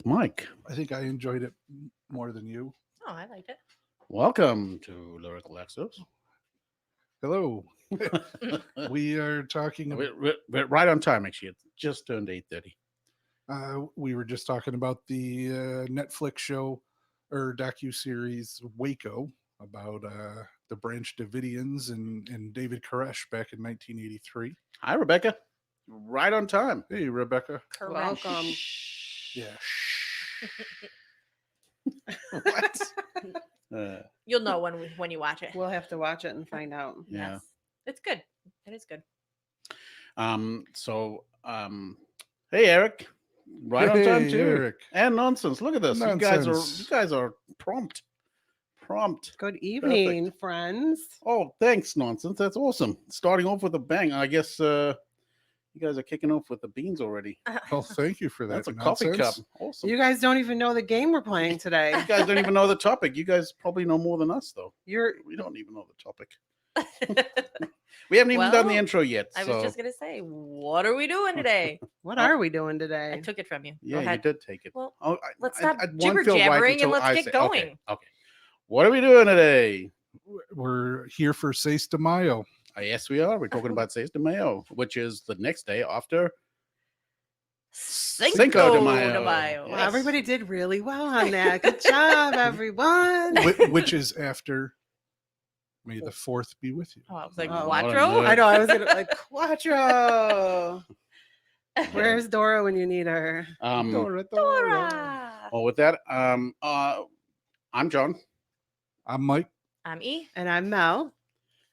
Mike. I think I enjoyed it more than you. Oh, I liked it. Welcome to Lyrical Laxatives. Hello. We are talking. We're right on time, actually. It just turned 8:30. We were just talking about the Netflix show or docu series Waco about the Branch Davidians and David Koresh back in 1983. Hi, Rebecca. Right on time. Hey, Rebecca. Correct. Welcome. Yeah. What? Uh, You'll know when you watch it. We'll have to watch it and find out. yeah. Yes. It's good. It is good. Hey, Eric. Right on time Hey, too. Eric. And nonsense. Look at this. Nonsense. You guys are prompt. Prompt. Good evening, friends. Oh, thanks, nonsense. That's awesome. Starting off with a bang. I guess you guys are kicking off with the beans already. Well, thank you for that. That's a coffee cup. nonsense. Awesome. You guys don't even know the game we're playing today. You guys don't even know the topic. You guys probably know more than us, though. You're We don't even know the topic. We haven't even done the Well, intro yet. I So. was just gonna say, what are we doing today? what are we doing I today? took it from you. Go Yeah, you ahead. did take it. Well, Oh, let's stop won't jibber feel right jabbering until and let's I get say- going. Okay. What are we doing today? We're here for Seis de Mayo. Yes, we are. We're talking about Seis de Mayo, which is the next day after. Cinco de de Mayo. Mayo. Well, Yes. everybody did really well on that. Good job, everyone. Which is after May the 4th be with you. Oh, I was like, Oh, what a Quattro? nerd. I know. I was gonna like Quattro. Where's Dora when you need her? Dora. Dora. Well, with that, I'm John, I'm Mike. I'm E. And I'm Mel.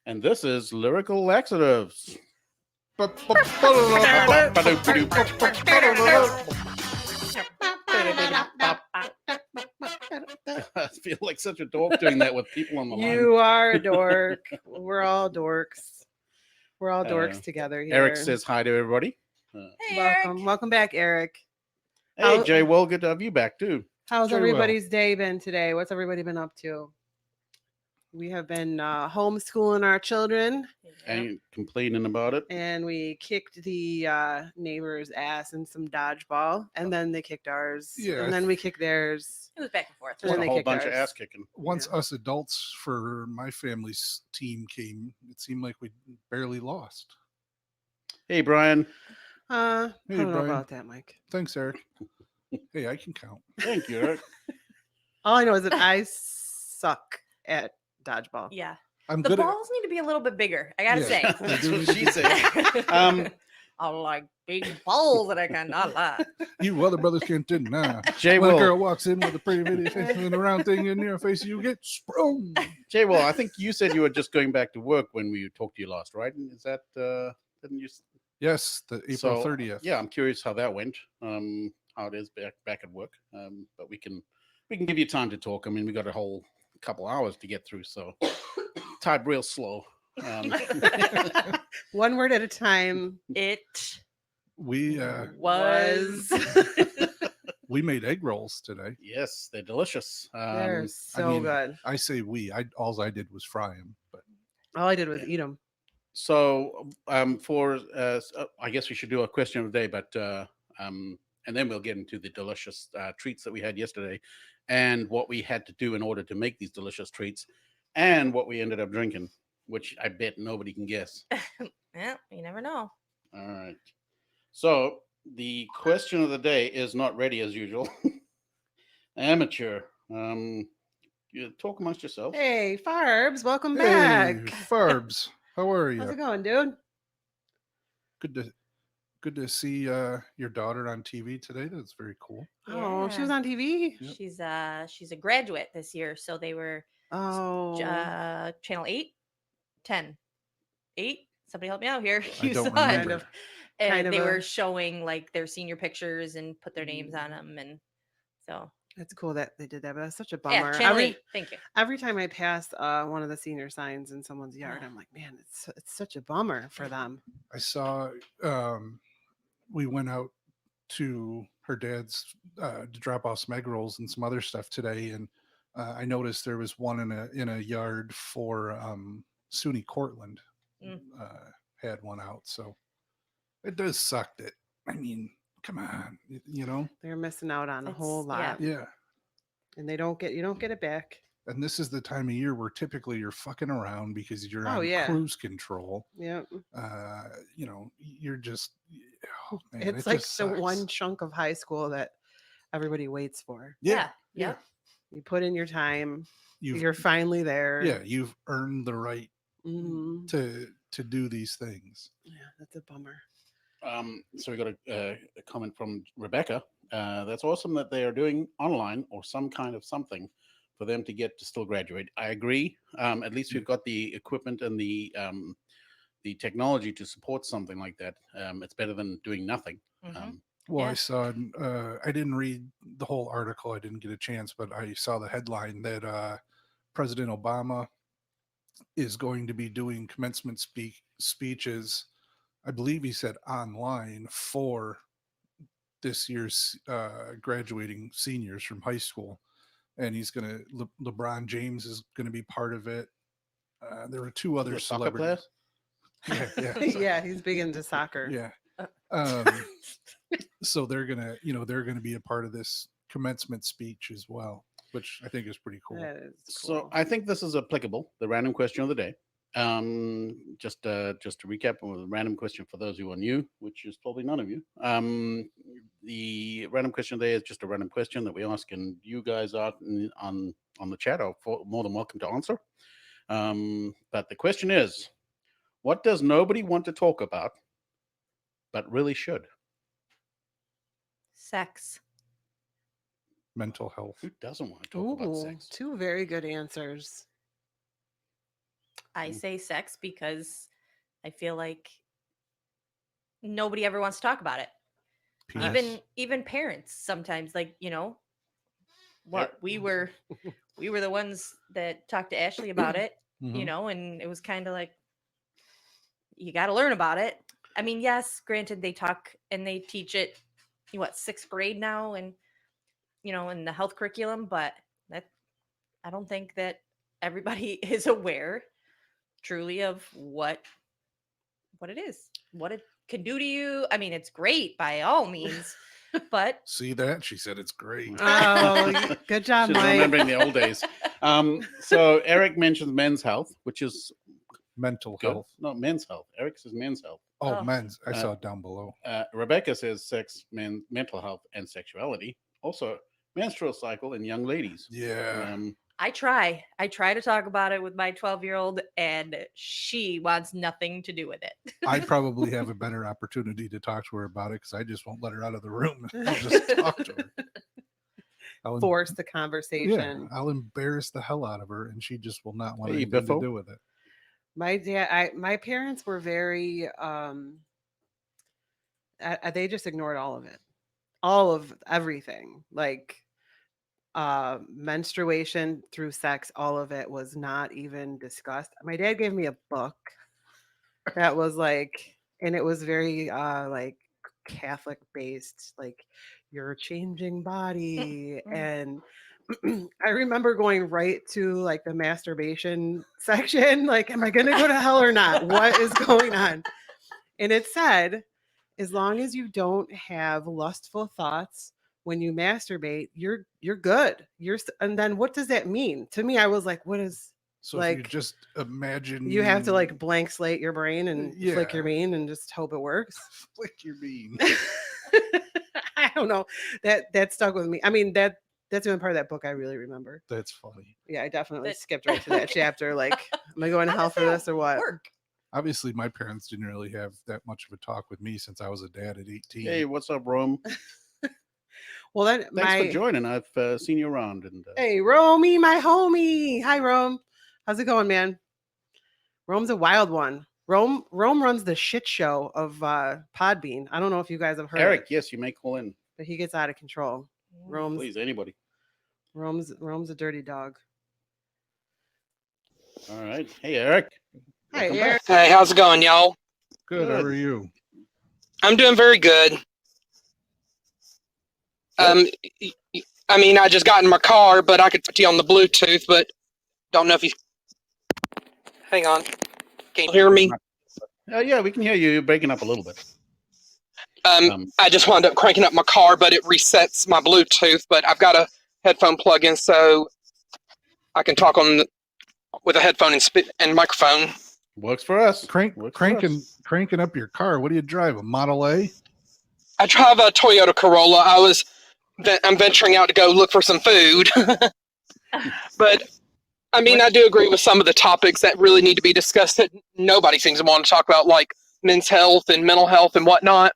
and this is Lyrical Laxatives. I feel like such a dork doing that with people on the line. You are a dork. We're all dorks. We're all dorks Uh, together here. Eric says hi to everybody. Hey, Eric. Welcome back, Eric. Hey, How- Jay, well, good to have you back too. How's Very well. everybody's day been today? What's everybody been up to? We have been homeschooling our children, Ain't complaining about it. and we kicked the neighbor's ass in some dodgeball, and then they kicked ours, Yeah. and then we kicked theirs. It was back and forth. And Just then a they whole kicked bunch of ours. ass kicking. Once Yeah. us adults for my family's team came, it seemed like we barely lost. Hey, Brian. I Hey, don't know Brian. about that, Mike. Thanks, Eric. Hey, I can count. Thank you, Eric. All I know is that I suck at dodgeball. Yeah. I'm The good balls need to be a little bit bigger. I gotta Yeah. say. That's what she said. I like big balls that I cannot lie. at you other brothers can't deny. Jay When a Will. girl walks in with a pretty bitty face and a round thing in your face, you get sprung. Jay Will, I think you said you were just going back to work when we talked to you last, right? Is that didn't you? Yes, the April So, 30th. Yeah, I'm curious how that went. How it is back at work. But we can give you time to talk. I mean, we got a whole couple hours to get through, so type real slow. One word at a time. It We was. we made egg rolls today. Yes, they're delicious. They're so mean, good. I say we. All I did was fry them, but All I did was eat them. So for I guess we should do a question of the day, but and then we'll get into the delicious treats that we had yesterday, and what we had to do in order to make these delicious treats, and what we ended up drinking, which I bet nobody can guess. Yeah, you never know. All right. So the question of the day is not ready as usual. Amateur. You talk amongst yourselves. Hey, Farbs, welcome hey, back. Farbs, how are How's you? it going, dude? Good to see your daughter on TV today. That's very cool. Oh, she was Yeah. on TV. Yep. She's a graduate this year, so they were Oh, channel 8, 10, 8. Somebody help me out here. I You don't saw it. remember. And Kind of they a- were showing like their senior pictures and put their names on them, and so that's cool that they did that, but that's such a yeah, bummer. channel 8. Thank you. Every time I pass one of the senior signs in someone's yard, Yeah. I'm like, man, it's such a bummer for them. I saw we went out to her dad's to drop off some egg rolls and some other stuff today, and I noticed there was one in a yard for SUNY Cortland Mm. had one out. So it does suck that, I mean, come on, you know? They're missing out on a whole That's- lot, yeah. Yeah. and you don't get it back. And this is the time of year where typically you're fucking around because you're Oh, on yeah. cruise control. Yep. You know, you're just, oh man, It's it like just the sucks. one chunk of high school that everybody waits for. Yeah. Yep. You put in your time, You've, you're finally there. yeah, you've earned the right Mhm. to do these things. Yeah, that's a bummer. So we got a comment from Rebecca. That's awesome that they are doing online or some kind of something for them to get to still graduate. I agree. At least we've got the equipment and the technology to support something like that. It's better than doing nothing. Mhm. Well, I Yeah. saw, I didn't read the whole article. I didn't get a chance, but I saw the headline that President Obama is going to be doing commencement speeches. I believe he said online for this year's graduating seniors from high school. And he's going to, LeBron James is going to be part of it. There were two other The soccer player? celebrities. Yeah, Yeah, he's big into soccer. yeah. Uh. So they're gonna, they're gonna be a part of this commencement speech as well, which I think is pretty cool. That is So cool. I think this is applicable. The random question of the day. Just to recap, a random question for those who are new, which is probably none of you. The random question of the day is just a random question that we ask, and you guys are on the chat are more than welcome to answer. But the question is, what does nobody want to talk about, but really should? Sex. Mental health. Who doesn't want to talk about Ooh, sex? two very good answers. I Mm. say sex because I feel like nobody ever wants to talk about it. Penis. Even parents sometimes, like, what we were the ones that talked to Ashley about it, Mhm. and it was kind of like, you got to learn about it. I mean, yes, granted, they talk and they teach it, sixth grade now, and in the health curriculum, but that I don't think that everybody is aware truly of what it is, what it can do to you. I mean, it's great by all means, but See that? She said it's great. Oh, good job, She's Mike. remembering the old days. So Eric mentions men's health, which is Mental good. health. No, men's health. Eric says men's health. Oh, Oh. men's. I saw it down below. Rebecca says sex, mental health, and sexuality. Also, menstrual cycle in young ladies. Yeah. I try to talk about it with my 12-year-old, and she wants nothing to do with it. I probably have a better opportunity to talk to her about it because I just won't let her out of the room. I'll just talk to her. Force the Yeah, conversation. I'll embarrass the hell out of her, and she just will not want Hey, anything to Biffo. do with it. My parents were very they just ignored all of it. All of everything. Like menstruation through sex, all of it was not even discussed. My dad gave me a book that was like, and it was very like Catholic based, like your changing body. And I remember going right to like the masturbation section, like, am I gonna go to hell or not? What is going on? And it said, as long as you don't have lustful thoughts when you masturbate, you're good. And then what does that mean? To me, I was like, what is, So if you like, just imagine, you have to like blank slate your brain and flick your Yeah. bean and just hope it works. flick your bean. I don't know. That stuck with me. I mean, that's the one part of that book I really remember. That's funny. Yeah, I definitely But- skipped right to that chapter. Like, am I going to How hell does for that this or what? work? Obviously, my parents didn't really have that much of a talk with me since I was a dad at 18. Hey, what's up, Rome? Well, then Thanks for joining. I've seen you around. And Hey, Romy, my homie. Hi, Rome. How's it going, man? Rome's a wild one. Rome runs the shit show of Podbean. I don't know if you guys have heard Eric, it, yes, you may call in, but he gets out of control. Rome's please. Anybody? Rome's a dirty dog. All right. Hey, Eric. Hi, Welcome Eric. back. Hey, how's it going, y'all? Good. How Good. are you? I'm doing very good. I mean, I just got in my car, but I could talk to you on the Bluetooth, but don't know if you. Hang on. Can you hear me? Yeah, we can hear you. You're breaking up a little bit. I just wound up cranking up my car, but it resets my Bluetooth. But I've got a headphone plug-in, so I can talk with a headphone and microphone. Works for us. Works for us. Cranking up your car. What do you drive? A Model A? I drive a Toyota Corolla. I'm venturing out to go look for some food. But I mean, I do agree with some of the topics that really need to be discussed that nobody seems to want to talk about, like men's health and mental health and whatnot.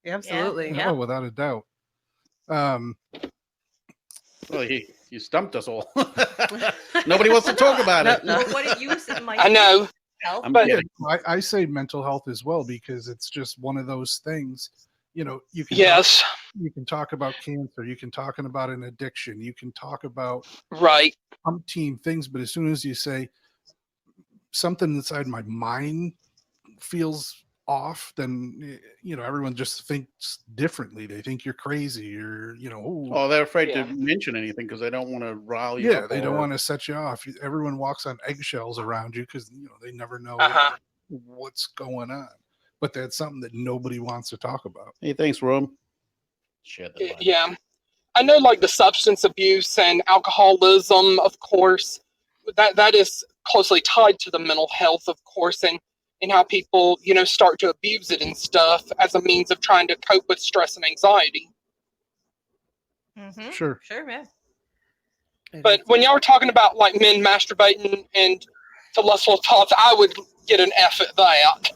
Absolutely. Yeah. Oh, without a doubt. Well, you stumped us all. Nobody wants to talk about it. Well, what did you say? I know. Health? I'm But- kidding. I say mental health as well because it's just one of those things. You know, you can Yes, you can talk about cancer, you can talk about an addiction, you can talk about right. umpteen things, but as soon as you say something inside my mind feels off, then everyone just thinks differently. They think you're crazy, or Oh, they're afraid Yeah. to mention anything because they don't want to rile you yeah, up. they don't or- want to set you off. Everyone walks on eggshells around you because they never know Uh-huh. what's going on. But that's something that nobody wants to talk about. Hey, thanks, Rome. Shed the light. Yeah. I know, like the substance abuse and alcoholism, of course, that is closely tied to the mental health, of course, and how people, start to abuse it and stuff as a means of trying to cope with stress and anxiety. Mm-hmm. Sure. Sure, man. But when y'all were talking about like men masturbating and to lustful thoughts, I would get an F at that.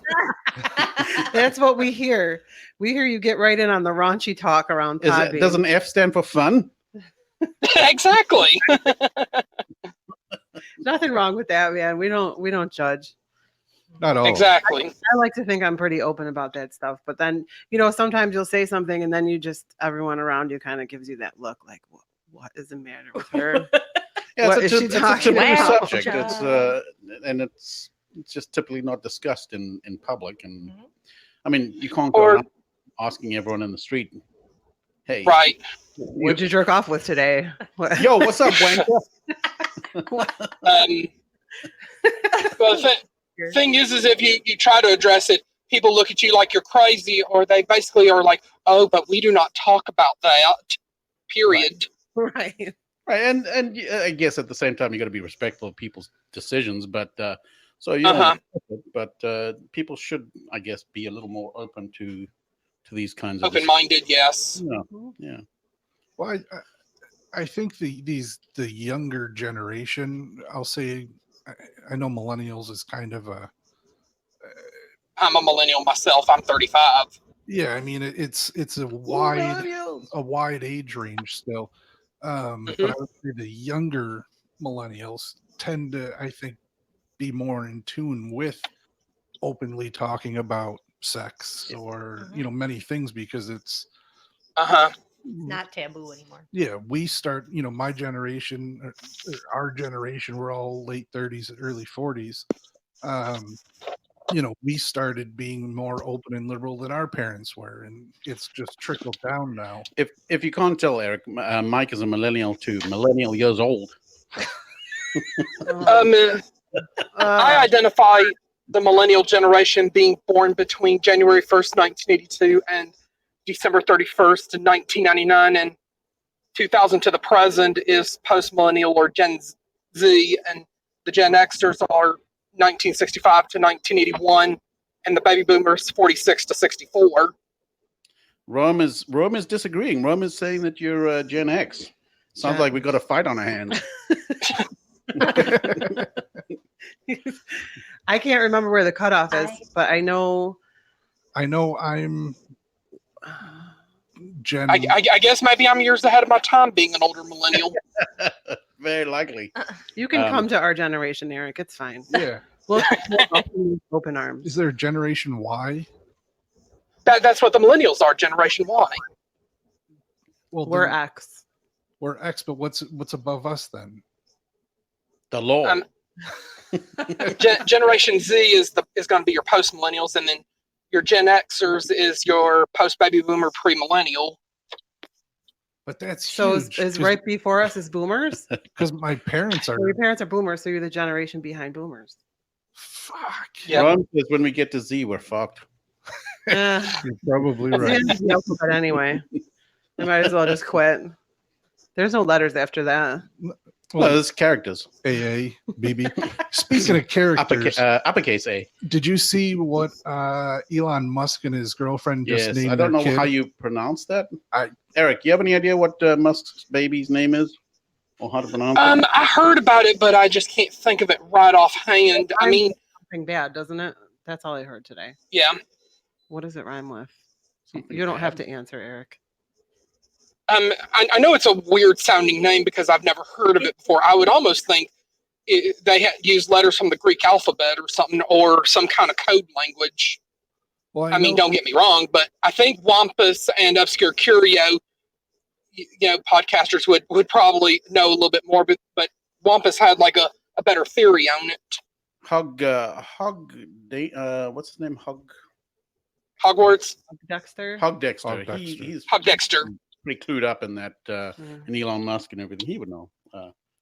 That's what we hear. We hear you get right in on the raunchy talk around Podbean. Does an F stand for fun? Exactly. Nothing wrong with that, man. We don't judge. Not all. Exactly. I like to think I'm pretty open about that stuff, but then sometimes you'll say something and then everyone around you kind of gives you that look like, what is the matter with her? Yeah, What it's is a, she it's a talking typical about? subject. Wow. It's just typically not discussed in public. And Mhm. I mean, you can't go Or- around asking everyone in the street, "Hey, Right. What'd you jerk off with today? What- yo, what's up, wanker?" Well, the thing is if you try to address it, people look at you like you're crazy, or they basically are like, "Oh, but we do not talk about that." Period. Right. Right, and I guess at the same time you got to be respectful of people's decisions, but so Uh-huh. but people should, I guess, be a little more open to these kinds of Open-minded, yes. Yeah. Well, I think the younger generation, I'll say, I know millennials is kind of I'm a millennial myself. I'm 35. yeah. I mean, it's a wide age range still, but I would say the younger millennials tend to, I think, be more in tune with openly talking about sex or many things because it's Uh-huh. Not taboo anymore. yeah, we start, my generation, or our generation, we're all late 30s, early 40s. We started being more open and liberal than our parents were, and it's just trickled down now. If you can't tell, Eric, Mike is a millennial too, millennial years old. I identify the millennial generation being born between January 1st, 1982 and December 31st, 1999, and 2000 to the present is post-millennial or Gen Z, and the Gen Xers are 1965 to 1981, and the baby boomers 46 to 64. Rome is disagreeing. Rome is saying that you're Gen X. Sounds like we got a fight on our hands. I can't remember where the cutoff is, but I know I'm Gen. I guess maybe I'm years ahead of my time being an older millennial. Very likely. you can come to our generation, Eric. It's fine. Yeah. We'll open arms. Is there Generation Y? That's what the millennials are, Generation Y. Well, We're then X. we're X, but what's above us then? The law. Generation Z is going to be your post millennials, and then your Gen Xers is your post baby boomer pre millennial. But that's So huge. is right before us is boomers. Because my parents are. So your parents are boomers, so you're the generation behind boomers. Fuck. Yeah. Rome says when we get to Z, we're fucked. You're probably It's the right. end of the alphabet anyway. I might as well just quit. There's no letters after that. Well, there's characters. AA, BB. Speaking of characters, Uppercase A. did you see what Elon Musk and his girlfriend just Yes, named I don't their know kid? how you pronounce that. I- Eric, you have any idea what Musk's baby's name is, or how to pronounce it? I heard about it, but I just can't think of it right offhand. I mean, Something bad, doesn't it? That's all I heard today. yeah. What does it rhyme with? Something You don't have bad. to answer, Eric. I know it's a weird sounding name because I've never heard of it before. I would almost think they had used letters from the Greek alphabet or something, or some kind of code language. Well, I mean, know- don't get me wrong, but I think Wampus and Obscure Curio, podcasters would probably know a little bit more, but Wampus had like a better theory on it. What's his name? Hogwarts, Dexter? Hug Dexter. Hug Dexter. He's Hug Dexter. pretty clued up in that, and Elon Musk and everything. He would know.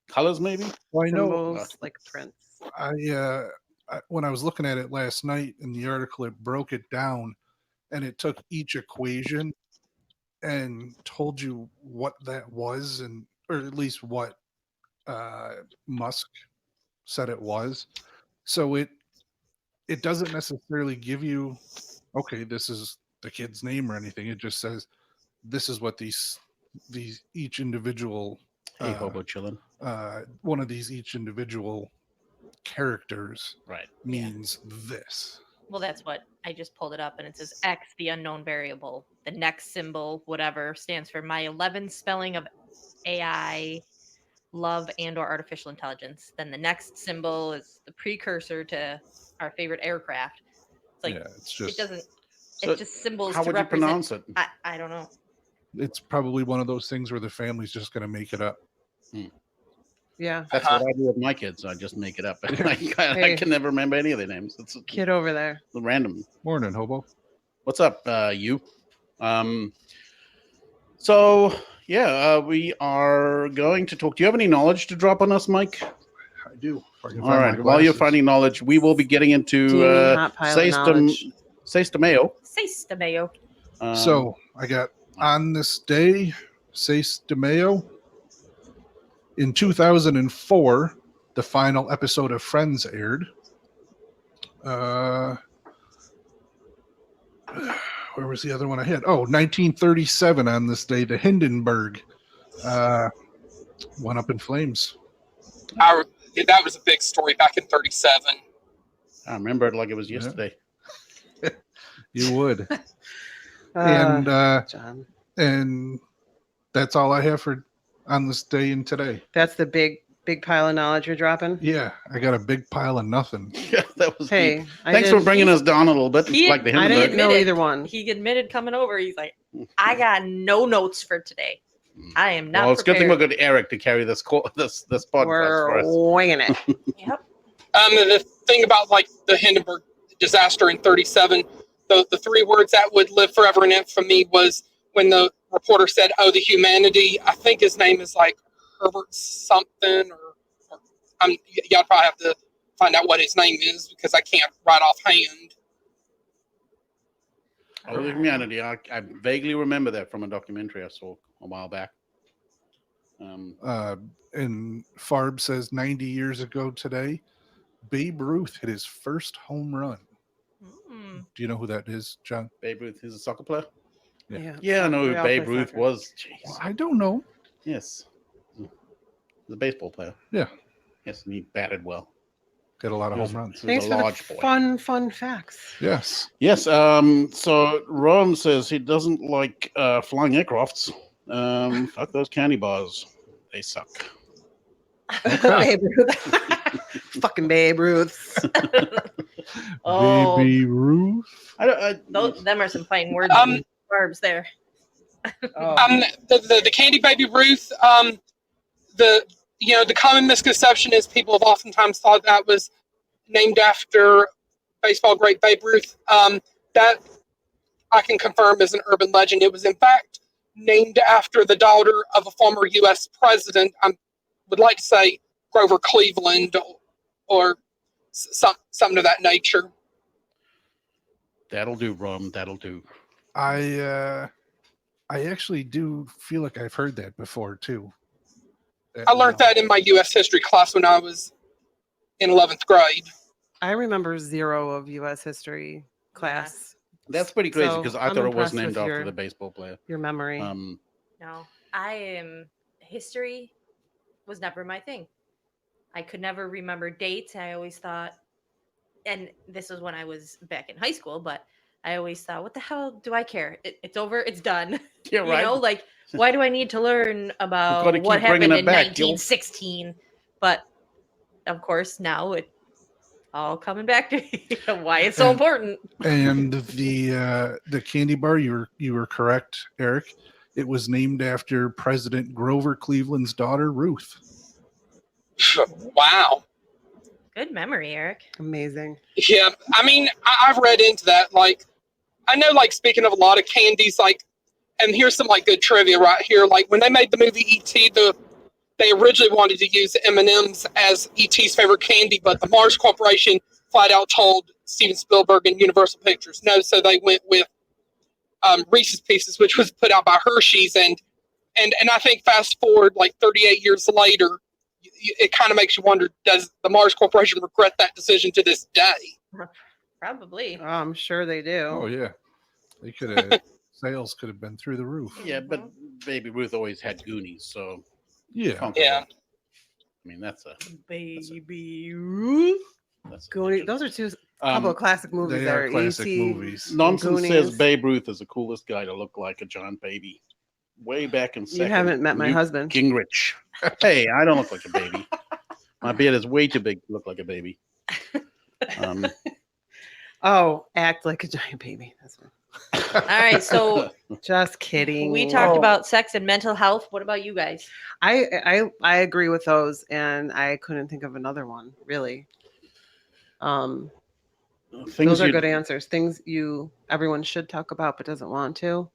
Colors, maybe? Well, I know. Symbols like prints. When I was looking at it last night in the article, it broke it down, and it took each equation and told you what that was, or at least what Musk said it was. So it doesn't necessarily give you, okay, this is the kid's name or anything. It just says this is what these each individual Hey, hobo chillin'. one of these each individual characters Right. means this. Well, that's what I just pulled it up, and it says X, the unknown variable. The next symbol, whatever, stands for my 11th spelling of AI, love, and/or artificial intelligence. Then the next symbol is the precursor to our favorite aircraft. It's like It's just it doesn't. So it's just symbols How to would you represent. pronounce it? I don't know. it's probably one of those things where the family's just going to make it up. Yeah. That's what I do with my kids. I just make it up. I Hey. can never remember any of their names. It's Kid over there. random. Morning, hobo. What's up, you? So yeah, we are going to talk. Do you have any knowledge to drop on us, Mike? I do. If I can All find my right. While you're glasses. finding knowledge, we will be getting into Do you mean hot pile of knowledge? Seis de Mayo. Seis de Mayo. So I got on this day, Seis de Mayo. In 2004, the final episode of Friends aired. Where was the other one I had? Oh, 1937 on this day, the Hindenburg went up in flames. That was a big story back in '37. I remember it like it was Yeah. yesterday. You would. John. And that's all I have for on this day and today. That's the big pile of knowledge you're dropping. Yeah, I got a big pile of nothing. Yeah, that was deep. Hey, Thanks for bringing us down a little bit. He- like the I Hindenburg. didn't know admitted. either one. He admitted coming over. He's like, I got no notes for today. I am not. Well, it's a good thing we're prepared. good to Eric to carry this podcast for We're us. winging it. Yep. The thing about like the Hindenburg disaster in '37, the three words that would live forever in infamy was when the reporter said, "Oh, the humanity." I think his name is like Herbert something, or y'all probably have to find out what his name is because I can't right offhand. Oh, the humanity. I vaguely remember that from a documentary I saw a while back. And Farb says 90 years ago today, Babe Ruth hit his first home run. Mm. Do you know who that is, John? Babe Ruth is a soccer player. Yeah. Yeah, I know We who all Babe play Ruth soccer. was. Jeez. Well, I don't know. Yes, the baseball player. Yeah. Yes, and he batted well. Got a lot of He was- home runs. he was Thanks a for the large boy. fun facts. Yes. Yes. So Ron says he doesn't like flying aircrafts. Fuck those candy bars. They suck. Babe Ruth. Fucking Babe Ruth. Oh, Baby Ruth. them are some fine words. Barbs there. Oh. The Candy Baby Ruth. The common misconception is people have oftentimes thought that was named after baseball great Babe Ruth. That I can confirm is an urban legend. It was in fact named after the daughter of a former U.S. president. I would like to say Grover Cleveland or something of that nature. That'll do, Rum. That'll do. I actually do feel like I've heard that before too. I learned that in my U.S. history class when I was in 11th grade. I remember 0 of U.S. history class. That's pretty crazy So, because I I'm thought it was impressed named with after your- the baseball player. Your memory. No, history was never my thing. I could never remember dates. I always thought, and this was when I was back in high school, but I always thought, what the hell do I care? It's over. It's done. Yeah, You right. know, like, why do I need to learn about gotta what keep bringing happened it in back. You'll- 1916? But of course, now it's all coming back to why it's so And- important. And the candy bar, you were correct, Eric. It was named after President Grover Cleveland's daughter, Ruth. Wow. Good memory, Eric. Amazing. Yeah, I mean, I've read into that. Like, I know, like, speaking of a lot of candies, like, and here's some, like, good trivia right here. Like, when they made the movie E.T., they originally wanted to use M&M's as E.T.'s favorite candy, but the Mars Corporation flat out told Steven Spielberg and Universal Pictures no, so they went with Reese's Pieces, which was put out by Hershey's, and I think fast forward like 38 years later, it kind of makes you wonder: does the Mars Corporation regret that decision to this day? Probably. Oh, I'm sure they do. Oh yeah, they could have sales could have been through the roof. Yeah, but Baby Ruth always had Goonies, so Yeah, comparable. Yeah. I mean, that's a Baby Ruth. that's a Goonies. legend. Those are couple of classic movies. they there. are classic E.T., movies. Nonsense says Goonies. Babe Ruth is the coolest guy to look like a John Baby. Way back in second. haven't met my Newt husband. Gingrich. Hey, I don't look like a baby. My beard is way too big to look like a baby. Oh, act like a giant baby. That's one. All right, so Just kidding. we talked Oh. about sex and mental health. What about you guys? I agree with those, and I couldn't think of another one really. Things Those are you- good answers. Things everyone should talk about but doesn't want to.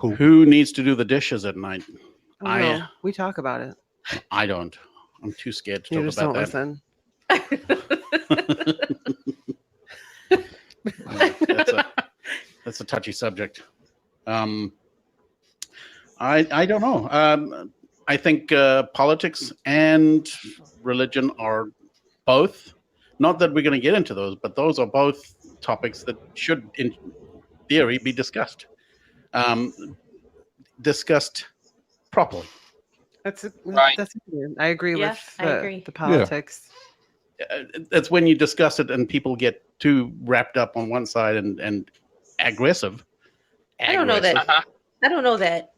Who needs to do the dishes at night? Oh, I- no, we talk about it. I don't. I'm too scared to You talk just about don't that. listen. That's a touchy subject. I don't know. I think politics and religion are both. Not that we're going to get into those, but those are both topics that should, in theory, be discussed. Discussed properly. Right. I agree Yeah, with I agree. the politics. That's when you discuss it and people get too wrapped up on one side and aggressive. I don't know that- Uh-huh. I don't know that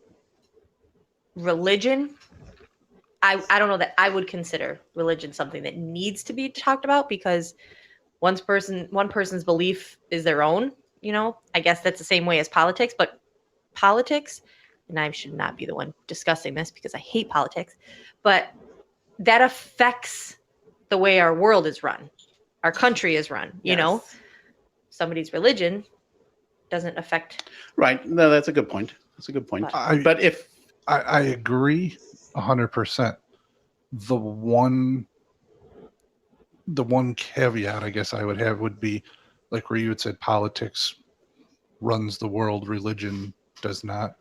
religion. I don't know that I would consider religion something that needs to be talked about because one person's belief is their own. You know, I guess that's the same way as politics, but politics, and I should not be the one discussing this because I hate politics, but that affects the way our world is run, our country is run. You know, Yes. somebody's religion doesn't affect. Right. No, that's a good point. That's a good point. But if I agree 100%. The one caveat I guess I would have would be like where you had said politics runs the world, religion does not.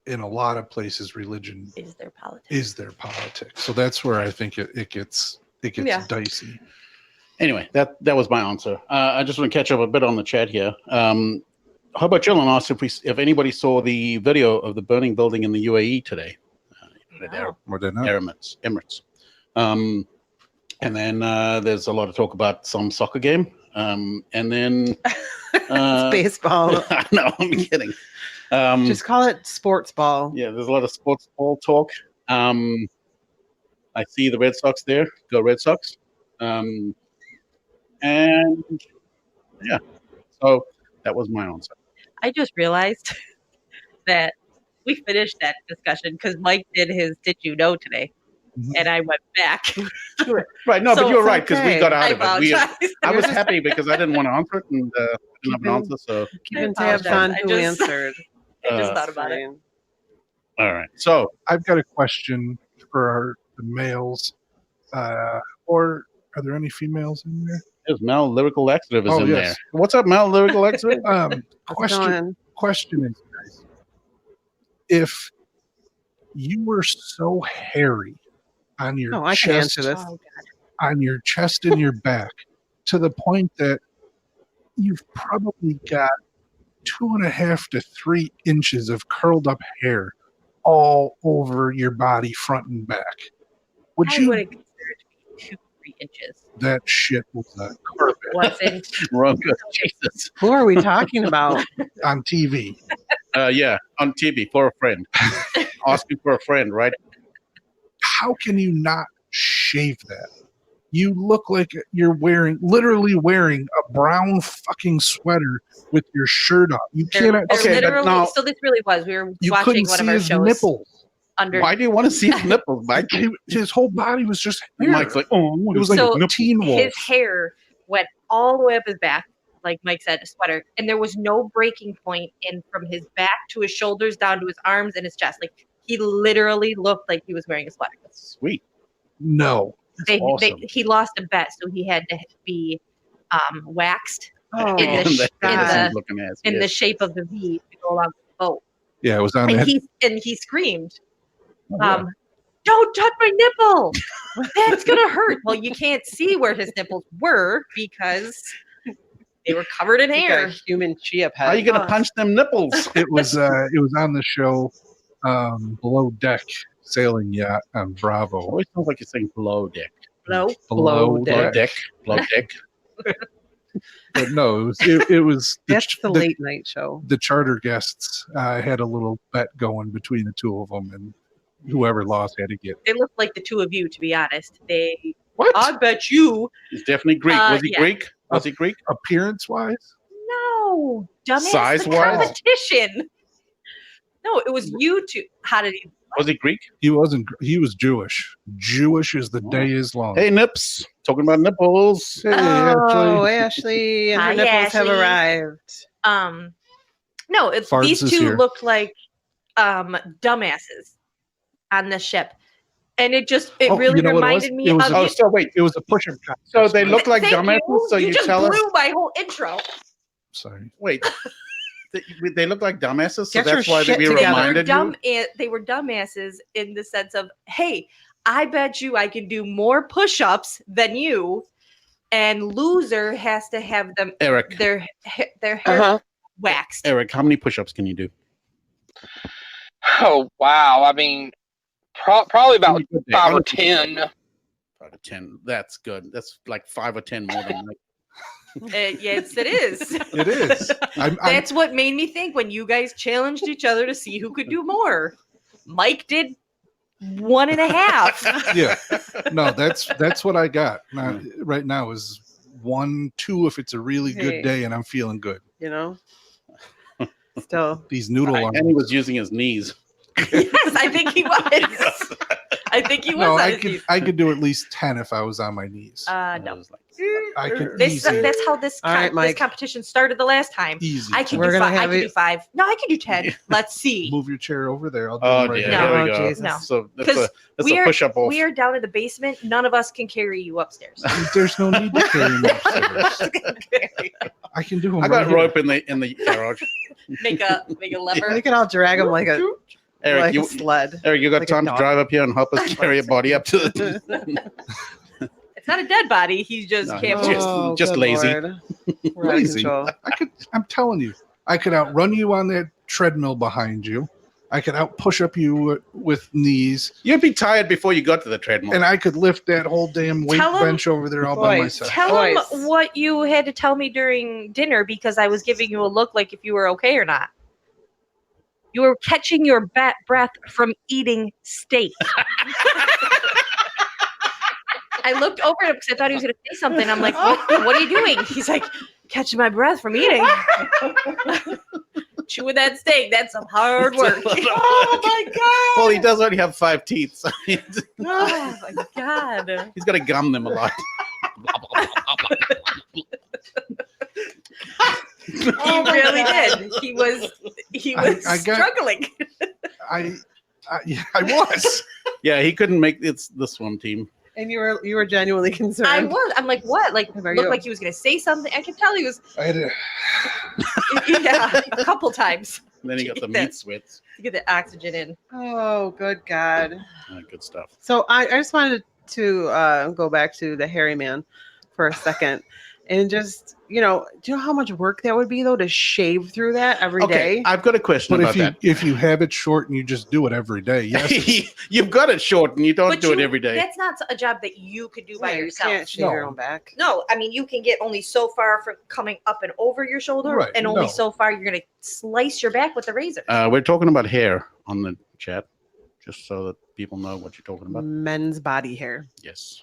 In a lot of places, religion Is their politics? is their politics. So that's where I think it gets Yeah. dicey. anyway, that was my answer. I just want to catch up a bit on the chat here. How about Jill and asked if anybody saw the video of the burning building in the UAE today? No. More than that. Emirates. And then there's a lot of talk about some soccer game. And then It's baseball. no, I'm kidding. Just call it sports ball. Yeah, there's a lot of sports ball talk. I see the Red Sox there. Go Red Sox. And yeah, so that was my answer. I just realized that we finished that discussion because Mike did his "Did you know" today, Mhm. and I went back to it. Right, no, So but you're it's right because we okay. got I out of it. apologize. I was happy because I didn't want to answer it and didn't have an Keeping- answer. So Keeping apologize. tabs on I who just- answered. I just uh, thought about it. Fine. all right. So I've got a question for the males. Or are there any females in there? There's Mal Lyrical Laxative is Oh, in yes. there. What's up, Mal Lyrical Laxative? Question is, guys, if you were so hairy on your Oh, I can chest, answer this. Oh, God. on your chest and your back, to the point that you've probably got 2.5 to 3 inches of curled up hair all over your body, front and back. Would I you? wouldn't consider it to be 2-3 inches. That shit was a carpet Wasn't. Wrong. Jesus. Who are we talking about? on TV. Yeah, on TV for a friend. Asking for a friend, right? How can you not shave that? You look like you're literally wearing a brown fucking sweater with your shirt on. You cannot. They're Okay, but literally, now- so this really was. We were You watching couldn't one see of our his shows nipples. under. Why do you want to see his nipples, Mike? His whole body was just hair. Mike's like, oh, it was like So a Teen Wolf. His hair went all the way up his back, like Mike said, a sweater, and there was no breaking point in from his back to his shoulders down to his arms and his chest. Like he literally looked like he was wearing a sweater. Sweet. No. awesome. He lost a bet, so he had to be waxed Oh, in the sh- in the- looking ass. in yes. the shape of the V to go along with the boat. Yeah, it was on And that. he screamed, Oh, yeah. "Don't touch my nipple! That's gonna hurt." Well, you can't see where his nipples were because they were covered in like hair. a human chia pet. How are you gonna punch them nipples? It was on the show Below Deck Sailing Yacht on Bravo. Always sounds like you're saying below deck. No, Below Below Deck. deck. Below deck. But no, it was That's the late night show. the charter guests had a little bet going between the two of them, and whoever lost had to get they looked like the two of you. To be honest, what I bet you. He's definitely Greek. Was he Yeah. Greek? Was he Greek? appearance wise. No, dumbass. The Size-wise? competition. No, it was you two. How did he? Was he Greek? He wasn't. He was Jewish. Jewish as the Oh. day is long. Hey, nips. Talking about nipples. Hey, Oh, Ashley. Ashley and her Hi, nipples have Ashley. arrived. No, Farts these is two here. looked like dumbasses on the ship, and it Oh, really you know what it was? reminded me It was of. a- Oh, so wait. It was a push-up contest. So they look like Thank dumbasses. you. So you just tell blew us. my whole intro. Sorry. Wait. they look like dumbasses. So Get your that's why shit we together. reminded you. They were dumbasses in the sense of, hey, I bet you I can do more push-ups than you, and loser has to have them Eric. their hair Uh-huh. waxed. Eric, how many push-ups can you do? Oh wow! I mean, probably about On a good day, 5 on or a good day. 10. 5 or 10. That's good. That's like 5 or 10 more than Mike. Yes, it is. It is. I'm That's what made me think when you guys challenged each other to see who could do more. Mike did 1.5. yeah. No, that's what I got. Now, right now is 1, 2 if it's a really good Hey. day and I'm feeling good. You know, still. These noodle arms. And he was using his knees. Yes, I think he was. I think he was. No, on I his could knees. I could do at least 10 if I was on my knees. No. I was like, I could That's how this All right, this Mike. competition started the last time. easy. I can We're do gonna 5. I have can it- do 5. No, I can do 10. Let's see. Move your chair over there. I'll do oh, it right dear. No. now. Here we Oh, go. Jesus. No. So that's 'Cause a we are- push-up off. We are down in the basement. None of us can carry you upstairs. There's no need to carry me upstairs. I can do them I got right here. rope in the garage. make a lever. We can all drag him like a Eric, you a sled. Eric, you got like a time to dog. drive up here and help us carry a body up to the. It's not a dead body. He's just No, can't he's move. just good lazy. Lord. We're out of Lazy. control. I'm telling you, I could outrun you on that treadmill behind you. I could out push up you with knees, You'd be tired before you got to the treadmill. and I could lift that whole damn weight Tell 'em- bench over there all by Boys, myself. Tell him Boys. what you had to tell me during dinner because I was giving you a look like if you were okay or not. You were catching your breath from eating steak. I looked over at him because I thought he was going to say something. I'm like, what are you doing? He's like, catching my breath from eating. Chewing that steak. That's some hard work. Oh my god! Well, he does already have 5 teeth. So he's Oh my God. got to gum them a lot. He really did. He was I got- struggling. I yeah, I was. Yeah, he couldn't make the swim team. And you were genuinely concerned. I was. I'm like, what? Like, How about looked you? like he was going to say something. I could tell he was. I had to, Yeah, a couple times And then you got the Get that. meat sweats. to get the oxygen in. Oh, good God. Good stuff. So I just wanted to go back to the hairy man for a second. And just, do you know how much work that would be, though, to shave through that every day? Okay, I've got a question but about that. if you have it short and you just do it every day, yes. You've got it short and you don't But do it every day. That's not a job that you could do by Yeah, yourself. You can't shave your No. own back. No, I mean, you can get only so far from coming up and over your shoulder, Right, and only no. so far you're going to slice your back with the razor. We're talking about hair on the chat, just so that people know what you're talking about. Men's body hair. Yes.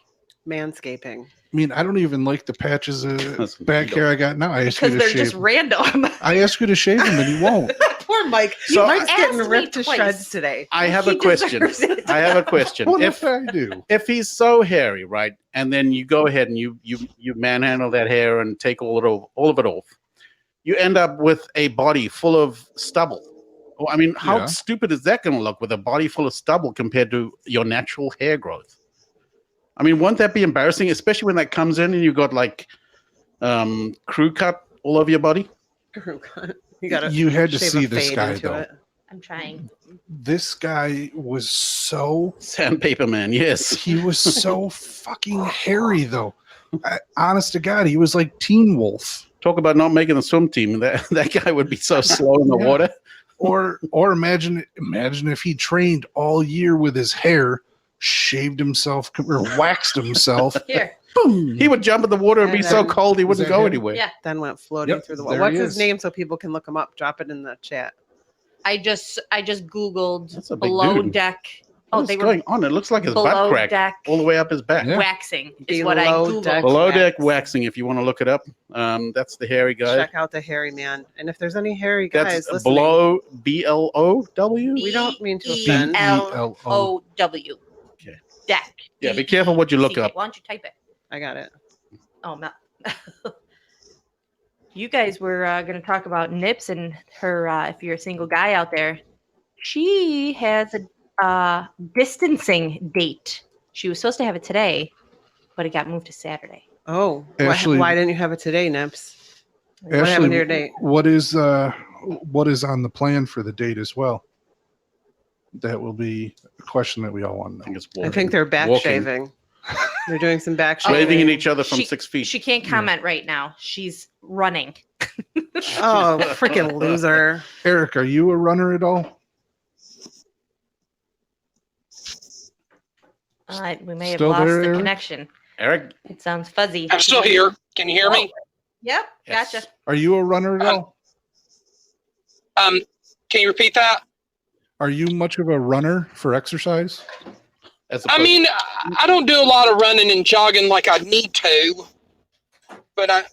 Manscaping. I mean, I don't even like the patches of Listen, back you hair I got now. I ask you Because to they're shave. just random. I ask you to shave them and you won't. Poor Mike. So- Mike's getting Asked me ripped to twice. shreds today. I have He a question. deserves it. I have a question. What If if I do? if he's so hairy, right, and then you go ahead and you manhandle that hair and take all of it off, you end up with a body full of stubble. Well, I mean, how Yeah. stupid is that going to look with a body full of stubble compared to your natural hair growth? I mean, won't that be embarrassing, especially when that comes in and you got like crew cut all over your body? You gotta You had to shave see a this fade guy into though. it. I'm trying. This guy was so Sandpaper man, yes. he was so fucking hairy though. Honest to God, he was like Teen Wolf. Talk about not making the swim team. That guy would be so slow in the Yeah. water. Or imagine if he trained all year with his hair, shaved himself or waxed himself. Here. Boom. He would jump in the water and be And so then- cold he wouldn't that go him? anywhere. Yeah. Then went floating Yep, through the there water. he What's his is. name so people can look him up? Drop it in the chat. I just Googled That's a big below dude. deck. Oh, What's they were going on? It looks like his butt below crack deck all the way up his back. Yeah. waxing is what I Below Googled. deck. Below deck Wax. waxing, if you want to look it up. That's the hairy guy. Check out the hairy man. And if there's any hairy guys That's listening, below BLOW. We don't mean to offend. BLOW. Okay. Deck. Yeah, be careful what you look DECK. up. Why don't you type it? I got it. Oh, no. You guys were going to talk about Nips and her. If you're a single guy out there, she has a distancing date. She was supposed to have it today, but it got moved to Saturday. Oh, Ashley- why didn't you have it today, Nips? What happened Ashley, to your date? what is on the plan for the date as well? That will be a question that we all want to I think know. it's I walking. think they're back Walking. shaving. They're doing some back Waving at shaving. each other from She- 6 feet. She can't comment right now. She's running. Oh, freaking loser. Eric, are you a runner at all? We may have Still lost there, the Eric? connection. Eric, It sounds fuzzy. I'm still here. Can you hear me? Yep, Yes. gotcha. Are you a runner at all? Can you repeat that? Are you much of a runner for exercise? as I opposed- mean, I don't do a lot of running and jogging like I need to, but I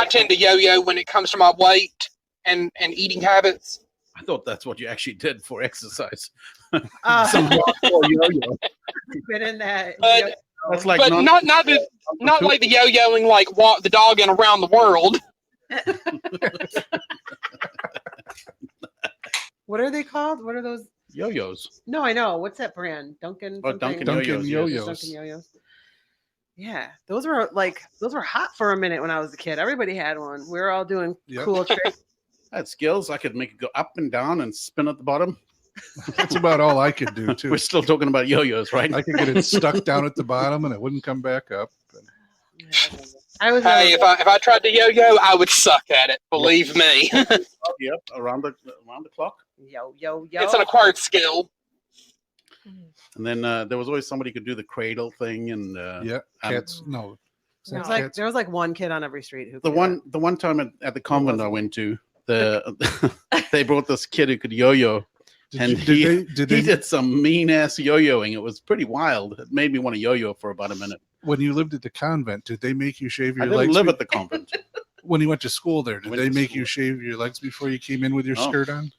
tend to yo-yo when it comes to my weight and eating habits. I thought that's what you actually did for exercise. Some yo-yo. been in that. But- That's like but non- not like the yo-yoing like walk the dog in around the world. What are they called? What are those? yo-yos. No, I know. What's that brand? Duncan. Oh, something? Dunkin' yo-yos. yes. Yo-yos. Dunkin' yo-yos. Yeah, those were hot for a minute when I was a kid. Everybody had one. We were all doing Yep. cool tricks. I had skills. I could make it go up and down and spin at the bottom. That's about all I could do too. We're still talking about yo-yos, right? I could get it stuck down at the bottom and it wouldn't come back up. I was. Hey, if I tried to yo-yo, I would suck at it. Believe me, Yep, around the clock. yo. it's an acquired skill. And then there was always somebody who could do the cradle thing. And Yeah, um, cats. No, No. It's like cats. there was like one kid on every street who. the one time at the convent I went to, they brought this kid who could yo-yo. And Did he they did some mean ass yo-yoing. It was pretty wild. It made me want to yo-yo for about a minute. when you lived at the convent? Did they make you shave I your didn't legs? live at the convent. When you went to school there, did Went they to make school. you shave your legs before you came in with your No. skirt on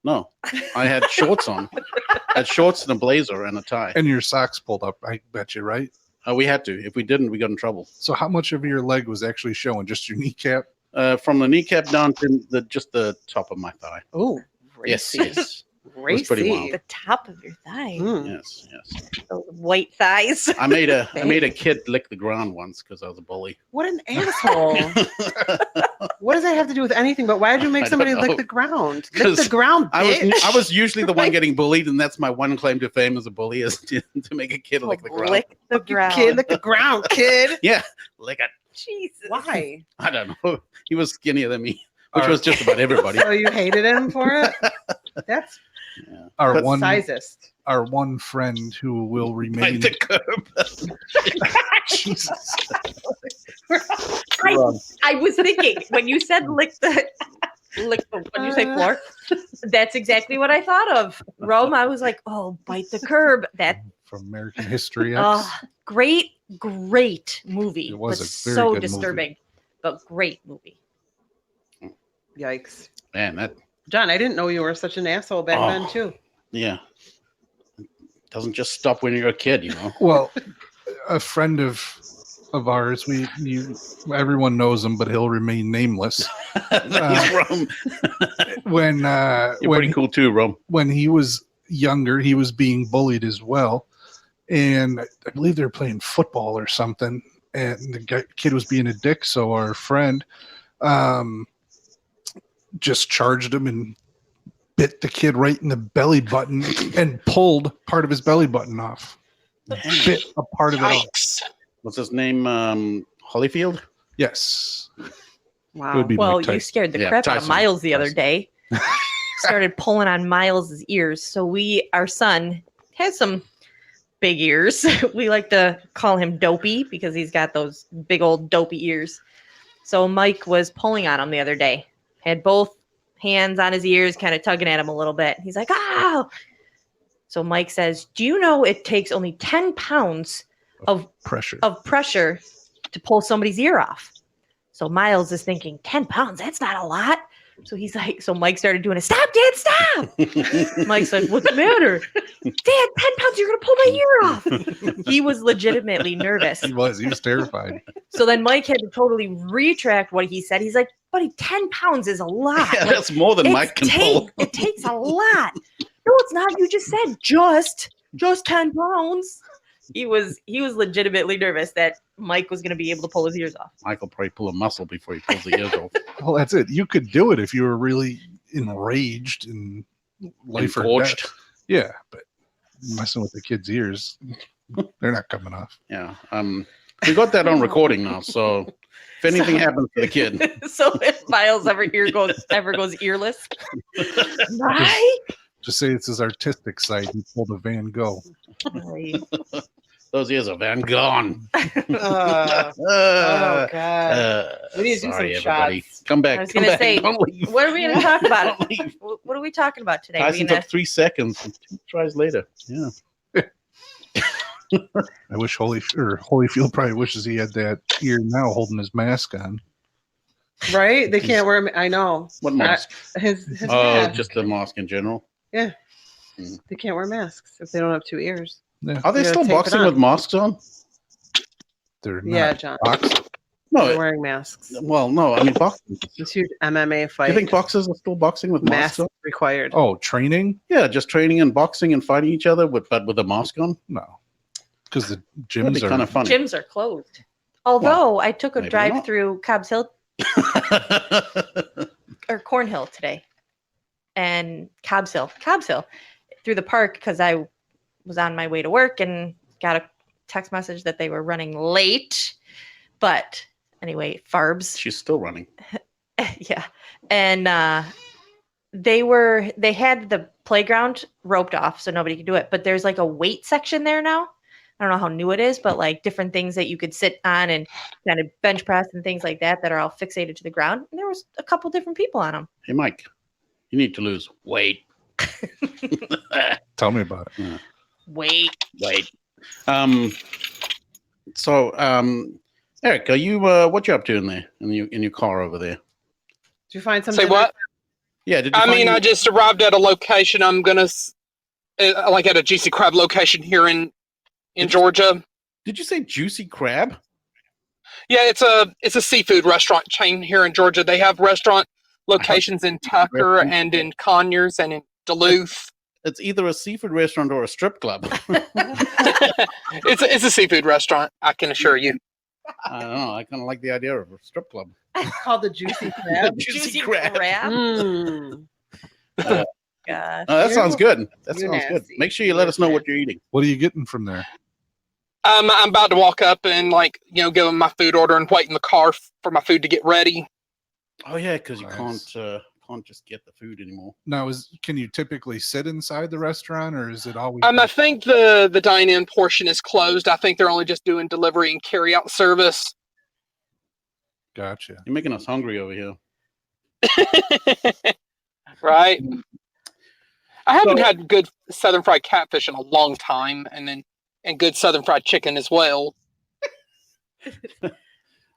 No, I had shorts on. I had shorts and a blazer and a tie. and your socks pulled up? I bet you, right? We had to. If we didn't, we got in trouble. So how much of your leg was actually showing? Just your kneecap? From the kneecap down to just the top of my thigh. Oh, Yes, racy. yes. was pretty Racy. wild. The top of your thigh. Mm. Yes, yes. Those white thighs. I made a kid lick the ground once because I was a bully. What an asshole. What does that have to do with anything? But why did you make I somebody don't lick know. the ground? Lick 'Cause the ground, I bitch. was usually the one Like- getting bullied, and that's my one claim to fame as a bully is to make a kid lick the ground. Lick the Fuck you, ground. kid. Lick the ground, kid. Yeah, lick it. Jesus. Why? I don't know. He was skinnier than me, which Our- was just about everybody. So you hated him for it? That's Our But one sizist. our one friend who will Bite remain. the curb. Jesus. I was thinking when you said lick the what did you say, floor? That's exactly what I thought of. Rome, I was like, oh, bite the curb. That From American History X. great movie. It was but a very so good movie. disturbing, but great movie. Yikes. Man, that John, I didn't know you were such an asshole back Oh. then, too. yeah. Doesn't just stop when you're a kid, you know. Well, a friend of ours, everyone knows him, but he'll remain nameless. He's Rome. When You're pretty cool too, Rome. when he was younger, he was being bullied as well, and I believe they were playing football or something, and the kid was being a dick. So our friend just charged him and bit the kid right in the belly button and pulled part of his belly button off. Bit a part of it off. Yikes. What's his name? Holyfield? Yes. Wow. It would be Well, Mike you Tyson. scared the Yeah, crap out of Tyson. Miles the other Tyson. day. Started pulling on Miles's ears. So our son has some big ears. We like to call him Dopey because he's got those big old dopey ears. So Mike was pulling on him the other day. Had both hands on his ears, kind of tugging at him a little bit. He's like, "Oh!" So Mike says, "Do you know it takes only 10 pounds of Pressure. pressure to pull somebody's ear off?" So Miles is thinking, 10 pounds, that's not a lot. So he's like, so Mike started doing it. "Stop, Dad, stop." Mike said, "What's the matter?" "Dad, 10 pounds, you're going to pull my ear off." He was legitimately nervous. He was terrified. So then Mike had to totally retract what he said. He's like, "Buddy, 10 pounds is a lot. Yeah, Like, that's more than Mike can pull. it takes a lot." "No, it's not. You just said just 10 pounds." He was legitimately nervous that Mike was going to be able to pull his ears off. Michael probably pull a muscle before he pulls the ears off. Well, that's it. You could do it if you were really enraged and life or Engorged. death. Yeah, but messing with the kid's ears, they're not coming off. Yeah. We got that on recording now, so if anything happens to the kid, So if Miles ever goes earless, Mike. Just say it's his artistic side. He pulled a Van Gogh. those ears are Van gone. Oh, God. We need to do sorry, some everybody. shots. Come back. I was Come gonna back. say, Don't leave. What are we going to talk about? Don't leave. What are we talking about today? We're Tyson gonna- took 3 seconds and 2 tries later. Yeah. I wish Holyfield probably wishes he had that ear now holding his mask on. Right? They can't wear. I know. What mask? His Oh, mask. just the mask in general. They can't wear masks if they don't have 2 ears. Yeah, Are they You gotta still tape it boxing on. with masks on? they're Yeah, not John. boxing. They're No. wearing masks. Well, no. I mean, boxing. This huge MMA You fight. think boxers are still boxing with masks Mask on? required. Oh, training? Yeah, just training and boxing and fighting each other, but with a mask on. No, because the That'd be gyms kind are. of funny. Gyms are closed. Although I took a maybe drive not. through Cobb's Hill or Cornhill today, and Cobb's Hill through the park because I was on my way to work and got a text message that they were running late. But anyway, Farbs, She's still running. yeah, and they had the playground roped off so nobody could do it. But there's like a weight section there now. I don't know how new it is, but like different things that you could sit on and kind of bench press and things like that are all fixated to the ground. And there was a couple different people on them. Hey, Mike, you need to lose weight. Tell me about it. Wait. Wait. So, Eric, are you what you up to in there in your car over there? Did you find something? Say what? Yeah, did you I find mean, I just arrived at a location. I'm gonna like at a Juicy Crab location here in Georgia. Did you say juicy crab? Yeah, it's a seafood restaurant chain here in Georgia. They have restaurant locations in Tucker and in Conyers and in Duluth. It's either a seafood restaurant or a strip club. It's a seafood restaurant, I can assure you. I don't know. I kind of like the idea of a strip club. It's called the Juicy Crab. Juicy crab. Mm. Gosh. That sounds good. That You're sounds good. nasty. Make sure you let us know what you're eating. What are you getting from there? I'm about to walk up and give them my food order and wait in the car for my food to get ready. Oh yeah, because you Nice. can't just get the food anymore. Now, can you typically sit inside the restaurant, or is it always? I think the dine-in portion is closed. I think they're only just doing delivery and carry-out service. Gotcha. You're making us hungry over here. Right. I haven't So- had good Southern fried catfish in a long time, and good Southern fried chicken as well.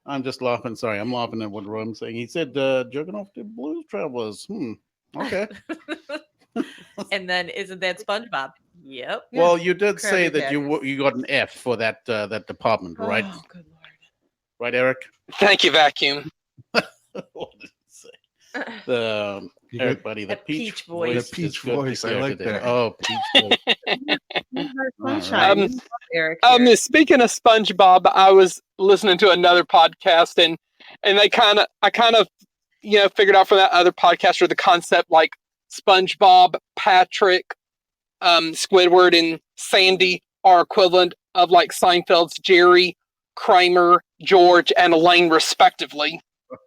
I'm just laughing. Sorry, I'm laughing at what Rome's saying. He said, jerking off to Blues Travelers. Okay. And then isn't that SpongeBob? Yep. Yeah. Well, you did say Krabby that you got an F for that department, right? Oh, good lord. Right, Eric? Thank you, vacuum. What did it say? The You Eric, get buddy, the That peach peach voice. voice. The peach is good to voice, I hear like today. that. Oh, peach voice. Sunshine. right. We love Eric here. Speaking of SpongeBob, I was listening to another podcast, and I kind of figured out from that other podcaster the concept like SpongeBob, Patrick, Squidward, and Sandy are equivalent of like Seinfeld's Jerry, Kramer, George, and Elaine, respectively.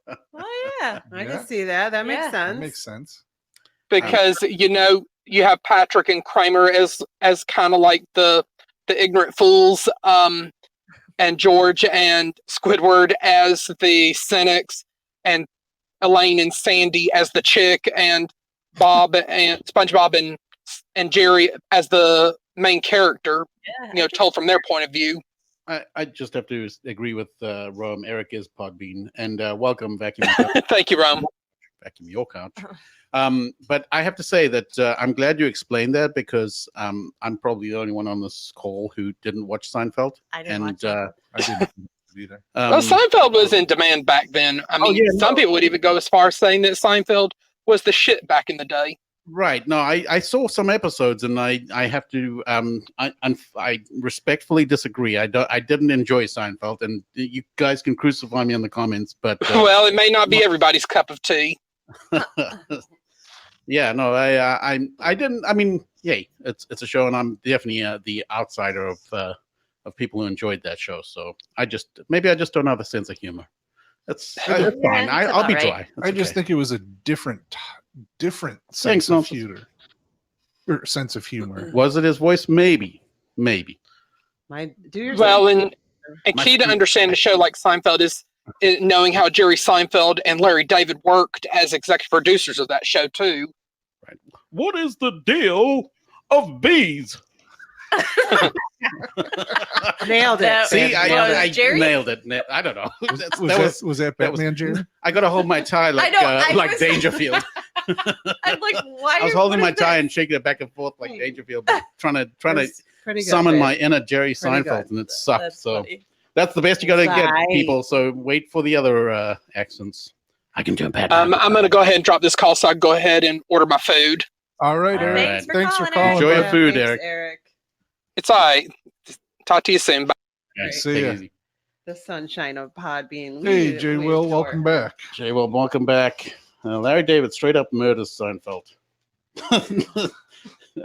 Oh yeah. I Yeah. can see that. That makes Yeah. sense. That makes sense. Because you have Patrick and Kramer as kind of like the ignorant fools, and George and Squidward as the cynics, and Elaine and Sandy as the chick, and Bob and SpongeBob and Jerry as the main character. Yeah. Told from their point of view. I just have to agree with Rome. Eric is Podbean. And welcome, Vacuum. Thank you, Rome. Vacuum your couch. But I have to say that I'm glad you explained that because I'm probably the only one on this call who didn't watch Seinfeld. I didn't watch And it. I didn't either. Well, Seinfeld was in demand back then. I mean, yeah, some people would even go as far as saying that Seinfeld was the shit back in the day. Right. No, I saw some episodes and I have to I respectfully disagree. I didn't enjoy Seinfeld, and you guys can crucify me in the comments, but Well, it may not be everybody's cup of tea. yeah, no, I didn't. I mean, yay, it's a show, and I'm definitely the outsider of people who enjoyed that show. So I just don't have a sense of humor. That's fine. that's I'll be about dry. I just okay. think it was a different Thanks, sense of nonsense. humor. Or sense of humor. Was it his voice? Maybe. Do your Well, and My key to speech- understanding a show like Seinfeld is knowing how Jerry Seinfeld and Larry David worked as executive producers of that show too. What is the deal of bees? nailed it. That- See, Was I Jerry? nailed it. I don't know. Was That that, was. was that that was- Batman, Jerry? I got to hold my tie like know, I like was- Dangerfield. I'm like, why? I was are- holding what my is tie this? and shaking it back and forth like Hey. Dangerfield, but trying to That's pretty good, summon babe. my inner Jerry Pretty Seinfeld, good. and it sucked. That's So funny. that's the best you got to get, Right. people. So wait for the other accents. I can jump back. I'm going to go ahead and drop this call so I can go ahead and order my food. All right, All Eric. right. Thanks for calling, calling. Eric. Enjoy your bud. food, thanks, Eric. It's all right. Talk to you soon. Bye. See Take ya. it easy. The sunshine of Podbean. Hey, Jay Will, welcome back. Jay, well, welcome back. Larry David straight up murders Seinfeld.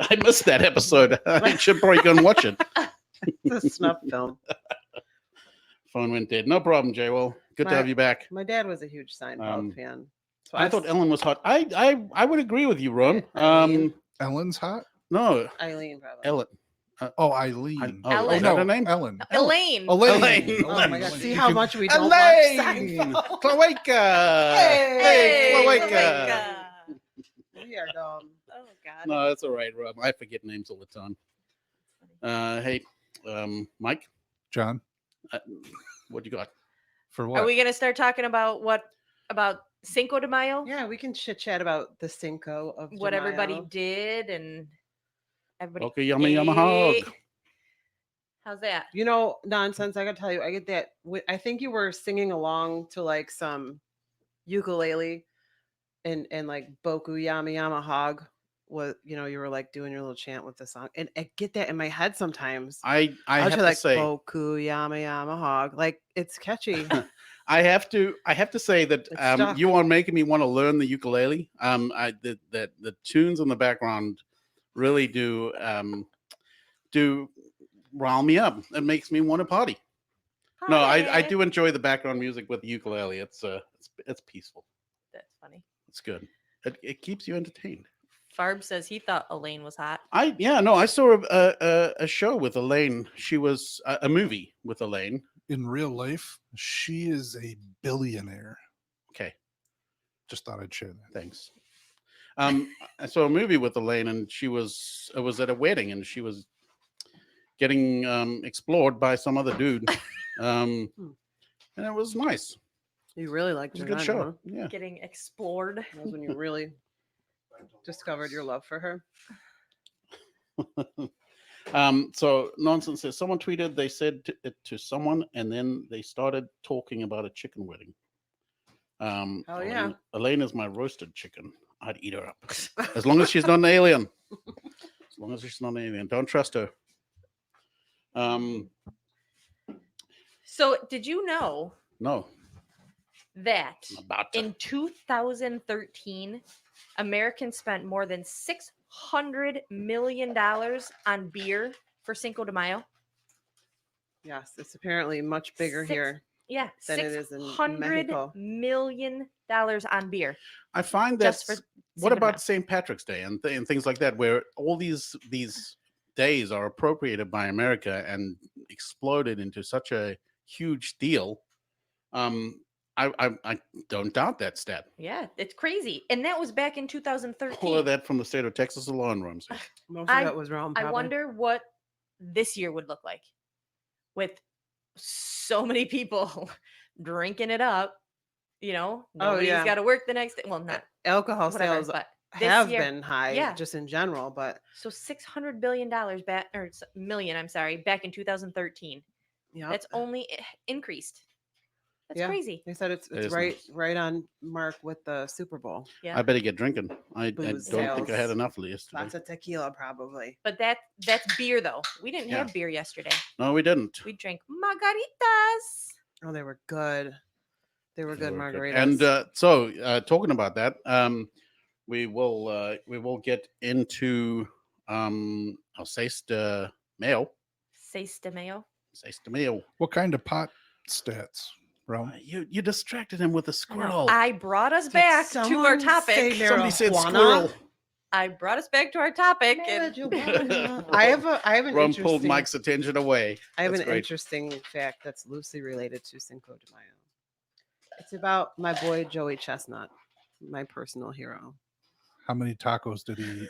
I missed that episode. I should probably go and watch it. It's a snuff film. Phone went dead. No problem, Jay. Well, good to My- have you back. My dad was a huge Seinfeld Um, fan. So I thought Ellen was hot. I would agree with you, Ron. Eileen. Ellen's hot? No, Eileen probably. Ellen. Oh, Eileen. Oh, Ellen. is that her name? Ellen. Elaine. Elaine. Oh my god! See how You much we don't watch Elaine! Seinfeld. Cloaca! Hey, Cloaca! Cloaca. We are dumb. Oh God. No, that's all right, Rob. I forget names all the time. Hey, Mike, John, what you got? for what? Are we gonna start talking about Cinco de Mayo? Yeah, we can chit chat about the Cinco of What de everybody Mayo. did and everybody. Okay, yummy, yummy hog. ate. How's that? You know, nonsense. I gotta tell you, I get that. I think you were singing along to like some ukulele and like Boku Yama Yama Hog was, you were like doing your little chant with the song, and I get that in my head sometimes. I I'll have try to like say, Boku Yama Yama Hog. Like it's catchy. I have to say that It's stuck. you are making me want to learn the ukulele. The tunes in the background really do rile me up. It makes me want to party. No, I Party. do enjoy the background music with the ukulele. It's peaceful. That's funny. It's good. It keeps you entertained. Farb says he thought Elaine was hot. I saw a show with Elaine. She was a movie with Elaine. In real life, she is a billionaire. Okay, Just thought I'd share that. thanks. I saw a movie with Elaine, and it was at a wedding, and she was getting explored by some other dude, and it was nice. You really liked It was her a good then, show. huh? Yeah. Getting explored. That was when you really discovered your love for her. So nonsense says someone tweeted they said it to someone, and then they started talking about a chicken wedding. Oh, yeah. Elaine is my roasted chicken. I'd eat her up as long as she's not an alien. As long as she's not an alien, don't trust her. So, did you know No, that I'm about to. in 2013, Americans spent more than $600 million on beer for Cinco de Mayo? Yes, it's apparently much bigger Six- here. Yeah, Than it is in $600 Mexico. million on beer. I find that. just for What Cinco de about Mayo. St. Patrick's Day and things like that, where all these days are appropriated by America and exploded into such a huge deal? I don't doubt that stat. Yeah, it's crazy. And that was back in All 2013. of that from the state of Texas alone, Ramsey. Most of I- that was wrong. I wonder what this year would look like with so many people drinking it up. Nobody's yeah. got to work the next day. Well, not alcohol whatever, sales but this have year- been high yeah. just in general, but so $600 billion back or million, I'm sorry, back in 2013. yeah, That's only increased. That's Yeah. crazy. they said it's is right nice. right on mark with the Super Bowl. Yeah. I better get drinking. I don't Booze think I had sales. enough yesterday. Lots of tequila, probably. But that's beer though. We didn't Yeah. have beer yesterday. No, we didn't. We drank margaritas. Oh, they were good. They were good They were margaritas. And so, talking about that, we will get into Seis de Mayo. Seis de Mayo. Seis de Mayo. What kind of pot stats, bro? You distracted him with a I know. squirrel. I brought us Did back to our someone topic. say Somebody said marijuana? squirrel. I brought us back to our topic. And Marijuana. I have an Ron pulled interesting. Mike's attention away. I have That's an great. interesting fact that's loosely related to Cinco de Mayo. It's about my boy Joey Chestnut, my personal hero. How many tacos did he eat?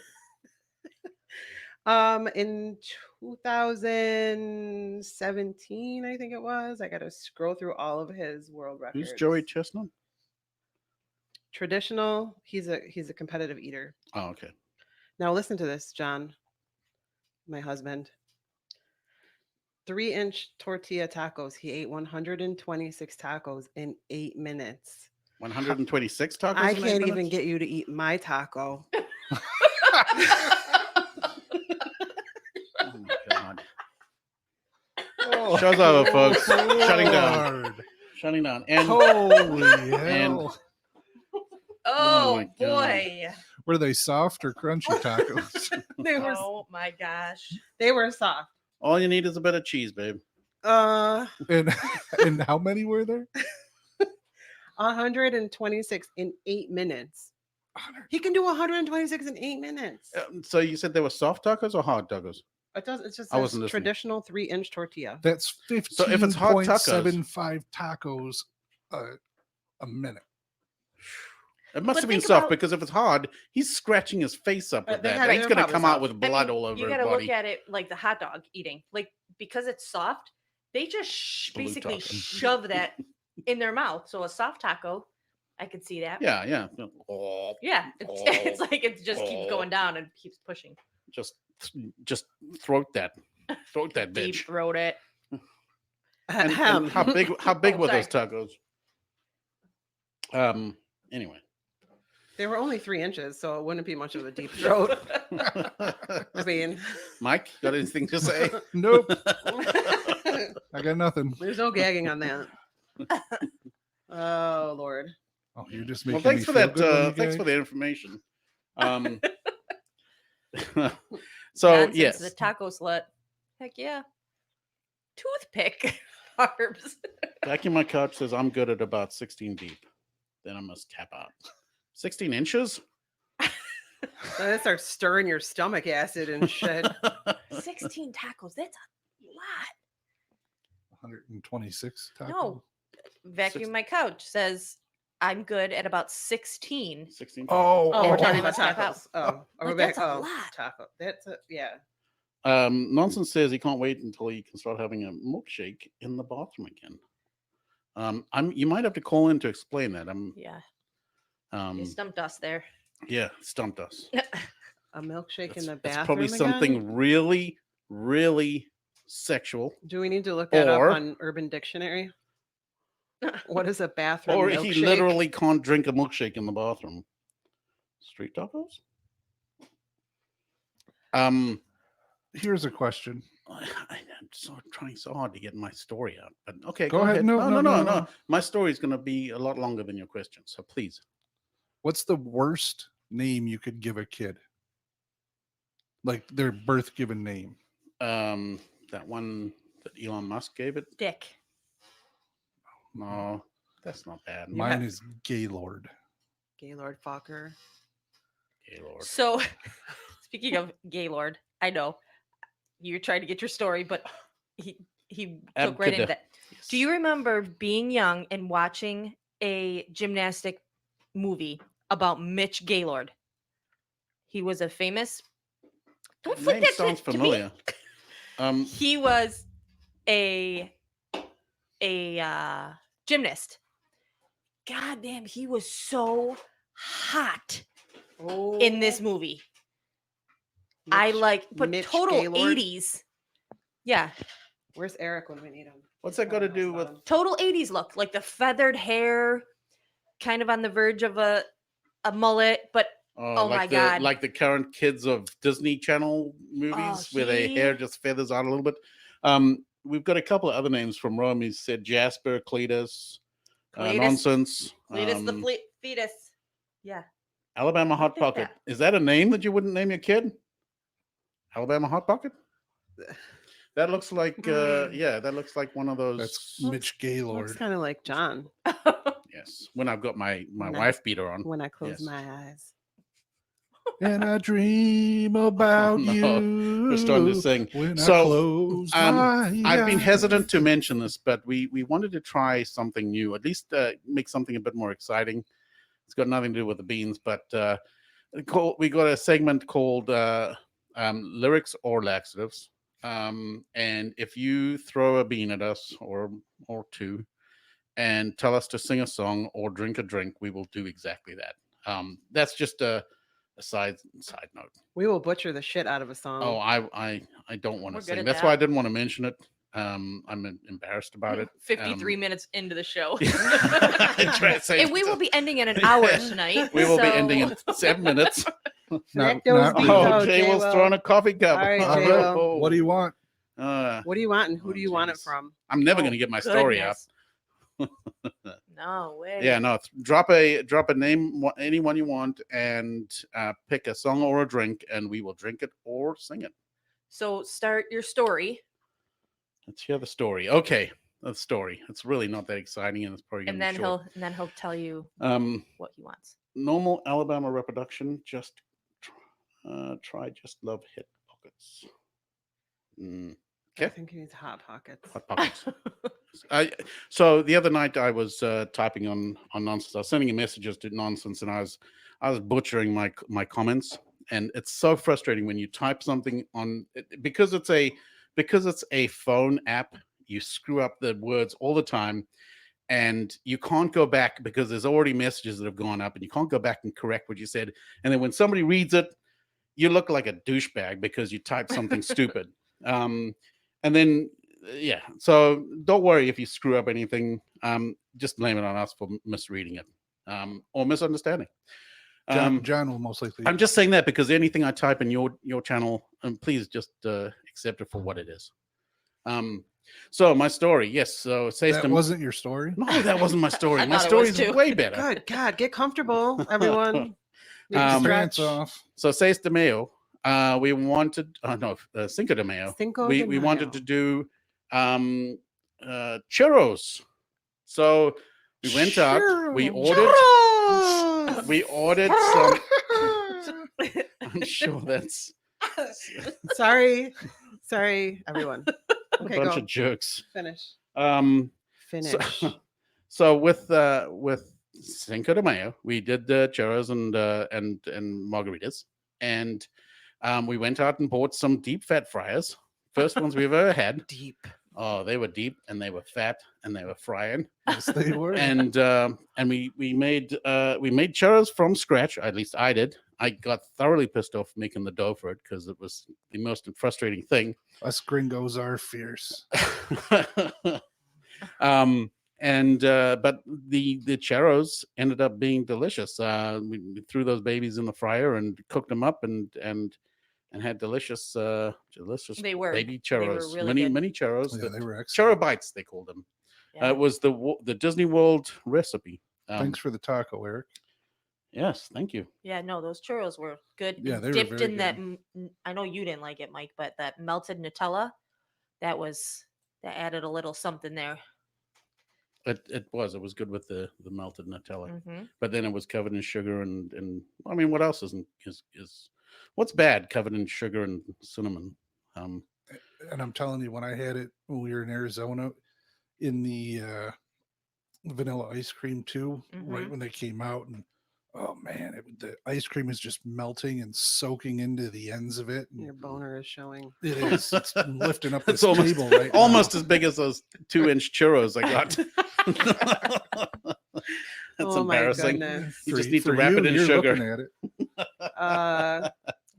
In 2017, I think it was. I got to scroll through all of his world records. Who's Joey Chestnut? Traditional. He's a competitive eater. Oh, okay. Now listen to this, John, my husband. 3-inch tortilla tacos. He ate 126 tacos in 8 minutes. 126 tacos. I in 8 can't even minutes? get you to eat my taco. Oh my God. Oh, Show's over, folks. Shutting down. Lord. Shutting down. And Holy hell. oh my God. boy. Were they soft or crunchy tacos? Oh my gosh. They were soft. all you need is a bit of cheese, babe. and how many were there? 126 in 8 minutes. He can do 126 in 8 minutes. So you said they were soft tacos or hard tacos? It does. It's just I a wasn't listening. traditional 3-inch tortilla. That's So if it's hot tacos- 15.75 tacos a minute. It must But have been think soft about- because if it's hard, he's scratching his face up with They that. had- He's they're going to probably come out soft. with blood all over you his gotta body. look at it like the hot dog eating. Like because it's soft, they just Blue basically taco. shove that in their mouth. So a soft taco, I could see that. Yeah, yeah. Oh, Yeah. It's like it just keeps going down and keeps pushing. just throat that Deep bitch. throat it. And Ahem. how big Oh, were sorry. those tacos? Anyway. They were only 3 inches, so it wouldn't be much of a deep throat. I mean, Mike, got anything to say? Nope, I got nothing. there's no gagging on that. Oh Lord. Oh, you're just Well, making thanks me for feel that. good when you Thanks gag? for the information. So Nonsense, yes, the taco slut. Heck yeah. Toothpick carbs. vacuum my couch says I'm good at about 16 deep. Then I must tap out. 16 inches. So that starts stirring your stomach acid and shit. 16 tacos. That's a lot. 126 tacos. No. Vacuum my couch says I'm good at about 16. 16. Oh, Oh, we're And talking I about must tap out. tacos. Oh, Like, we're that's back. a Oh, lot. taco. That's a yeah. Nonsense says he can't wait until he can start having a milkshake in the bathroom again. You might have to call in to explain that. Yeah. Um, You stumped us there. yeah, stumped us. A milkshake in That's, the bathroom. that's probably again? something really, really sexual. Do we need to look that Or- up on Urban Dictionary? What is a bathroom Or milkshake? he literally can't drink a milkshake in the bathroom. Street tacos? Here's a question. I'm trying so hard to get my story out. But okay, Go go ahead. ahead. No. My story is going to be a lot longer than your question. So please. What's the worst name you could give a kid? Like their birth given name. That one that Elon Musk gave it. Dick. No, that's not bad. Mine is Gaylord. Gaylord Fokker. Gaylord. So, speaking of Gaylord, I know you're trying to get your story, but he took right into that. Do you remember being young and watching a gymnastic movie about Mitch Gaylord? He was a famous. Don't flip Name that sounds to me. familiar. He was a gymnast. God damn, he was so hot in this movie. I but Mitch total Gaylord? 80s. Yeah, Where's Eric when we need him? What's that got to do with? total 80s look. Like the feathered hair, kind of on the verge of a mullet, but oh my God. Like the current kids of Disney Channel movies where their hair just feathers out a little bit. We've got a couple of other names from Rome. He said Jasper, Cletus, Cletus. Nonsense. Cletus the fetus. Yeah. Alabama Hot at Pocket. that. Is that a name that you wouldn't name your kid? Alabama Hot Pocket? That looks like that looks like one of those. That's Mitch Gaylord. Looks kind of like John Yes. When I've got my Nice. wife beater on. when I close Yes. my eyes. And I dream about no. you. We're starting to sing. When So, I close my I've been eyes. hesitant to mention this, but we wanted to try something new, at least make something a bit more exciting. It's got nothing to do with the beans, but we got a segment called Lyrics or Laxatives. And if you throw a bean at us or two and tell us to sing a song or drink a drink, we will do exactly that. That's just a side note. We will butcher the shit out of a song. Oh, I don't want We're to good sing. at That's that. why I didn't want to mention it. I'm embarrassed about it. 53 minutes into the show. Try to say And we will be ending in an hour tonight. We will be so- ending in 7 minutes. Not, those not beans really. out. Oh, Jay Jay was will. throwing a coffee cup. All right, All Jay right. will. What do you want? What do you want and who Oh, do you want it geez. from? I'm never Oh, going to get my story out. goodness. No way. Yeah, no. Drop a name, anyone you want, and pick a song or a drink, and we will drink it or sing it. So start your story, Let's hear the story. Okay, the story. It's really not that exciting, and it's probably going and to be then short. he'll tell you what he wants. Normal Alabama reproduction. Just try. Just love hit pockets. I Okay. think he needs hot pockets. Hot pockets. So the other night I was typing on Nonsense. I was sending messages to Nonsense, and I was butchering my comments, and it's so frustrating when you type something on because it's a phone app. You screw up the words all the time, and you can't go back because there's already messages that have gone up, and you can't go back and correct what you said. And then when somebody reads it, you look like a douchebag because you typed something stupid. And then, yeah, so don't worry if you screw up anything. Just blame it on us for misreading it or misunderstanding. John will most likely. I'm just saying that because anything I type in your channel, please just accept it for what it is. So my story, yes. So that wasn't your story. No, that wasn't my story. I My thought it story was is too. way better. Good God, get comfortable, everyone. Take your pants off. So Seis de Mayo, we wanted. Cinco de Mayo. Cinco we de we wanted to Mayo. do churros. So we went out. We ordered. Churros! We ordered some. I'm sure that's Sorry, everyone. a Okay, bunch go of jerks. finish. Finish. So with Cinco de Mayo, we did the churros and margaritas, and we went out and bought some deep fat fryers. First ones we've ever had. Deep. Oh, they were deep and they were fat and they were frying. Yes, they were. And we made churros from scratch. At least I did. I got thoroughly pissed off making the dough for it because it was the most frustrating thing. Us gringos are fierce. But the churros ended up being delicious. We threw those babies in the fryer and cooked them up and had delicious They were. baby They were churros. really good. Many churros. Yeah, they were excellent. Churro bites they called them. Yeah. It was the Disney World recipe. Thanks for the taco, Eric. Yes, thank you. Yeah, no, those churros were good. Yeah, and they were dipped very in that. I know you didn't like it, Mike, but that melted Nutella, that added a little something there. It was good with the melted Nutella, Hmm. but then it was covered in sugar and I mean, what else is what's bad covered in sugar and cinnamon? And I'm telling you, when I had it when we were in Arizona, in the vanilla ice cream too, right Mhm. when they came out, and oh man, the ice cream is just melting and soaking into the ends of it. And Your boner is showing. it is. It's lifting up It's this almost- table right now. Almost as big as those 2-inch churros I got. That's Oh my embarrassing. goodness. You just For- need to for wrap it in you're sugar. looking at it.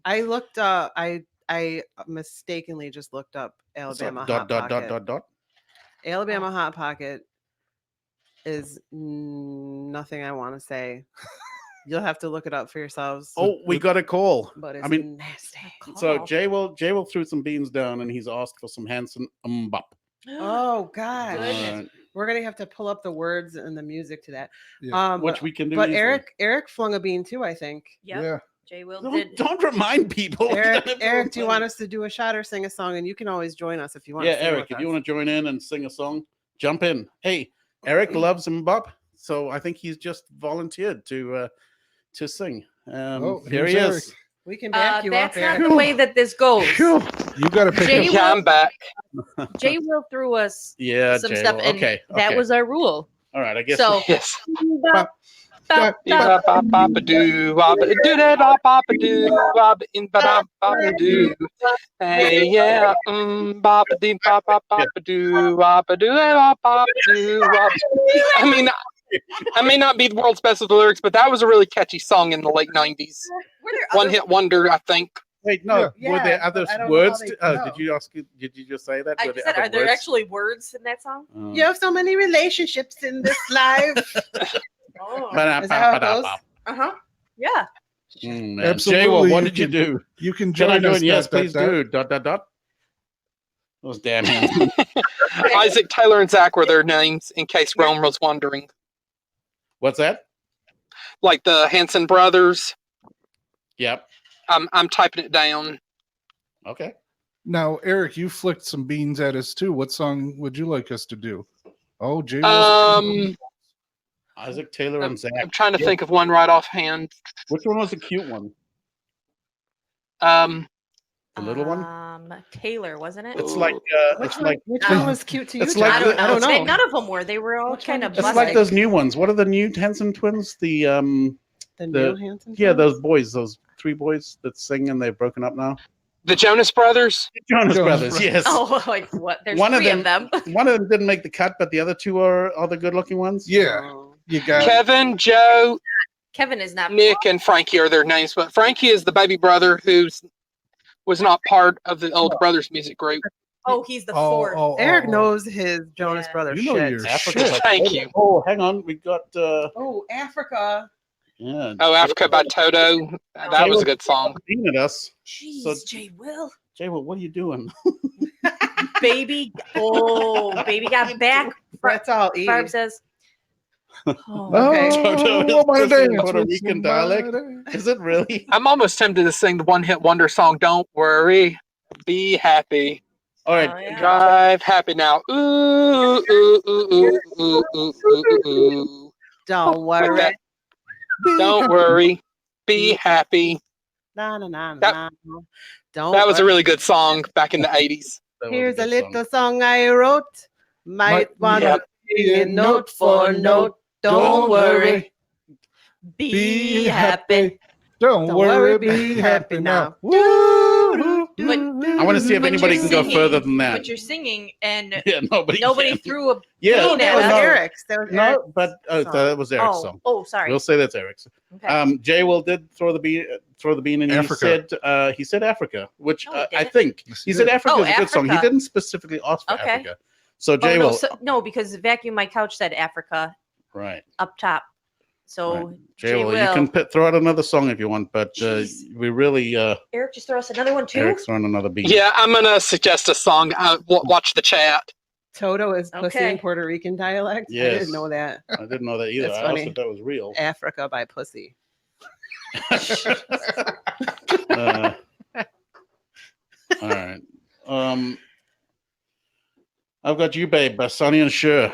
I looked up. I mistakenly just looked up So, Alabama dot Hot Pocket. dot. Alabama Hot Pocket is nothing I want to say. You'll have to look it up for yourselves. Oh, we got a call. But it's I mean, nasty. so Call. Jay will threw some beans down and he's asked for some Hanson bop. Oh gosh. Goodness. We're gonna have to pull up the words and the music to that. Yeah. Which we can do. But easily. Eric flung a bean too, I think. Yep. Yeah. Jay Will Don't, did. don't remind people. You don't have to Eric, do you remind want us to do a shot or sing a song? And you can always join us if you want. Yeah, to sing Eric, with if you us. want to join in and sing a song, jump in. Hey, Eric loves bop, so I think he's just volunteered to sing. Here here's he Eric. is. We can back you up, That's not Eric. the way that this goes. You got to pick Jay up. Yeah, I'm back. Jay Will threw us Yeah, some Jay, stuff, well, and okay, that okay. was our rule. All right. I guess. So, Yes. bop, bop, bop. Ba-ba-ba-ba-doo, ba-ba-doo-da-ba-ba-ba-doo, ba-ba-in-ba-da-ba-ba-doo. Hey, yeah, ba-ba-dee-ba-ba-ba-ba-doo, ba-ba-doo-da-ba-ba-ba-doo, I may not be the world's best with the lyrics, but that was a really catchy song in the late 90s. Were there One other- hit wonder, I think. Wait, no. Yeah, were there but other I don't know words? how they- Oh, no. did you ask? Did you just say that? I Were just there said, other are there words? actually words in that song? You have so many relationships in this life. Oh. Is that how it goes? Uh huh. Yeah. Man. Absolutely, Jay, well, what you did you can- do? You can Can I join us. join? Yes, dot, dot, please dot. do. Dot dot dot. Those damn hands. Isaac, Taylor, and Zach were their names, in case Rome was wondering. What's that? Like the Hanson brothers. Yep. I'm typing it down. Okay. Now, Eric, you flicked some beans at us too. What song would you like us to do? Oh, Jay. Isaac, Taylor, and Zach. I'm trying to Yeah. think of one right offhand. Which one was the cute one? The little one? Taylor, wasn't it? It's like Which it's one, like which one was cute to you? it's John? like I don't know. I don't know. None of them were. They were all Which kind one of did you it's plastic. like those new ones. What are the new Henson twins? The new Hanson. Yeah, twins? those boys, those three boys that sing and they've broken up now. The Jonas Brothers. Jonas Jonas Brothers, Brothers. yes. Oh, like what? There's One of three of them. One of them didn't make the cut, but the other two are the good looking ones. Yeah, Oh. you got it. Kevin, Joe, Kevin is not. Nick, and Frankie are their names, but Frankie is the baby brother who was not part of the old brothers music group. Oh, he's the fourth. Eric knows his Jonas Yeah. Brothers You know shit. your Africa's shit. like, Thank hold you. on. Oh, hang on. We got Oh, Africa. Yeah. Oh, Africa by Toto. That was a good song. Being at us. Jeez, So- Jay Will. Jay, well, what are you doing? Baby. Oh, baby got back. That's all E. Barb says. Oh, Okay. Toto is I wanna listening in dance Puerto with Rican dialect. somebody. Is it really? I'm almost tempted to sing the one-hit wonder song. Don't worry, be happy. All right. Oh, yeah. Drive happy now. Ooh, ooh, ooh, ooh, ooh, ooh, ooh, ooh. Don't Like worry. that. Don't worry, be happy. Na, na, na, That- na. Don't That was a worry. really good song back in the 80s. That was Here's a good little song. song I wrote. Might want Yep. to sing it note for note. Don't worry. Be happy. Don't worry, be happy now. Woo, But- I want to see if But anybody you're can go singing- further than that. But you're singing, and Yeah, nobody nobody can. threw a Yeah, No, bean that at was us. no, Eric's. That was Eric's. No, but song. that was Eric's Oh, song. oh, sorry. We'll say that's Eric's. Okay. Jay Will did throw the bean, and Africa. he said Africa, which No, he I didn't. think Yes, he he said did. Africa Oh, is a good song. He Africa. didn't specifically ask for Okay. Africa. So Oh, Jay no, Will, no, because Vacuum My Couch said Africa right? up top. So Right. Jay Jay Will, you Will. can throw out another song if you want, but Jeez. we really Eric, just throw us another one too. Eric's throwing another bean. Yeah, I'm gonna suggest a song. Watch the chat. Toto is pussy Okay. in Puerto Rican dialect. I Yes. didn't know that. I didn't know that either. That's I funny. also thought it was real. Africa by Pussy. Uh, all right. I've got you, babe, by Sonny and Cher.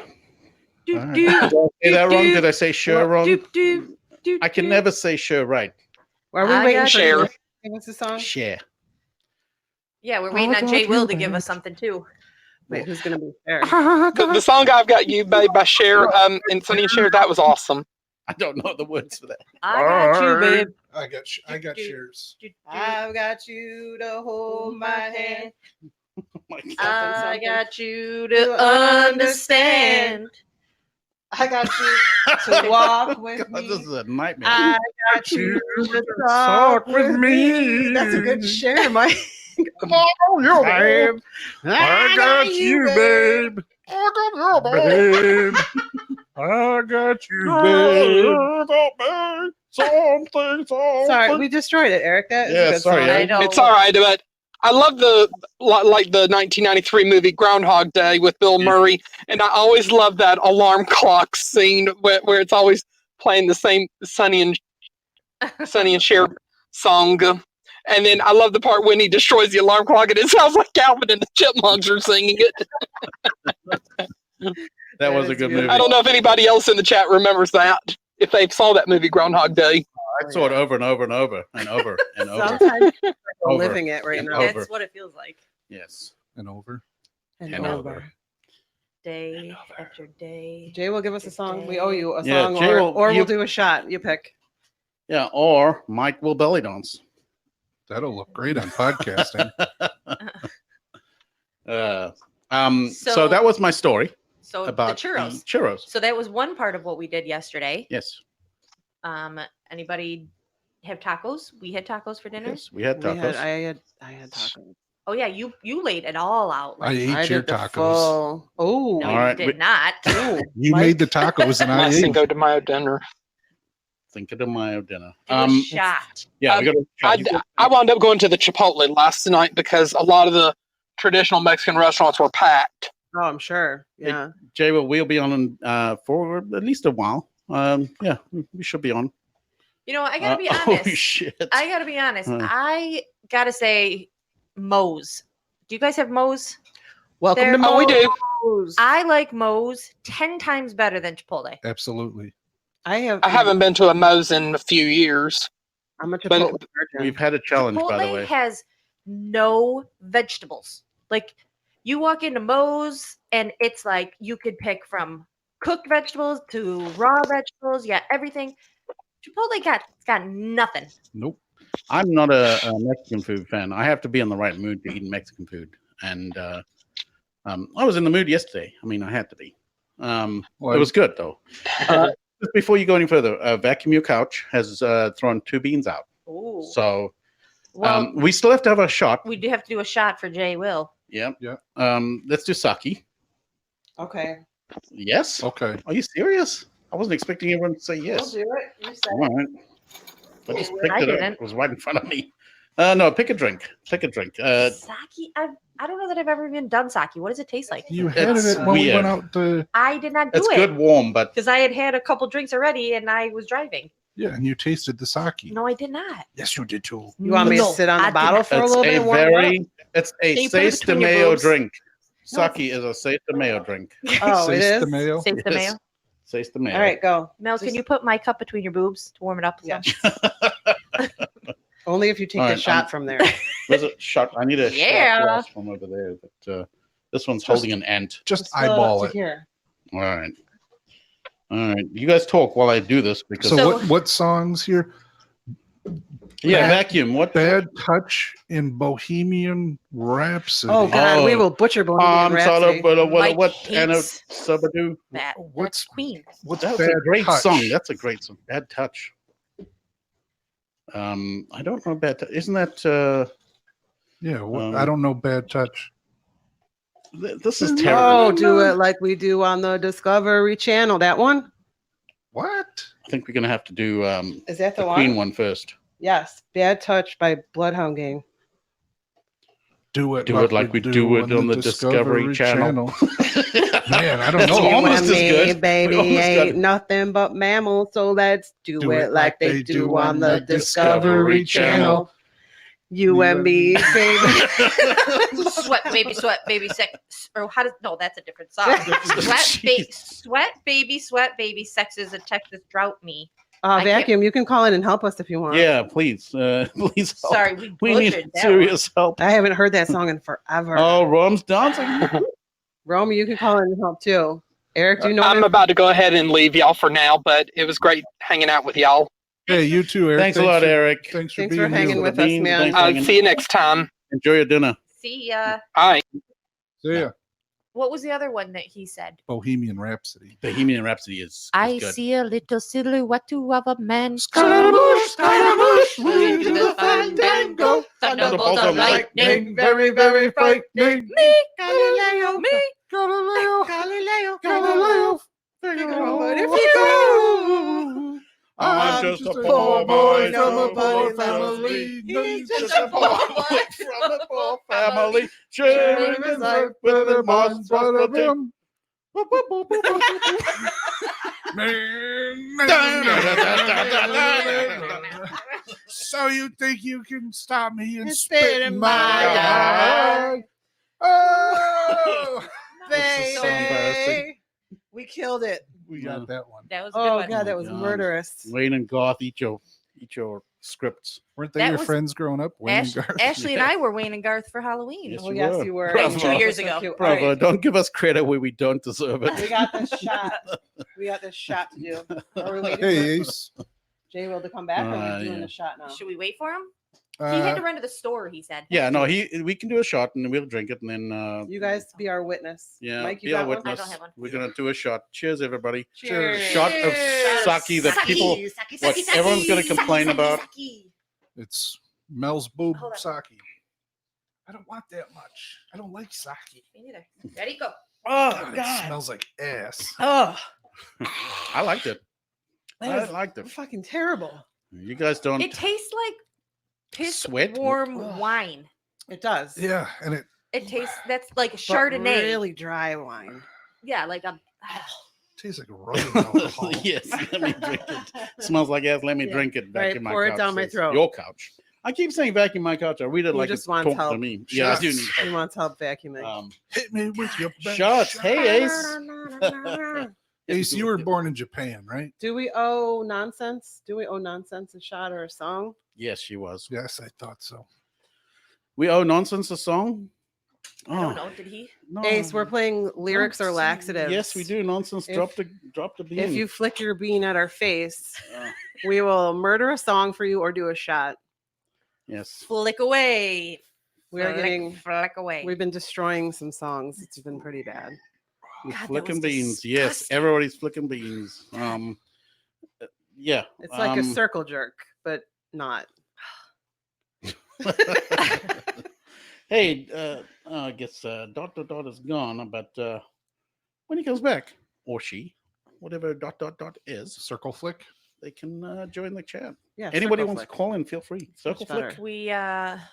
Do, All right. do, Did I say that wrong? do, Did I say Cher wrong? do, do, do, I can do. never say Cher right. Are we I waiting got for you. you to give us a song? Cher. Yeah, we're waiting on Jay Will to give us something too. Wait, who's gonna be there? The song "I've Got You, Babe" by Cher and Sonny and Cher. That was awesome. I don't know the words for that. I got you, babe. I got shares. Do, do. I've got you to hold my hand. Oh my God. I something. got you to understand. I got you to walk with God, me. this is a nightmare. I got you to talk with me. That's a good share, Mike. Come on, you Babe. I got you, babe. I got you, babe. I got you, babe. Something. Sorry, we destroyed it, Eric. That is Yeah, a good sorry, song. Eric. know. It's all right, but I love the 1993 movie Groundhog Day with Bill Murray, and I always love that alarm clock scene where it's always playing the same Sonny and Cher song. And then I love the part when he destroys the alarm clock, and it sounds like Calvin and the Chipmunks are singing it. That was a is good good. movie. I don't know if anybody else in the chat remembers that, if they saw that movie Groundhog Day. I saw it over and over and over and over and over. Sometimes we're Over living it right and now. over. That's what it feels like. Yes. And over. And And over. over. Day after day. Jay will give us a song. We owe you a Yeah, song, Jay will- or you- we'll do a shot. You pick. Yeah. Or Mike will belly dance. That'll look great on podcasting. So So- that was my story So about the churros. churros. So that was one part of what we did yesterday. Yes. Anybody have tacos? We had tacos for dinner. Yes. We had We tacos. had, I had tacos. Oh yeah, you laid it all out. I Like, ate I your did the tacos. full- Oh, no, All you right, did we- not. Ooh, You Mike? made the tacos and I My ate. Cinco de Mayo dinner. Think of the Mayo dinner. Do a shot. Yeah, we got a shot. I wound up going to the Chipotle last night because a lot of the traditional Mexican restaurants were packed. Oh, I'm sure. Yeah. Jay, we'll be on for at least a while. Yeah, we should be on. You know, I gotta be Oh honest. shit! I gotta be honest. Huh. I gotta say, Moe's. Do you guys have Moe's? Welcome There- to Oh, we do. Moe's. I like Moe's 10 times better than Chipotle. Absolutely. I haven't been to a Moe's in a few years. I'm a but- Chipotle virgin. We've had a challenge, by the Chipotle way. has no vegetables. Like you walk into Moe's and it's like you could pick from cooked vegetables to raw vegetables. Yeah, everything. Chipotle got nothing. Nope. I'm not a Mexican food fan. I have to be in the right mood to eat Mexican food, and I was in the mood yesterday. I mean, I had to be. It was good though. Just before you go any further, Vacuum Your Couch has thrown 2 beans out. Ooh. So Well, we still have to have a shot. we do have to do a shot for Jay Will. Yeah. Yeah. Let's do sake. Okay. Yes. Okay. Are you serious? I wasn't expecting everyone to say We'll yes. do it. You said All right. I just picked I it up. didn't. It was right in front of me. No, pick a drink. Pick a drink. Sake. I don't know that I've ever even done sake. What does it taste like? You had It's it when we went weird. out to I did not do It's it good warm, but because I had a couple drinks already and I was driving. and you tasted the sake. No, I did not. Yes, you did too. You want me to sit on the I did bottle not. for a it's little bit a and warm it up? very it's a Can you put it Seis de between your Mayo boobs? drink. No, Sake is a Seis de Mayo drink. Oh, it Seis is? de Mayo. Safe the Yes. mayo. Seis de Mayo. All right, go. Mel, can Just- you put my cup between your boobs to warm it up? some? Yes. Only if you take All the right, shot from there. There's a shot. I need a Yeah. shot glass from over there, but this one's Just- holding an ant. Just fill eyeball up it. to here. All right. All right. You guys talk while I do this because So what songs here? yeah, Bad- vacuum. What Bad Touch in Bohemian Rhapsody. Oh God, we Oh. will butcher Bohemian Rhapsody. Mike what and hates Sabadoo? that. What's- That's Queen. What's That's Bad a great Touch? song. That's a great song. Bad touch. I don't know bad touch. Isn't that Yeah, I don't know Bad Touch. this is terrible. Oh, do it like we do on the Discovery Channel. That one? What? I think we're gonna have to do Is that the, the one? Queen one first. Yes. Bad Touch by Bloodhound Gang. Do it like we do it on the Discovery Channel. Man, I don't That's know. You almost and as me, good. We baby, almost got ain't it. nothing but mammals, so let's do it like they do on the Discovery Channel. You and me, baby. Sweat baby, sex. Or how does no? That's a different song. Sweat baby, sex is a Texas drought me. I can't- Vacuum, you can call in and help us if you want. Yeah, please, please. Help. Sorry, we we butchered need that serious help. I haven't heard that song in forever. Oh, Rome's dancing. Romy, you can call in and help too. Eric, do you know I'm that? about to go ahead and leave y'all for now, but it was great hanging out with y'all. Hey, you too, Eric. Thanks a lot, Eric. Thanks for Thanks being for hanging you. with The us, beans, man. thanks for hanging. See you next time. Enjoy your dinner. See ya. All right. See ya. What was the other one that he said? Bohemian Rhapsody. Bohemian Rhapsody is I good. see a little silhouette of a man. Scaramouche, Scaramouche, we do the fandango. Thunderbolt of lightning. very, very frightening. Me, Galileo, me. Galileo, Galileo, Galileo, Figaro, Figaro, if you go. I'm just a poor boy from a poor family. He's Just a poor boy from a poor family, sharing his life with the most prosperity. So you think you can stop me and And spit in my eye? Oh, This is so embarrassing. Baby, we killed it. we got that one. That was a good Oh one. God, that was God. murderous. Wayne and Garth, eat your scripts. Weren't they That your was- friends growing up? Wayne and Garth? Ashley and I were Wayne and Garth for Halloween. Yes, Oh you yes, were. you were. Bravo. 2 years ago. cute. All Bravo! right. Don't give us credit where we don't deserve We it. got this shot. We got this shot to do. Are we waiting Hey, for Ace. J Will to come back? Or are we doing yeah. the shot now? Should we wait for him? He had Uh, to run to the store. He said. Yeah, no, we can do a shot and we'll drink it and then. You guys be our witness. Yeah, Mike, you be our got one? witness. I don't have one. We're gonna do a shot. Cheers, everybody. Cheers. Shot of sake that people. what everyone's gonna complain about. it's Mel's boob Hold on. sake. I don't want that much. I don't like sake. Me neither. Ready, go. Oh God, it smells like ass. Oh, I liked it. that I is liked it. fucking terrible. You guys don't. It tastes like piss Sweat? warm Ugh. wine. It does. Yeah, and It tastes that's like a But Chardonnay. Really dry wine. Yeah, like a tastes like rubbing alcohol. Yes, let me drink it. Smells like ass. Let me Yeah. drink it. Right, Vacuum my pour it couch. down my says, throat. Your couch. I keep saying vacuum my couch. I read it He like just it's wants talking to help. me. Yeah, I do need He help. wants help vacuuming. Hit me with your best Shots. shot. Hey, Ace. Ace, you were born in Japan, right? Do we owe nonsense? Do we owe nonsense a shot or a song? Yes, she was. Yes, I thought so. We owe Nonsense a song. I don't know. Did he? No. Ace, we're playing lyrics or laxatives. Yes, we do. Nonsense. If- Drop the bean. If you flick your bean at our face, Uh, we will murder a song for you or do a shot. yes. Flick away. We are Flick, getting. flick away. We've been destroying some songs. It's been pretty bad. We're God, that flicking was beans. Yes, disgusting. everybody's flicking beans. Yeah. It's like a circle jerk, but not. Hey, I guess Dot is gone, but when he comes back, or she, whatever dot dot dot is, Circle flick. they can join the chat. Yeah. Anybody circle wants flick. to call in, feel free. Circle Much flick. better. We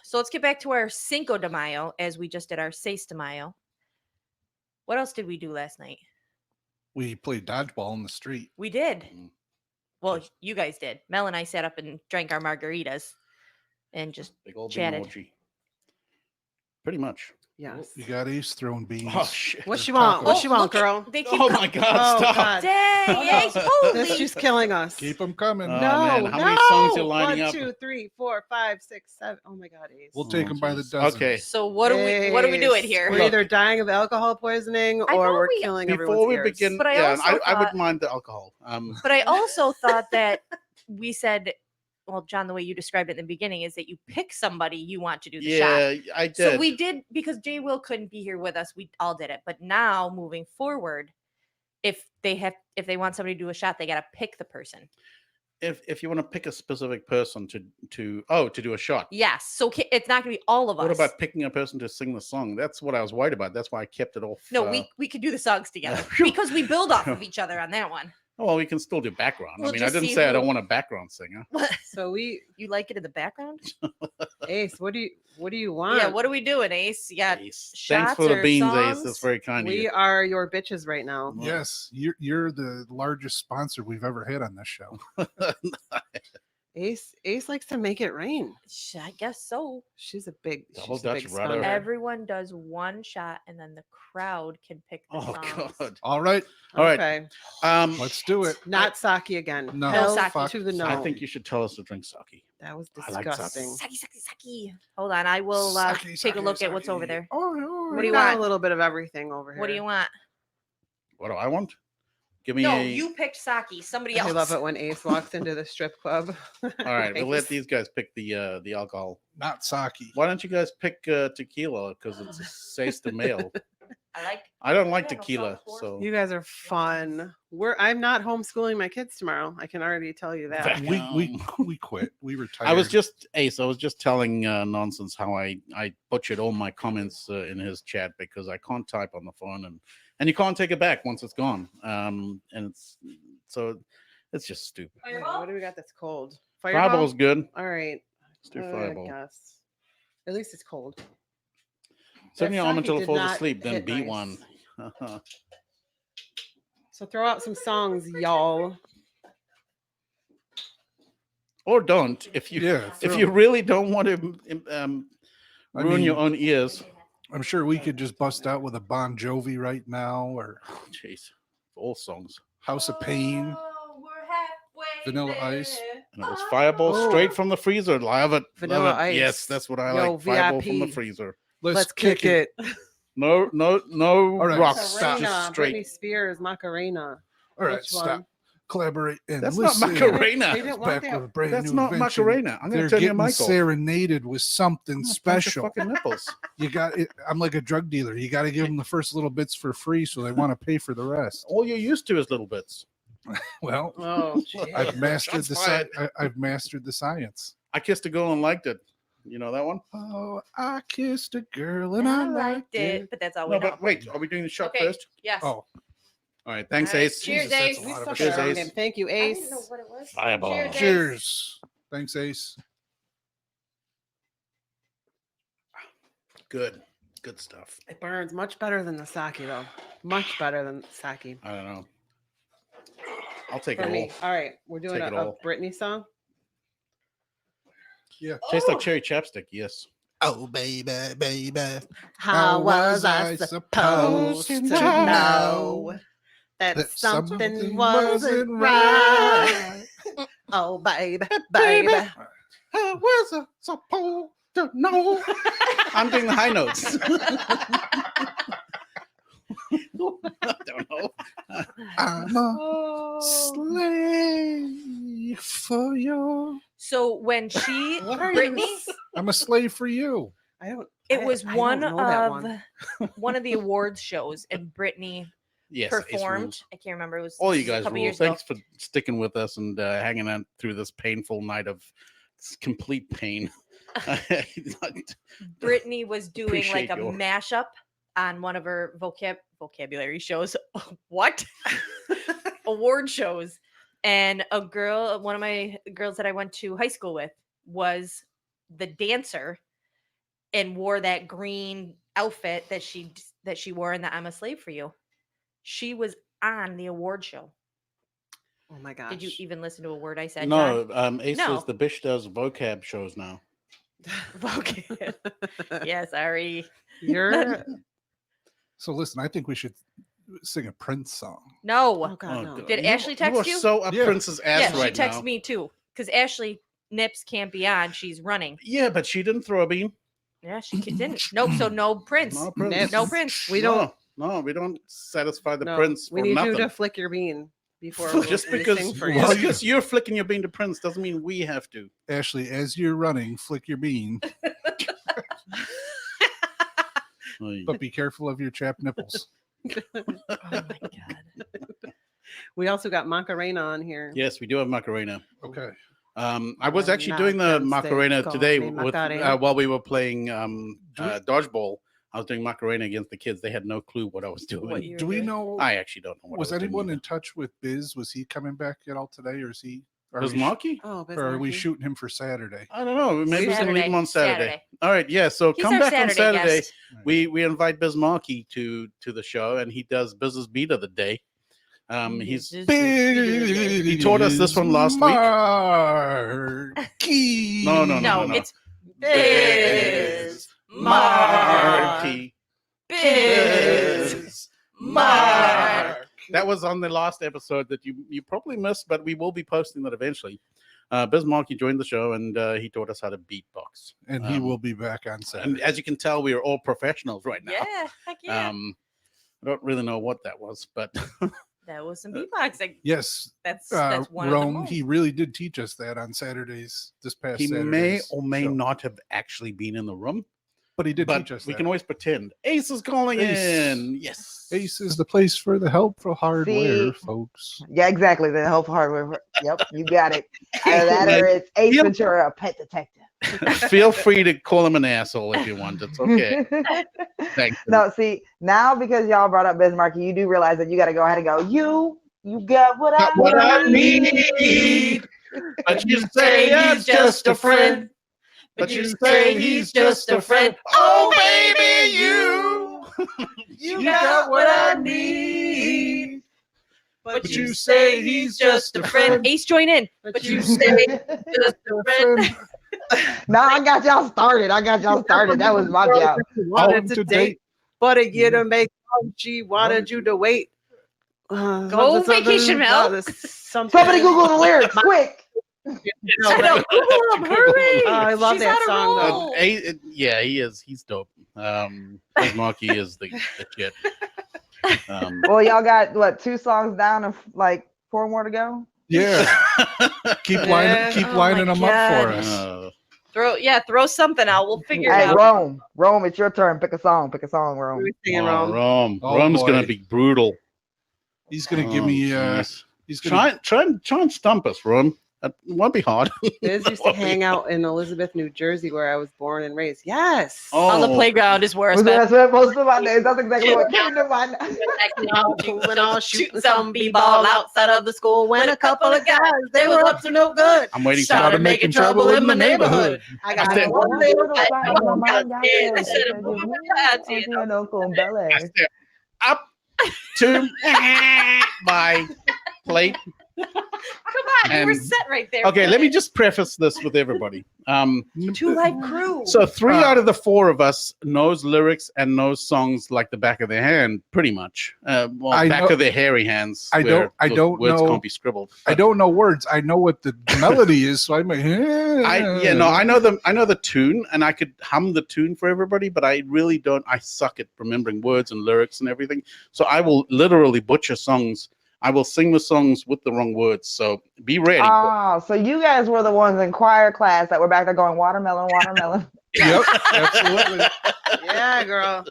so let's get back to our Cinco de Mayo as we just did our Seis de Mayo. What else did we do last night? We played dodgeball in the street. We did. Mm. Well, Just- you guys did. Mel and I sat up and drank our margaritas and just Big old chatted. orgy. Pretty much. Yes. You got Ace throwing beans. Oh shit. What you want? What Oh, you want, look at- girl? They keep Oh co- my god, Oh, stop. God. Dang, Oh, no. yes, holy. This is killing us. Keep them coming. Oh, no, man, how many songs you lining 1, up? 2, 3, 4, 5, 6, 7. Oh my God, Ace. We'll take Oh, them by the jeez. dozen. Okay. So what are we doing Ace, here? We're Look. either dying of alcohol poisoning I or thought we're we- killing Before everyone's we ears. begin, But I yeah, also I thought- wouldn't mind the alcohol. But I also thought that we said, well, John, the way you described it in the beginning is that you pick somebody you want to do the shot. yeah, I did. So we did, because Jay Will couldn't be here with us. We all did it. But now moving forward, if they want somebody to do a shot, they got to pick the person. if you want to pick a specific person to do a shot. Yes. So it's not going to be all of us. What about picking a person to sing the song? That's what I was worried about. That's why I kept it off. No, we could do the songs together Phew. because we build off of each other on that one. Oh, well, we can still do background. We'll I mean, I just didn't see say I who- don't want a background singer. So You like it in the background? Ace, what do you want? Yeah. What are we doing, Ace? You got Ace. Thanks shots for the or beans, Ace. songs? That's very kind of We you. are your bitches right now. Yes, you're the largest sponsor we've ever had on this show. Ace likes to make it rain. I guess so. She's a big Double she's a big Dutch rudder. spender. Everyone does one shot, and then the crowd can pick the Oh songs. God. All right, All right. Okay. let's do it. Not sake again. No, Hell sake. to the no. I think you should tell us to drink sake. that was I like sake. disgusting. Saki. Hold on, I will Sake, take a sake, look at what's sake. over there. Oh, What do you We got want? A little bit of everything over here. What do you want? What do I want? Give me No, a. you picked Saki. Somebody I else. love it when Ace walks into the strip club. All right, we'll let Ace. these guys pick the alcohol. not sake. Why don't you guys pick tequila? Because it's a Seis de Mayo. I like. I don't like Yeah, no tequila, soft pork. so You guys are fun. I'm not homeschooling my kids tomorrow. I can already tell you that. That- We quit. We retired. I was just Ace. I was just telling nonsense how I butchered all my comments in his chat because I can't type on the phone and you can't take it back once it's gone. And it's just stupid. What do we got that's cold? Fireball's good. All right. Let's do I Fireball. guess. At least it's cold. Send That your arm sake until it did falls not asleep, then hit be nice. one. So throw out some songs, y'all. Or don't if you Yeah. if throw- you really don't want to I ruin your mean- own ears. I'm sure we could just bust out with a Bon Jovi right now, or Oh, jeez, all songs. House of Pain. Oh, we're halfway Vanilla there. Ice. And it was Fireball Oh. straight from the freezer. Love it. Vanilla Love it. Ice. Yes, that's what I Yo, like. Fireball from the VIP. freezer. Let's kick it. No All right, rocks. stop. Just Serena, straight. Britney Spears, Macarena. All right, Which stop. one? Collaborate and That's not listen. Macarena. They didn't want Back that. with a brand That's new not invention. Macarena. I'm going They're to turn your getting mic off. serenaded with something I'm gonna punch your special. Fucking nipples. You got it. I'm like a drug dealer. You got to give them the first little bits for free, so they want to pay for the rest. All you're used to is little bits. Well, Oh, jeez. I've mastered Shots the fired. I've mastered the science. I kissed a girl and liked it. You know that one? Oh, I kissed a girl and I I liked it, but that's all we No, know. but wait. Are we doing the shot Okay. first? Yes. Oh, All right. Thanks, All right. Ace. Cheers, Jesus, that's Ace. a lot of Such a Cheers, strong Ace. game. Thank you, I Ace. didn't know what it was. Fireball. Cheers, Ace. cheers. Thanks, Ace. Good. Good stuff. It burns much better than the sake, though. Much better than sake. I don't know. I'll take For it me. all. All right, we're doing Take it a all. Britney song. Yeah. Tastes like Oh. cherry chapstick. Yes. Oh, baby, baby. How was I supposed to know that something wasn't right? Oh, baby, baby. How was I supposed to know? I'm doing the high notes. I don't know. I'm a Oh. slave for you. So when she, What are Brittany, you? I'm a slave for you. I don't. it I- was I don't one know that of one. one of the awards shows, and Brittany Yes. Ace performed. rules. I can't remember. It was All you a guys couple rule. years ago. Thanks for sticking with us and hanging out through this painful night of complete pain. Brittany was doing like Appreciate a your- mashup on one of her vocabulary shows. What? award shows, and one of my girls that I went to high school with, was the dancer and wore that green outfit that she wore in the I'm a Slave for You. She was on the award show. Oh my gosh. Did you even listen to a word I said, No, John? Ace No. says the Bish does vocab shows now. Okay. Yeah, sorry. You're So listen, I think we should sing a Prince song. No. oh god no. God. Did You- Ashley text You you? are so up Yeah. Prince's ass Yeah, right she texted now. me too. Because Ashley Nips can't be on. She's running. Yeah, but she didn't throw a bean. Yeah, she didn't. Nope. So no Prince. No Prince. Nips. No Prince. We don't No, we don't satisfy the no, Prince we for need nothing. you to flick your bean before Just we because, sing for Well, you. just because you're flicking your bean to Prince doesn't mean we have to. Ashley, as you're running, flick your bean, Oy. but be careful of your chapped nipples. Oh my god. We also got Macarena on here. Yes, we do have Macarena. Okay. I was Well, actually not doing the them, Macarena they today call me with Macarena. while we were playing Do we- dodgeball. I was doing Macarena against the kids. They had no clue what I was doing. What you Do were we doing? know? I actually don't know what Was I was anyone doing in touch with Biz? Was he coming back at all today, or is he? Was Marky? Oh, Or are we Bismarcky. shooting him for Saturday? I don't know. Maybe we can leave him on Saturday. All right, yeah. So He's come our back on Saturday. guest. We invite Biz Marky to the show, and he does Biz's beat of the day. He's He taught us this one last week. Marky. No. No, it's Biz Marky. Biz Mark. That was on the last episode that you probably missed, but we will be posting that eventually. Biz Marky joined the show, and he taught us how to beatbox. And he will be back on And Saturday. as you can tell, we are all professionals right now. Yeah, heck yeah. I don't really know what that was, but That was some beatboxing. Yes, That's one Rome. of the He really did teach us that on Saturdays. This past he may Saturday's or may show. not have actually been in the room. But he did But teach us. we that. can always pretend. Ace is calling Ace. in. Yes. Ace is the place for the helpful hardware, See? folks. Yeah, exactly. The helpful hardware. Yep, you got it. Either that or it's Ace Yep. Ventura, a pet detective. Feel free to call him an asshole if you want. It's okay. Thanks. No, see, now because y'all brought up Bismarck, you do realize that you got to go ahead and go, you got what Got I what I need. need. But you say he's just a friend. But you say he's just a friend. Oh, baby, you got what I need. But you say he's just a friend. Ace, join in. But you say just a friend. No, I got y'all started. That was my job. Wanted Up to to date, date. but a year to make love, she wanted you to wait. Go vacation, Mel. Somebody Google the lyrics quick. I know. Google him, hurry. I love She's that on a song, though. roll. Yeah, he is. He's dope. Big Marky is the shit. Well, y'all got what, 2 songs down and like 4 more to go? Yeah. Keep Oh lining my them up for God. us. Throw something out. We'll figure it Hey, out. Rome, it's your turn. Pick a song, Rome. Rome. Oh, Rome's gonna boy. be brutal. He's gonna give me. jeez. He's gonna. Try and stump us, Rome. That won't be hard. Biz used to hang out in Elizabeth, New Jersey, where I was born and raised. Yes. On the Oh. playground is where I Was spent. that most of my days? That's exactly what came to mind. Moving on, shooting some b-ball outside of the school when a couple of guys, they were up to no good. I'm waiting for Started making trouble in my neighborhood. I I got said- one little fight. I said it moved my dad's, you know. I said, up to my plate. Come on, you were And- set right there. Okay, let me just preface this with everybody. 2 Live Crew. So 3 out of the 4 of us knows lyrics and knows songs like the back of their hand, pretty much. Well, I back know- of their hairy hands. I where don't those words know- can't be scribbled. I don't know words. I know what the melody is, so I'm like, I know the tune, and I could hum the tune for everybody, but I really don't. I suck at remembering words and lyrics and everything. So I will literally butcher songs. I will sing the songs with the wrong words. So be ready. Oh, so you guys were the ones in choir class that were back there going watermelon, watermelon. Yep, absolutely. Yeah, girl.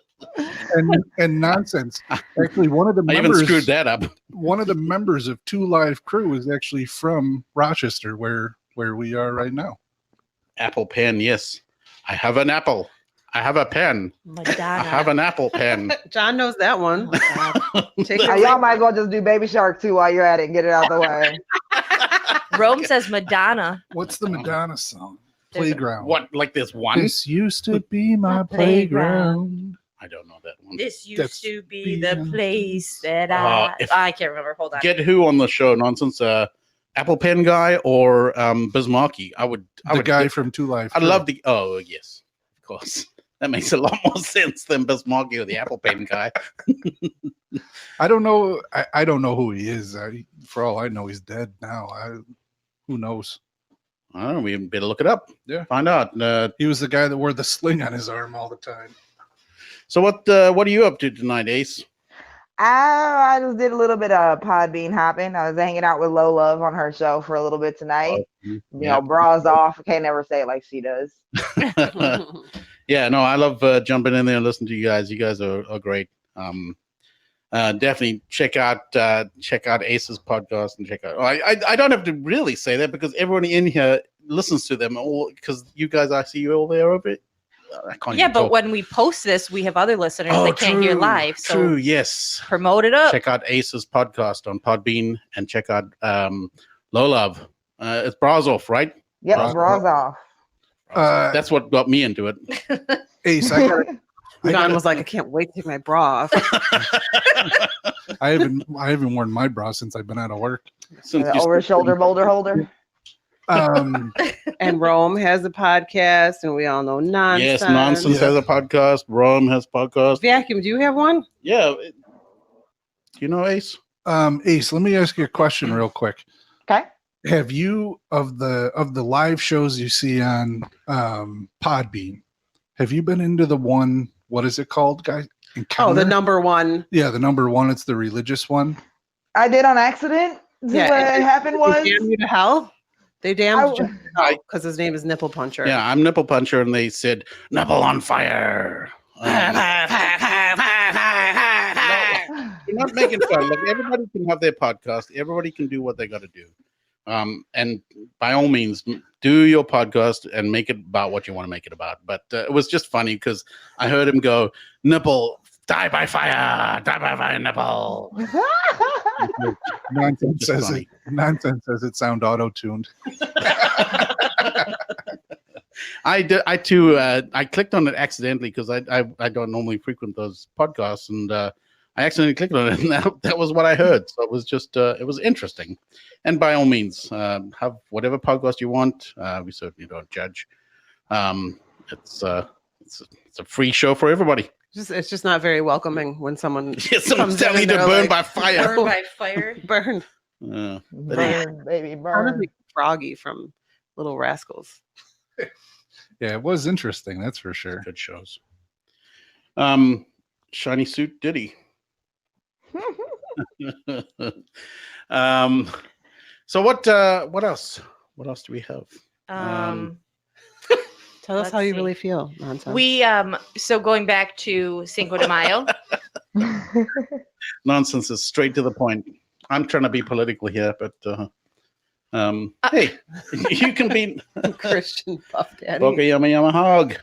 And nonsense. Actually, one of the I even members, screwed that up. one of the members of 2 Live Crew is actually from Rochester, where we are right now. Apple pen, yes. I have an apple. I have a pen. Madonna. I have an Apple pen. John knows that one. Take Y'all it. might as well just do Baby Shark too while you're at it and get it out the way. Rome says Madonna. What's the Madonna song? There's a- Playground. What? Like this one? This used to be my My playground. playground. I don't know that one. This used That's to be the the place that if- I can't remember. Hold on. Get who on the show? Nonsense. Apple pen guy or Bismarcky? I would. The guy from Two Live. I Crew. love the. Oh yes, of course. That makes a lot more sense than Bismarcky or the Apple pen guy. I don't know. I don't know who he is. For all I know, he's dead now. Who knows? I don't know. We better look it up. Yeah. Find out. He was the guy that wore the sling on his arm all the time. So what are you up to tonight, Ace? I just did a little bit of Podbean hopping. I was hanging out with Low Love on her show for a little bit tonight. You know, bras off. I can't never say it like she does. Yeah, no, I love jumping in there and listening to you guys. You guys are great. Definitely check out Ace's podcast and check out. I don't have to really say that because everyone in here listens to them all because you guys. I see you all there over it. I can't Yeah, even but talk. when we post this, we have other listeners that can't hear live. So True, yes. promote it up. Check out Ace's podcast on Podbean and check out Low Love. It's bras off, right? Yep, Bras bras off. That's what got me into it. Ace, I John was like, I can't wait to take my bra off. haven't worn my bra since I've been out of work. Since The you- over shoulder boulder holder. And Rome has a podcast, and we all know nonsense. Yes, Nonsense Yeah. has a podcast. Rome has a podcast. Vacuum, do you have one? Yeah. You know, Ace? Ace, let me ask you a question real quick. Okay. Have you of the live shows you see on Podbean? Have you been into the one? What is it called, guys? Oh, the number one. Yeah, the number one. It's the religious one. I did on accident. Yeah, What and- happened They was damned you to hell. They damned you I- because his name is Nipple Puncher. Yeah, I'm Nipple Puncher, and they said, Nipple on fire. You're not making fun. Look, everybody can have their podcast. Everybody can do what they got to do. And by all means, do your podcast and make it about what you want to make it about. But it was just funny because I heard him go, Nipple, die by fire, nipple. Nonsense Just says funny. it sound auto-tuned. I too I clicked on it accidentally because I don't normally frequent those podcasts, and I accidentally clicked on it, and that was what I heard. So it was just it was interesting. And by all means, have whatever podcast you want. We certainly don't judge. It's a free show for everybody. It's just not very welcoming when someone Someone's comes in telling you and to they're burn like, by fire. Burned by fire. burn. burn, baby, Sounded burn. like Froggy from Little Rascals. Yeah, it was interesting. That's for sure. Good shows. Shiny Suit Diddy. So what else? What else do we have? Tell us Let's how you see. really feel. Nonsense. We so going back to Cinco de Mayo. Nonsense is straight to the point. I'm trying to be political here, but hey, you can be Christian Puff Daddy. Boca Yama Yama Hog.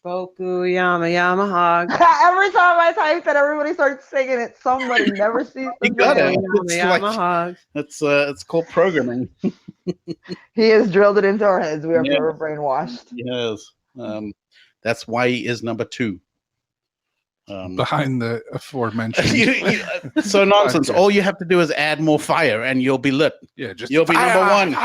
Boku Yama Yama Hog. Every time I type it, everybody starts singing it. Somebody never sees the You got it. video. Yama It's Yama like- Hog. It's called programming. He has drilled it into our heads. We are Yeah. forever brainwashed. Yes. That's why he is number 2. Behind the aforementioned. So Nonsense. All you have to do is add more fire, and you'll be lit. Yeah, just You'll be number 1.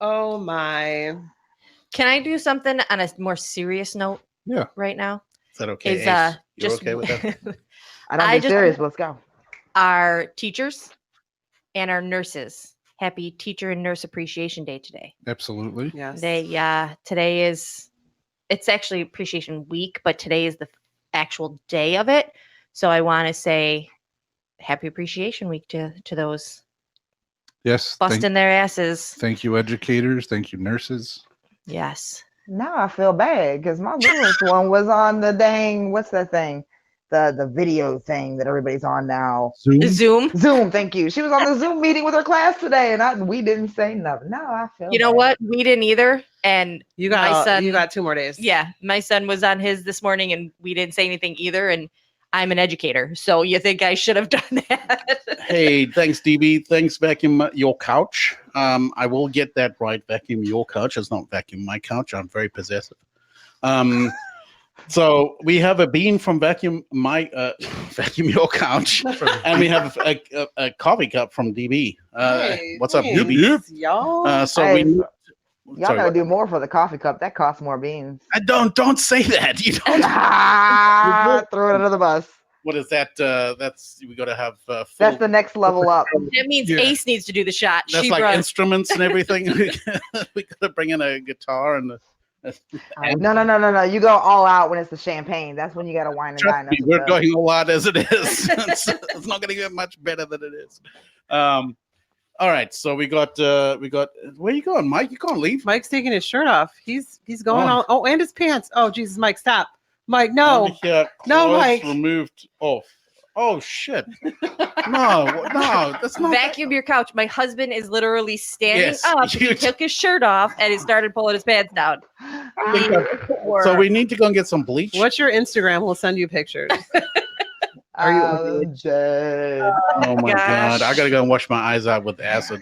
Oh my. Can I do something on a more serious note? Yeah. Right now Is that okay? is Ace? You're just okay with that? I don't I be just- serious. Let's go. our teachers and our nurses. Happy Teacher and Nurse Appreciation Day today. Absolutely. Yes. Today is it's actually Appreciation Week, but today is the actual day of it. So I want to say Happy Appreciation Week to those Yes. busting their asses. Thank you, educators. Thank you, nurses. Yes. Now I feel bad because my littlest one was on the dang, what's that thing? the video thing that everybody's on now. Zoom. Zoom, thank you. She was on the Zoom meeting with her class today, and we didn't say nothing. No, I feel You know bad. what? We didn't either. And You my got son, you got 2 more days. yeah, my son was on his this morning, and we didn't say anything either. And I'm an educator, so you think I should have done that? Hey, thanks, DB. Thanks, vacuum your couch. I will get that right. Vacuum your couch. It's not vacuum my couch. I'm very possessive. So we have a bean from vacuum vacuum your couch, and we have a coffee cup from DB. Hey, What's up, thanks, DB? y'all. So Hey, we. y'all Sorry, gotta what? do more for the coffee cup. That costs more beans. I don't say that. You don't. Throw it under the bus. What is that? That's we got to have. Full, That's the next level up. That means Yeah. Ace needs to do the shot. That's She like brought instruments and everything. We got to bring in a guitar and. No. You go all out when it's the champagne. That's when you gotta wine and Trust dine us me, with we're the- going a lot as it is. It's not going to get much better than it is. All right, so we got. Where you going, Mike? You can't leave. Mike's taking his shirt off. He's going Oh. all. Oh, and his pants. Oh, Jesus, Mike, stop. Mike, no. Over here, No, clothes Mike. removed off. Oh shit! No, that's not. vacuum your couch. My husband is literally standing Yes, up. He you- took his shirt off and he started pulling his pants down. So we need to go and get some bleach. What's your Instagram? We'll send you pictures. Are you- dead? Oh my gosh. god! I gotta go and wash my eyes out with acid.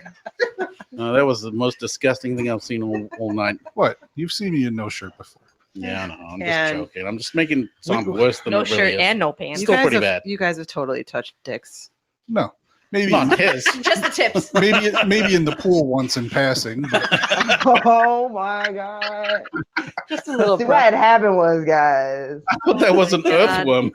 That was the most disgusting thing I've seen all night. What? You've seen me in no shirt before. Yeah, I know. I'm just And- joking. I'm just making sound worse than No it really shirt is. and no pants. Still pretty have, bad. You guys have totally touched dicks. No, maybe Not his. Just the tips. maybe in the pool once in passing. But Oh my god! Just a little See bit. what had happened was, guys. I thought that was an God. earthworm.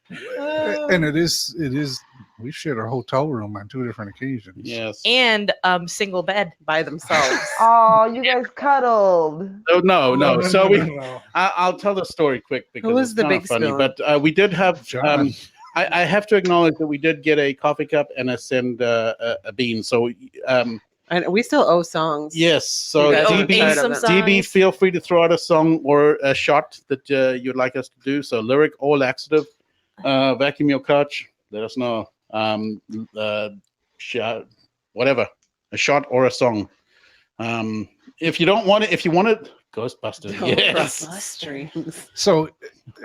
and it is. We've shared our hotel room on 2 different occasions. Yes. And single bed. By themselves. Oh, you guys cuddled. Oh, no. So we. no. I'll tell the story quick because was it's the kinda big funny. spoon? But we did have. John. I have to acknowledge that we did get a coffee cup and a bean. So And we still owe songs. yes. So You guys Oh, are DB, tired some of it. songs. DB, feel free to throw out a song or a shot that you'd like us to do. So lyric or laxative, vacuum your couch. Let us know. Whatever, a shot or a song. If you don't want it, if you want it, Ghostbusters. Don't Yes. cross the streams. So,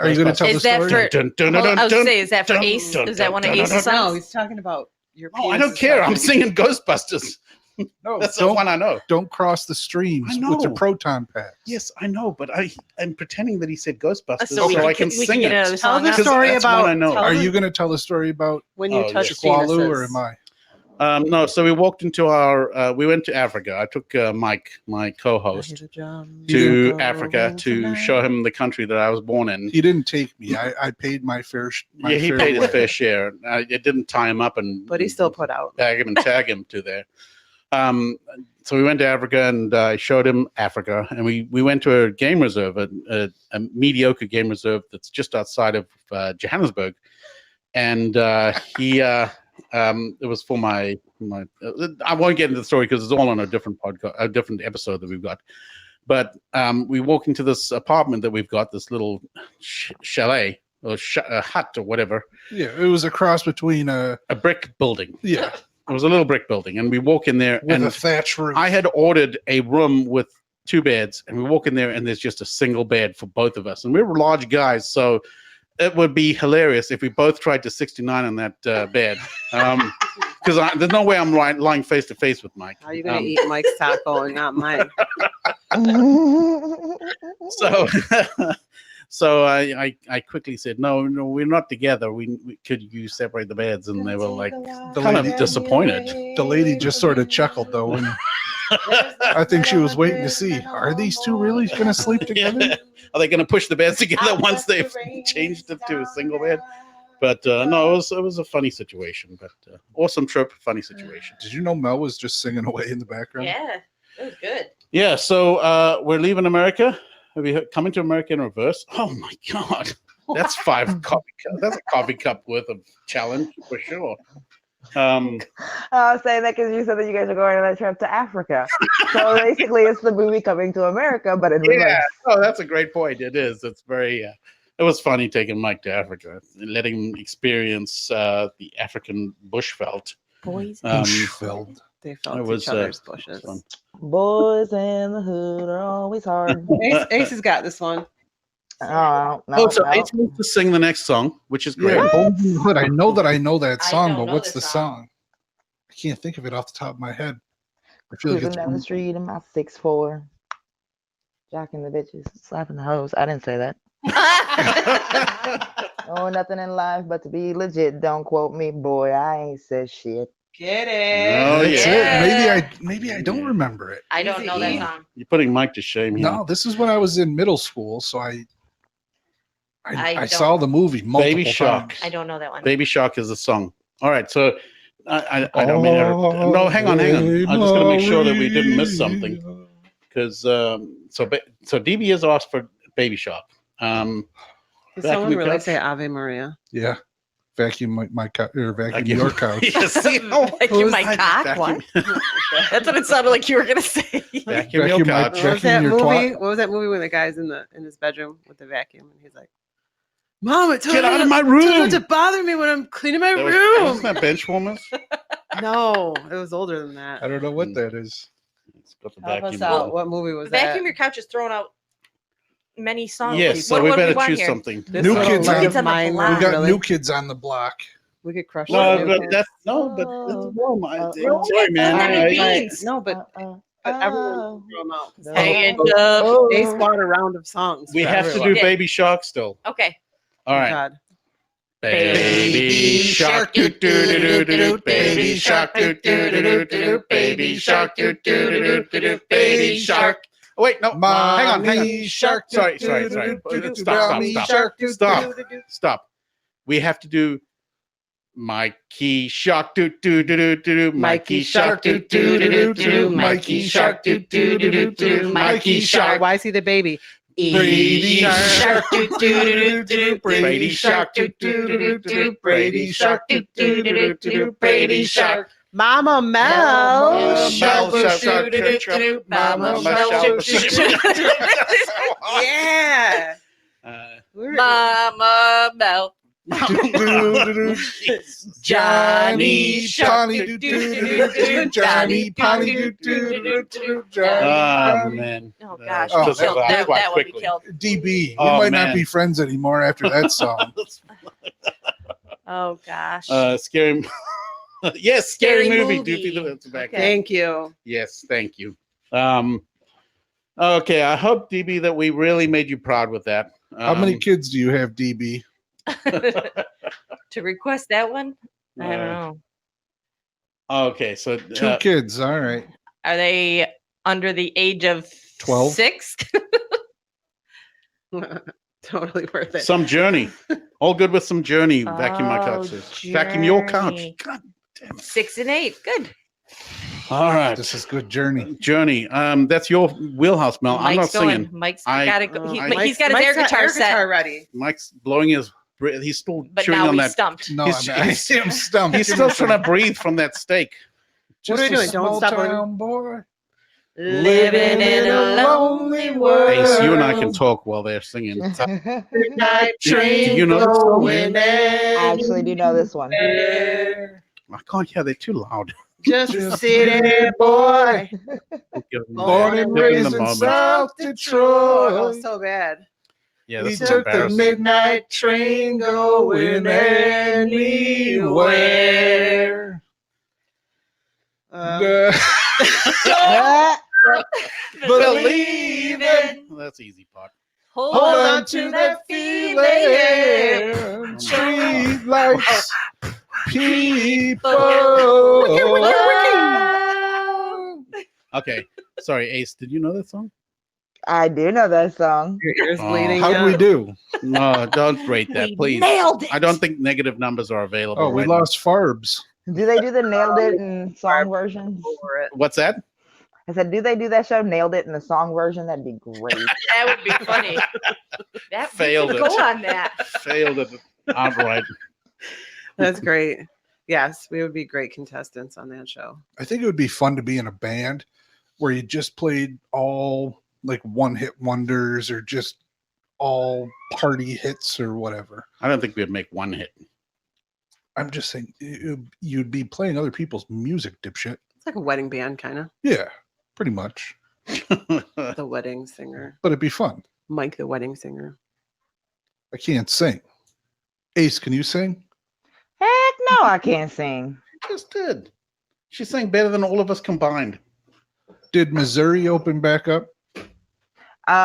are you going to tell the Is that story? for- Dun, dun, Well, dun, I was dun, gonna say, is that for dun, Ace? dun, Is that one of dun, dun, Ace's dun, No, songs? he's talking about your No, I penis don't is care. I'm sucking. singing Ghostbusters. No, That's the don't one I know. don't cross the streams I with the know. proton packs. Yes, I know, but I'm pretending that he said Ghostbusters So we I can- can we sing can get it. another Tell song the now. 'Cause story that's about. one I know. tell Are the- you going to tell a story about when you Oh, touch yes. Squaloo, penises? or am I? No, so we walked into we went to Africa. I took Mike, my co-host, to Africa to show him the country that I was born in. He didn't take me. I paid my fair. Yeah, he fair paid his way. fair share. It didn't tie him up and But he still put out. bag him and tag him to there. So we went to Africa and I showed him Africa, and we went to a game reserve, a mediocre game reserve that's just outside of Johannesburg, and it was for my I won't get into the story because it's all on a different podcast, a different episode that we've got. But we walk into this apartment that we've got, this little chalet or hut or whatever, Yeah, it was a cross between a brick building. yeah, It was a little brick building, and we walk in there, with and a thatch roof. I had ordered a room with 2 beds, and we walk in there, and there's just a single bed for both of us, and we were large guys, so it would be hilarious if we both tried to 69 on that bed, because there's no way I'm lying face to face with Mike. How are you going to eat Mike's taco and not mine? So, so I quickly said, no, we're not together. We could you separate the beds, and they were like kind of disappointed. The lady just sort of chuckled though, and I think she was waiting to see, are these 2 really going to sleep together? Are they going to push the beds together once they've changed it to a single bed? But no, it was a funny situation. But awesome trip, funny situation. Did you know Mel was just singing away in the background? Yeah, it was good. Yeah, so we're leaving America. We're coming to America in reverse. Oh my God, that's 5 coffee cups. That's a coffee cup worth of challenge for sure. I was saying that because you said that you guys are going on a trip to Africa. So basically, it's the movie Coming to America, but in reverse. Oh, that's a great point. It is. It's very. It was funny taking Mike to Africa and letting him experience the African bushveld. Boys. Bushveld. They felt It was each other's fun. bushes. Boys in the hood are always hard. Ace has got this one. Oh, no, Oh, so no. Ace needs to sing the next song, which is great. Yeah, Boys in the Hood. I know that I song, don't but know what's the the song. song? I can't think of it off the top of my head. I feel like Cruising it's down the street in my 6'4", jacking the bitches, slapping the hoes. I didn't say that. Oh, nothing in life but to be legit. Don't quote me, boy. I ain't said shit. Get it. Oh, That's yeah. it. Maybe I don't remember it. I don't know that Easy. song. You're putting Mike to shame here. No, this is when I was in middle school, so I I saw the movie multiple Baby Shark. times. I don't know that one. Baby Shark is a song. All right, so I don't mean to. No, hang on. I'm just going to make sure that we didn't miss something because so DB has asked for Baby Shark. Did Vacuum someone your really couch? say Ave Maria? Yeah, vacuum my couch or vacuum your couch. Yes. Vacuum my I- cock. vacuum- What? That's what it sounded like you were gonna say. Vacuum your Vacuum my couch. Vacuum What was that your movie? twat. What was that movie when the guy's in his bedroom with the vacuum and he's like, "Mom, it Get out of my room." told you to bother me when I'm cleaning my Wasn't room." that Benchwarmers? No, it was older than that. I don't know what that is. It's got the Help us vacuum out. on. What movie was Vacuum that? Your Couch is throwing out many songs. Yes, so What we do better want choose here? something. This New little Kids love on- of mine, Block. We got really? New Kids on the Block. We could crush No, the New but Kids. that's no. Oh, Sorry, man. That I- means. No, but everyone threw them out. Stand oh, up. oh. They squad a round of songs. we for have to everyone. do Baby Shark still. Okay. All right. God. Baby shark, do do do do do do. Baby shark, do do do do do do. Baby shark, do do do do do do. Baby shark. Oh, wait, no. Hang on. Mommy shark. Sorry. Mommy shark. Stop. We have to do Mikey shark, do do do do do do. Mikey shark, do do do do do. Mikey shark, do do do do do. Mikey shark. Why is he the baby? Brady shark, do do do do do. Brady shark, do do do do do. Brady shark, do do do do do. Brady shark. Mama Mel. Mel Mama shark, Mama Yeah. Mama Mel. Johnny, Shark. Johnny, Johnny, Polly, Oh man. Oh gosh, Oh, we killed that. quite That one we quickly. killed. DB. We Oh, might man. not be friends anymore after that song. Oh gosh. Scary. Yes, scary Scary movie. movie. Do the back. Okay. Thank you. Yes, thank you. Okay, I hope DB that we really made you proud with that. How many kids do you have, DB? To request that one? I don't know. Okay, so 2 kids. All right. Are they under the age of 12? 6? Totally worth it. some Journey. All good with some Journey. Vacuum my Oh, couch. Vacuum your couch. Journey. God damn it. 6 and 8. Good. All right. This is good journey. Journey. That's your wheelhouse, Mel. I'm not Mike's going. singing. Mike's I- got to go. I- He's got his air guitar set. ready. Mike's blowing his breath. He's still But chewing now on he's that. stumped. No, He's- I'm stumped. He's still trying to breathe from that steak. What are we doing? Don't stop Town boy. Living in a lonely world. Ace, you and I can talk while they're singing. Night Do you know this song? I actually do know this one. I can't hear. They're too loud. Just a city boy. Born and Give him raised the in moment. South Oh, Detroit. so bad. Yeah, We this is took the embarrassing. midnight train going anywhere. Believe in. Well, that's the easy part. Hold Hold on on to to that that feeling. feeling. Street lights, people. Okay, sorry, Ace. Did you know that song? I do know that song. Your ears Oh. bleeding. How do now? we do? No, don't rate that, We please. nailed it. I don't think negative numbers are available. Oh, we right lost Farbs. Do they do the nailed it in song versions? Over it. now. What's that? I said, do they do that show nailed it in the song version? That'd be great. That would be funny. That Failed we it. could go on that. Failed it outright. That's great. Yes, we would be great contestants on that show. I think it would be fun to be in a band where you just played all like one hit wonders or just all party hits or whatever. I don't think we'd make one hit. I'm just saying you'd be playing other people's music, dipshit. It's like a wedding band, kind of. Yeah, pretty much. The wedding singer. But it'd be fun. Mike, the wedding singer. I can't sing. Ace, can you sing? Heck no, I can't sing. Just did. She sang better than all of us combined. Did Missouri open back up? I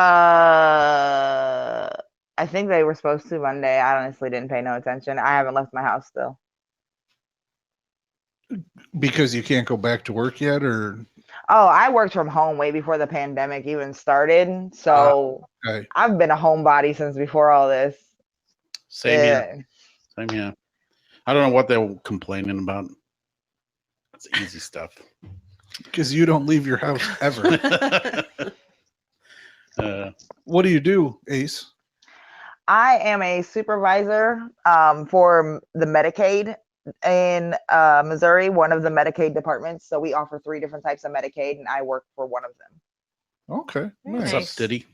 think they were supposed to Monday. I honestly didn't pay no attention. I haven't left my house still. Because you can't go back to work yet, or Oh, I worked from home way before the pandemic even started. So okay. I've been a homebody since before all this. Same here. Same here. I don't know what they're complaining about. It's easy stuff. Because you don't leave your house ever. What do you do, Ace? I am a supervisor for the Medicaid in Missouri, one of the Medicaid departments. So we offer 3 different types of Medicaid, and I work for one of them. Okay. What's Nice. up, Diddy?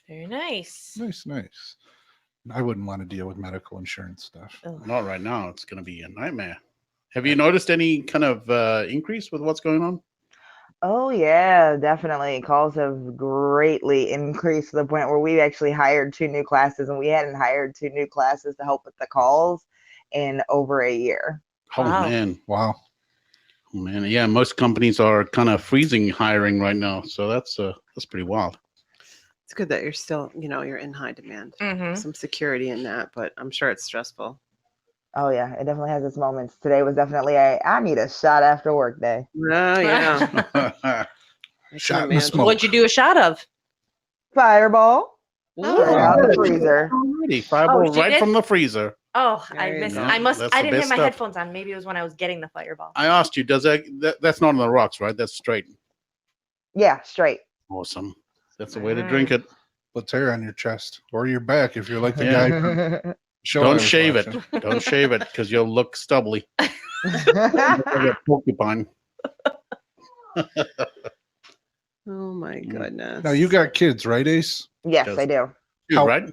Very nice. Nice. I wouldn't want to deal with medical insurance stuff. Ugh. Not right now. It's going to be a nightmare. Have you noticed any kind of increase with what's going on? Oh yeah, definitely. Calls have greatly increased to the point where we actually hired 2 new classes, and we hadn't hired 2 new classes to help with the calls in over a year. Oh, Wow. man. Wow. Oh, man. Yeah, most companies are kind of freezing hiring right now. So that's pretty wild. It's good that you're still, you're in high demand. Mm-hmm. Some security in that, but I'm sure it's stressful. Oh yeah, it definitely has its moments. Today was definitely I need a shot after work day. Oh, yeah. I can Shot in the imagine. smoke. What'd you do a shot of? Fireball. Oh. Straight out the freezer. Already, fireball she right did? from the freezer. Oh, I There you missed. go. I must. That's I the didn't have best my stuff. headphones on. Maybe it was when I was getting the fireball. I asked you, does that's not on the rocks, right? That's straight. Yeah, straight. Awesome. That's the way to drink it. Puts hair on your chest or your back if you're like the Yeah. guy. From the show I Don't was shave watching. it. Don't shave it because you'll look stubbly. Like a porcupine. Oh, my goodness. Now you got kids, right, Ace? Yes, Does- I do. You, How- right?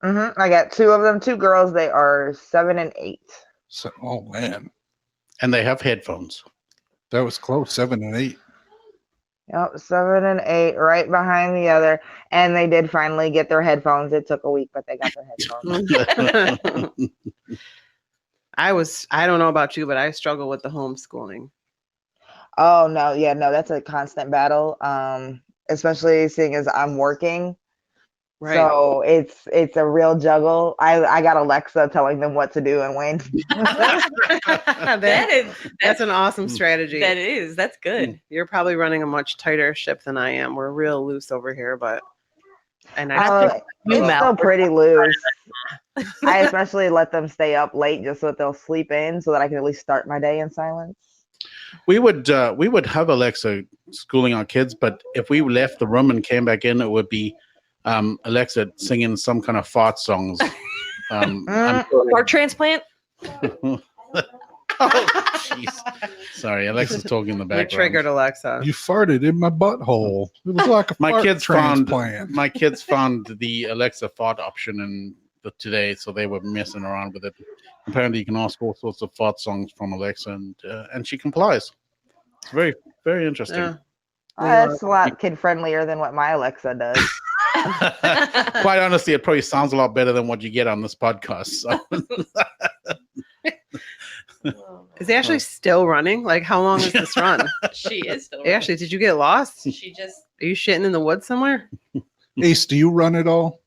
I got 2 of them, 2 girls. They are 7 and 8. So, oh man, And they have headphones. that was close. 7 and 8. Yep, 7 and 8, right behind the other. And they did finally get their headphones. It took a week, but they got their headphones. I don't know about you, but I struggle with the homeschooling. Oh no, yeah, no, that's a constant battle. Especially seeing as I'm working. Right. So it's a real juggle. I got Alexa telling them what to do and when. That's an awesome strategy. That is. That's good. You're probably running a much tighter ship than I am. We're real loose over here, but It's still pretty loose. I especially let them stay up late just so that they'll sleep in so that I can at least start my day in silence. We would have Alexa schooling our kids, but if we left the room and came back in, it would be Alexa singing some kind of fart songs. I'm Or transplant. Oh, jeez. Sorry, Alexa's talking in the we background. triggered Alexa. You farted in my butthole. It was like a My fart kids found transplant. my kids found the Alexa fart option today, so they were messing around with it. Apparently, you can ask all sorts of fart songs from Alexa, and she complies. It's very, very interesting. Yeah. That's a lot kid friendlier than what my Alexa does. Quite honestly, it probably sounds a lot better than what you get on this podcast. So. Is Ashley still running? Like, how long is this run? She is still. Ashley, did you get lost? She just. Are you shitting in the woods somewhere? Ace, do you run at all?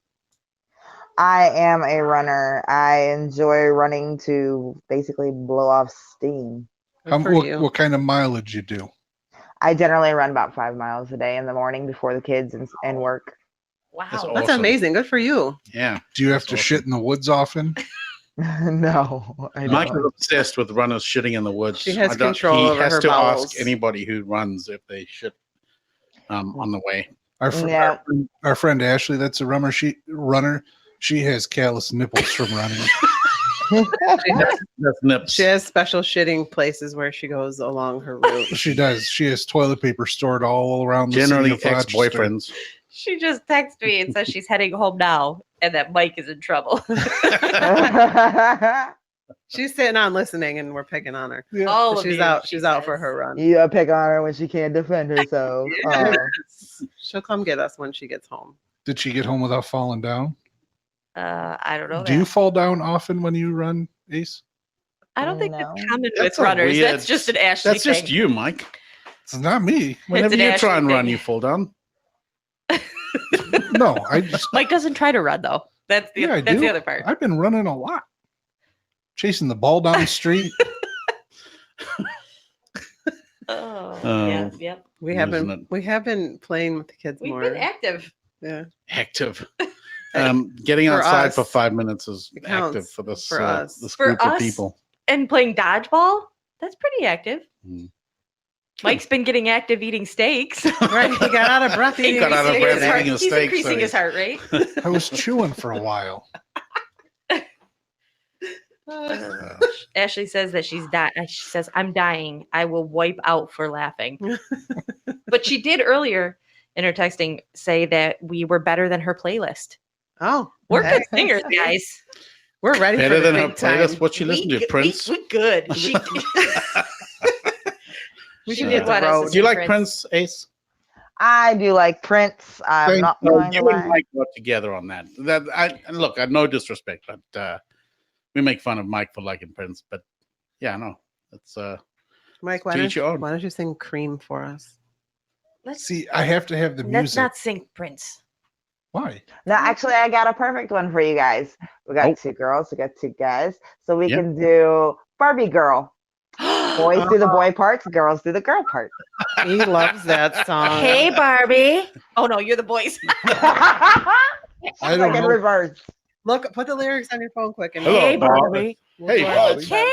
I am a runner. I enjoy running to basically blow off steam. Good for you. What kind of mileage you do? I generally run about 5 miles a day in the morning before the kids and work. Wow. That's That's awesome. amazing. Good for you. Yeah. Do you have That's to awesome. shit in the woods often? No, I Mike don't. is obsessed with runners shitting in the woods. She has control He over has her to bowels. ask anybody who runs if they shit on the way. Yeah. Our friend Ashley, that's a runner. She has callous nipples from running. That's nips. She has special shitting places where she goes along her route. She does. She has toilet paper stored all around the Generally city of Rochester. ex-boyfriends. She just texted me and says she's heading home now and that Mike is in trouble. She's sitting on listening, and we're picking on her. Yeah. All of She's you, out. she She's out for says. her run. You pick on her when she can't defend herself. Oh. She'll come get us when she gets home. Did she get home without falling down? I don't know. Do you fall down often when you run, Ace? I don't think No. that's common That's with a runners. weird- That's just an Ashley That's just thing. you, Mike. It's not me. Whenever an you try Ashley and run, thing. you fall down. No, I just Mike doesn't try to run though. That's the Yeah, I that's do. the other part. I've been running a lot. Chasing the ball down the street. Yep. We have Isn't been it? we have been playing with the kids We've more. been active. Yeah. Active. Getting For outside us, for 5 minutes is it counts active for this for us. this For group of us, people. And playing dodgeball, that's pretty active. Mm. Mike's been getting active eating steaks. Right. He got out of breath. He got out of breath Increasing his eating a heart- He's steak, increasing so his heart rate. I was chewing for a while. Ashley says that she's dying. She says, "I'm dying. I will wipe out for laughing." But she did earlier in her texting say that we were better than her playlist. Oh, We're okay. good singers, guys. We're ready Better for the than her big time. playlist. What she listened to? We- Prince. We good. She, We she should did hit the want us to road. Do you sing like Prince, Ace? I do like Prince. I'm Thank not you. going to You and lie. Mike got together on that. Look, I no disrespect, but we make fun of Mike for liking Prince. But yeah, no, it's Mike, To each your own. why don't you sing Cream for us? let's See, I have to have the let's music. not sing Prince. Why? No, actually, I got a perfect one for you guys. We got Oh. two girls. We got two guys. So we Yeah. can do Barbie Girl. Boys do the boy parts. Girls do the girl part. He loves that song. Hey, Barbie. Oh no, you're the boys. I don't like in know. reverse. Look, put the lyrics on your phone quick. And Hello, Hey, Bob. Barbie. We'll Hey, do our Bobby. best. Ken?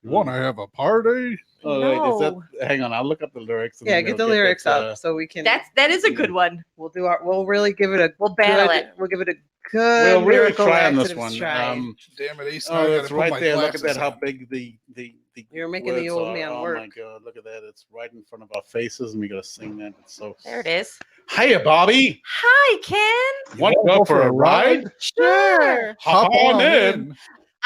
You want to have a party? Oh, wait, is No. that? Hang on, I'll look up the lyrics. And Yeah, then get the we'll lyrics that, up so we can. That is a good one. We'll really give it a. We'll battle good, it. We'll give it a good. We'll really Lyrical try on this Laxatives one. try. Damn it, Ace. now I Oh, gotta that's put right my there. Look at glasses that. How on. big the You're making the words old are. man Oh work. my god, look at that! It's right in front of our faces, and we gotta sing that. It's so. There it is. Hiya, Bobby. Hi, Ken. Want to go for a ride? Sure. Hop on in.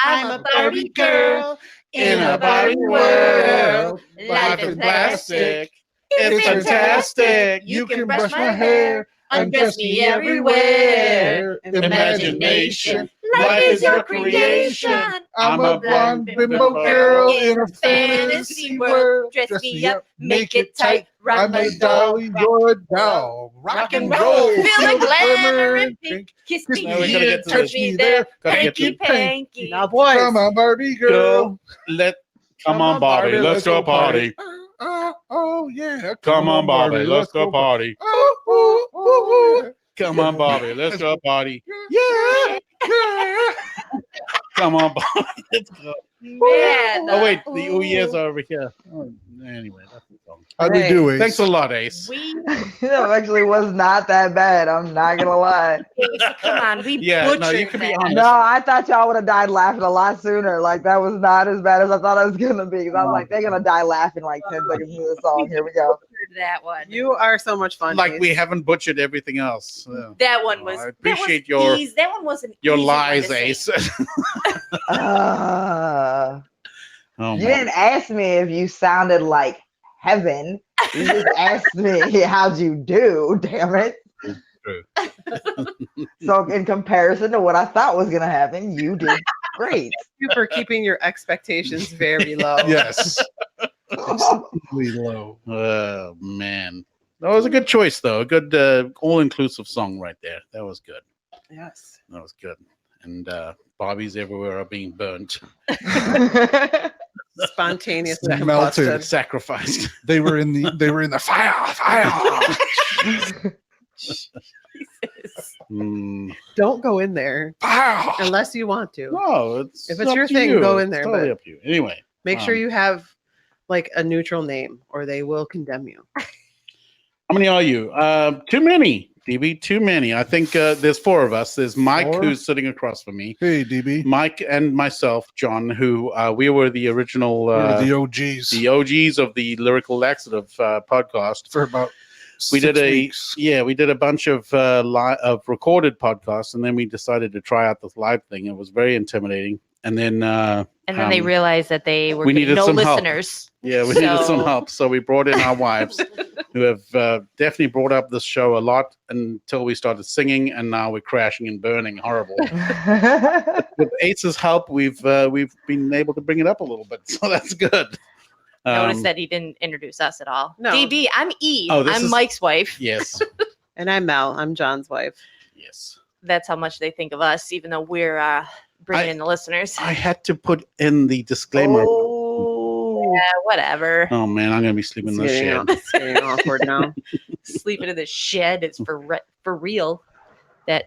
I'm a Barbie girl In a Barbie world. Life is plastic. It's fantastic. You can brush my hair, undress me everywhere. Imagination. Life is your creation. I'm a blonde bimbo girl in a fantasy world. Dress me up, make it tight, rock I'm my a doll. dolly, you're a doll. Rock and roll. Feel the glamour glimmer and pink. Kiss me Now we gotta here, get to touch this. me there. Gotta get Panky, to panky. Now, boys. Come on, Barbie girl. Come on, Bobby. Let's go party. Oh, yeah. Come on, Bobby. Let's go party. Oh, oh, oh, oh. Come on, Bobby. Let's go party. Yeah, yeah. Come on, Bobby. Let's go. Man. Oh wait, the ooh yeahs are over here. Oh, anyway, that's the song. How'd we Hey, do, Ace? Thanks a lot, Ace. We That actually was not that bad. I'm not gonna lie. come on, we Yeah, no, butchered you can be that. honest. No, I thought y'all would have died laughing a lot sooner. Like that was not as bad as I thought it was gonna be. 'Cause I was like, they're gonna die laughing like 10 seconds into the song. Here we go. Butchered that one. You are so much fun. Like we Ace. haven't butchered everything else. Yeah. That one Oh, was. I that appreciate was that one wasn't your lies, Ace. Uh, Oh, you my. didn't ask me if you sounded like heaven. You just asked me how'd you do. Damn it. True. So in comparison to what I thought was gonna happen, you did great. Thank you for keeping your expectations very low. Yes. Extremely low. Oh man, that was a good choice, though. A good all-inclusive song right there. That was good. Yes. That was good. And Bobbies everywhere are being burnt, Spontaneously Melted. combusted. sacrificed. They were in the fire. Mm. Don't go in there Fire. unless you want to. No, it's If it's up your to thing, you. go in It's there, Totally but- up to you. Anyway, Make sure Um, you have like a neutral name or they will condemn you. how many are you? Too many. DB, too many. I think there's 4 of us. There's Mike, 4? who's sitting across from me. Hey, DB. Mike and myself, John, who we were the original We're the OGs the OGs of the Lyrical Laxative podcast. for about We 6 did weeks. we did a bunch of of recorded podcasts, and then we decided to try out this live thing. It was very intimidating, and then they realized that they were we getting needed no some help. listeners. Yeah, we needed some So- help, so we brought in our wives, who have definitely brought up this show a lot until we started singing, and now we're crashing and burning horrible. With Ace's help, we've been able to bring it up a little bit, so that's good. Notice that he didn't introduce us at all. No. DB, I'm E. Oh, this I'm is- Mike's wife. Yes, And I'm Mel. I'm John's wife. yes. That's how much they think of us, even though we're bringing in the listeners. I had to put in the disclaimer. Oh, Yeah, whatever. Oh man, I'm gonna be sleeping in the shed. It's getting awkward now. Sleeping in the shed. It's for real. That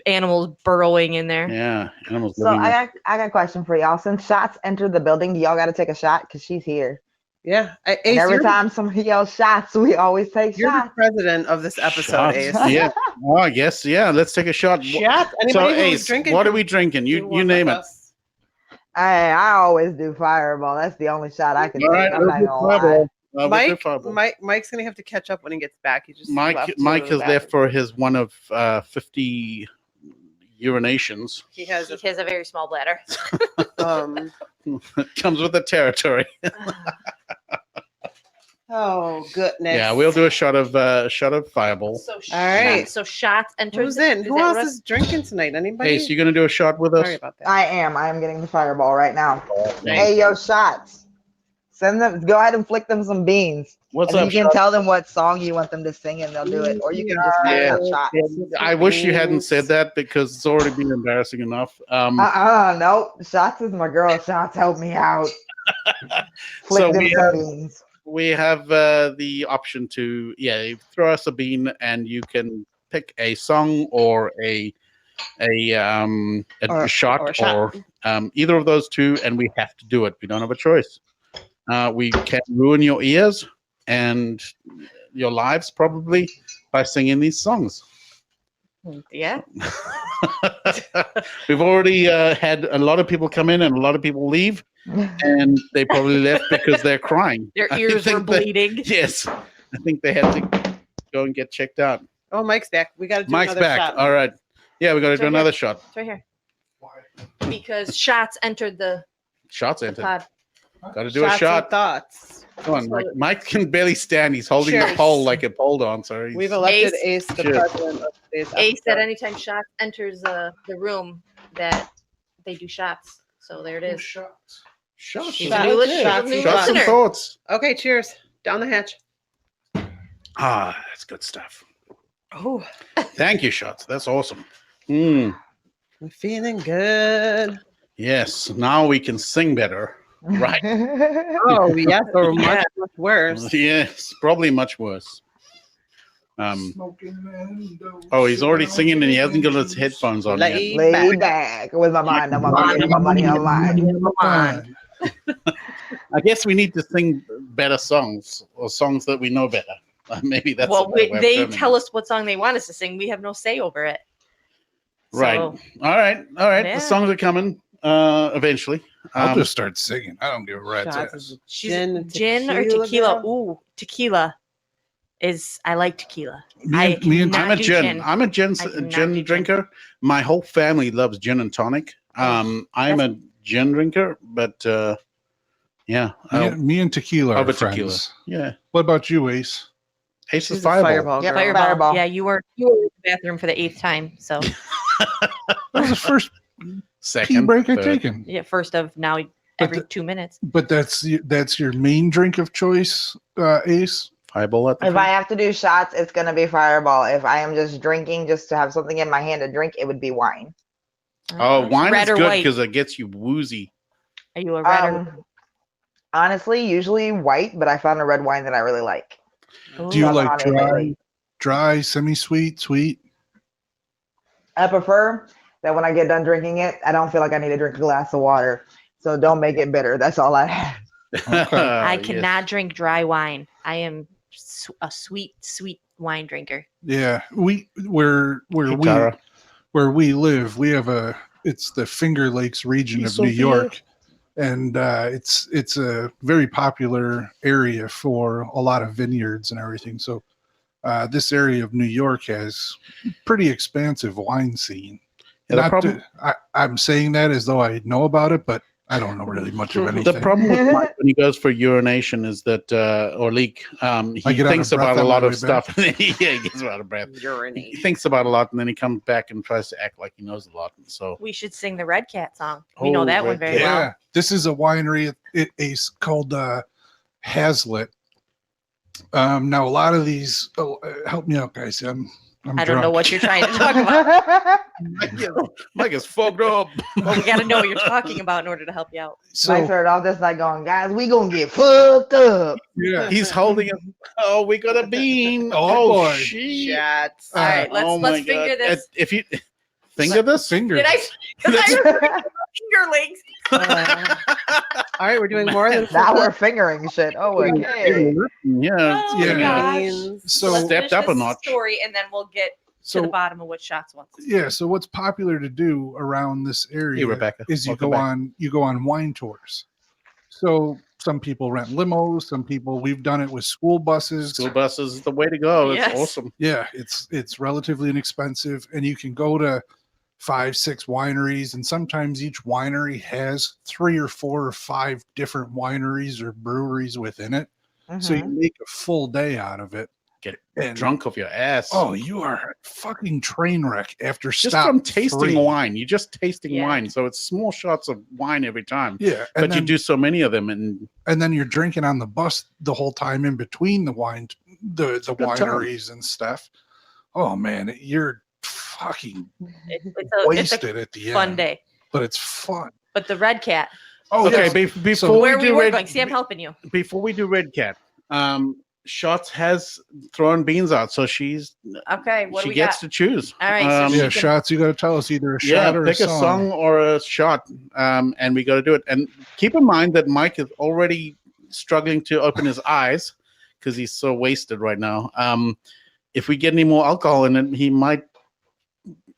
animals burrowing in there. Yeah, animals. so living I got a question for y'all. Since Shots entered the building, do y'all got to take a shot? Because she's here. Yeah. Ace, And every you're, time somebody yells shots, we always take you're the shots. president of this episode, Shots. Ace. Yeah. Oh, I guess. Yeah. Let's take a shot. Shots. So, Anybody who's Ace, drinking what are can we drinking? do You one name with it. us. I always do Fireball. That's the only shot I can All take. right. I'm not we'll do gonna lie. Fireball. We'll do Mike, Fireball. Mike's gonna have to catch up when he gets back. He just Mike left to Mike the is left bathroom. for his one of 50 urinations. He has He has a very small bladder. Comes with the territory. oh goodness. Yeah, we'll do a shot of Fireball. So All right. So shots enters. Who's in? is Who that else Russ? is drinking tonight? Anybody? Ace, you gonna do a shot with us? Sorry about that. I am getting the Fireball right now. Thank Hey, you. yo, Shots. Send them. Go ahead and flick them some beans. What's And up? you can Shot? tell them what song you want them to sing, and they'll do it. Or you can just Yeah. have Shots. I wish you hadn't said that because it's already been embarrassing enough. Nope. Shots is my girl. Shots, help me out. Flick So them we some have- beans. We have the option to you throw us a bean, and you can pick a song or a shot or a shot. or either of those two, and we have to do it. We don't have a choice. We can ruin your ears and your lives probably by singing these songs. Yeah. We've already had a lot of people come in and a lot of people leave, and they probably left because they're crying. Their I ears were think they- bleeding. Yes, I think they had to go and get checked out. Oh, Mike's back. We got to do Mike's another back. shot. All right. Yeah, we got to It's do right another here. shot. It's right here. Because shots entered the Shots entered. pod. Got to do Shots a and shot. thoughts. Come on, Mike. Mike can barely stand. He's holding the Cheers. pole like a pole dancer. He's- We've elected Ace. Ace the Cheers. president of today's Ace said episode. anytime shots enters the room that they do shots. So there it is. Shots. Shots. He's Shots. a new, Shots. he's a new Shots and listener. thoughts. Okay, cheers. Down the hatch. Ah, that's good stuff. Oh, Thank you, Shots. That's awesome. Mm, I'm feeling good. yes. Now we can sing better. Right. Oh, yes, or much, much worse. Yes, probably much worse. Oh, he's already singing and he hasn't got his headphones on yet. Laid Laid back. back with my mind on my money, and my money on mine. Come on. I guess we need to sing better songs or songs that we know better. Maybe that's Well, a better way of they terming tell it. us what song they want us to sing. We have no say over it. Right. So, All right. Yeah. The songs are coming eventually. I'll just start singing. I don't give a rat's Shots ass. of she's gin, gin or tequila. girl. Ooh, tequila is. I like tequila. Me and- me and- not I'm a do gin. I'm a gin I do not do gin gin. drinker. My whole family loves gin and tonic. I'm a gin drinker, but yeah, Me and tequila I'll are be friends. tequila. Yeah. What about you, Ace? Ace She's is a fireball. fireball Yep. girl. Fireball. Fireball. Yeah, you were in the bathroom for the 8th time. So That was the first pee Second break I third. taken. yeah, first of now every 2 minutes. But that's your main drink of choice, Ace. Fireball at the If front. I have to do shots, it's gonna be Fireball. If I am just drinking, just to have something in my hand to drink, it would be wine. Oh, wine red is or good white? because it gets you woozy. Are you a red Honestly, usually white, but I found a red wine that I really like. or? Do you I'm like on it lately. dry, semi-sweet, sweet? I prefer that when I get done drinking it, I don't feel like I need to drink a glass of water. So don't make it bitter. That's all I have. I Yes. cannot drink dry wine. I am a sweet, sweet wine drinker. Yeah, where Hey, Tara. we live, we have it's the Finger Lakes region Hey, of New Sophia. York, and it's a very popular area for a lot of vineyards and everything. So this area of New York has pretty expansive wine scene. Yeah, the Not problem- I'm saying that as though I know about it, but I don't know really much of anything. The problem with Mike when he goes for urination is that, or leak, he get out thinks of breath about a on lot my of way back. stuff. Yeah, he gets out of breath. He Urinate. thinks about a lot, and then he comes back and tries to act like he knows a lot. So We should sing the Red Cat song. We know Oh, that one Red very Cat. well. Yeah, this is a winery. It is called Hazlitt. Now a lot of these. Help me out, guys. I'm I don't know drunk. what you're trying to talk about. Mike is fogged up. Well, we got to know what you're talking about in order to help you out. I So started off this night going, guys, we gonna get fucked up. yeah, He's holding it. Oh, we got a bean. Oh, boy. shit. Shots. All right, let's Oh, my let's finger God. this. If you finger this, finger. Did I? Because I heard finger links. All right, we're doing more than Now four. we're fingering shit. Oh, okay. Yeah, Oh Yeah. my gosh. beans. So Let's Stepped finish up a this notch. story, and then we'll get to the bottom of what shots wants. Yeah, so what's popular to do around this area Rebecca. is Welcome back. you go on wine tours. So some people rent limos, some people we've done it with school buses. School bus is the way to go. It's Yes. awesome. Yeah, it's relatively inexpensive, and you can go to 5-6 wineries, and sometimes each winery has 3 or 4 or 5 different wineries or breweries within it. So you Mhm. make a full day out of it. Get And drunk off your ass. oh, you are a fucking train wreck after just stop from tasting 3. wine. You're just tasting Yeah. wine. So it's small shots of wine every time. Yeah, But you do so many of them, and and then you're drinking on the bus the whole time in between the good time. wineries and stuff. Oh man, you're fucking It's wasted at the a fun end. day. But it's fun. But the Red Cat, Oh, okay. yes. Before So- where we we do were red, going. See, I'm helping you. before we do Red Cat, Shots has thrown beans out, so Okay, what do she we gets got? to choose. All right, so Yeah, can- shots. You got to tell us either a Yeah, shot or pick a a song or a shot, and we got to do it. And keep in mind that Mike is already struggling to open his eyes because he's so wasted right now. If we get any more alcohol in it, he might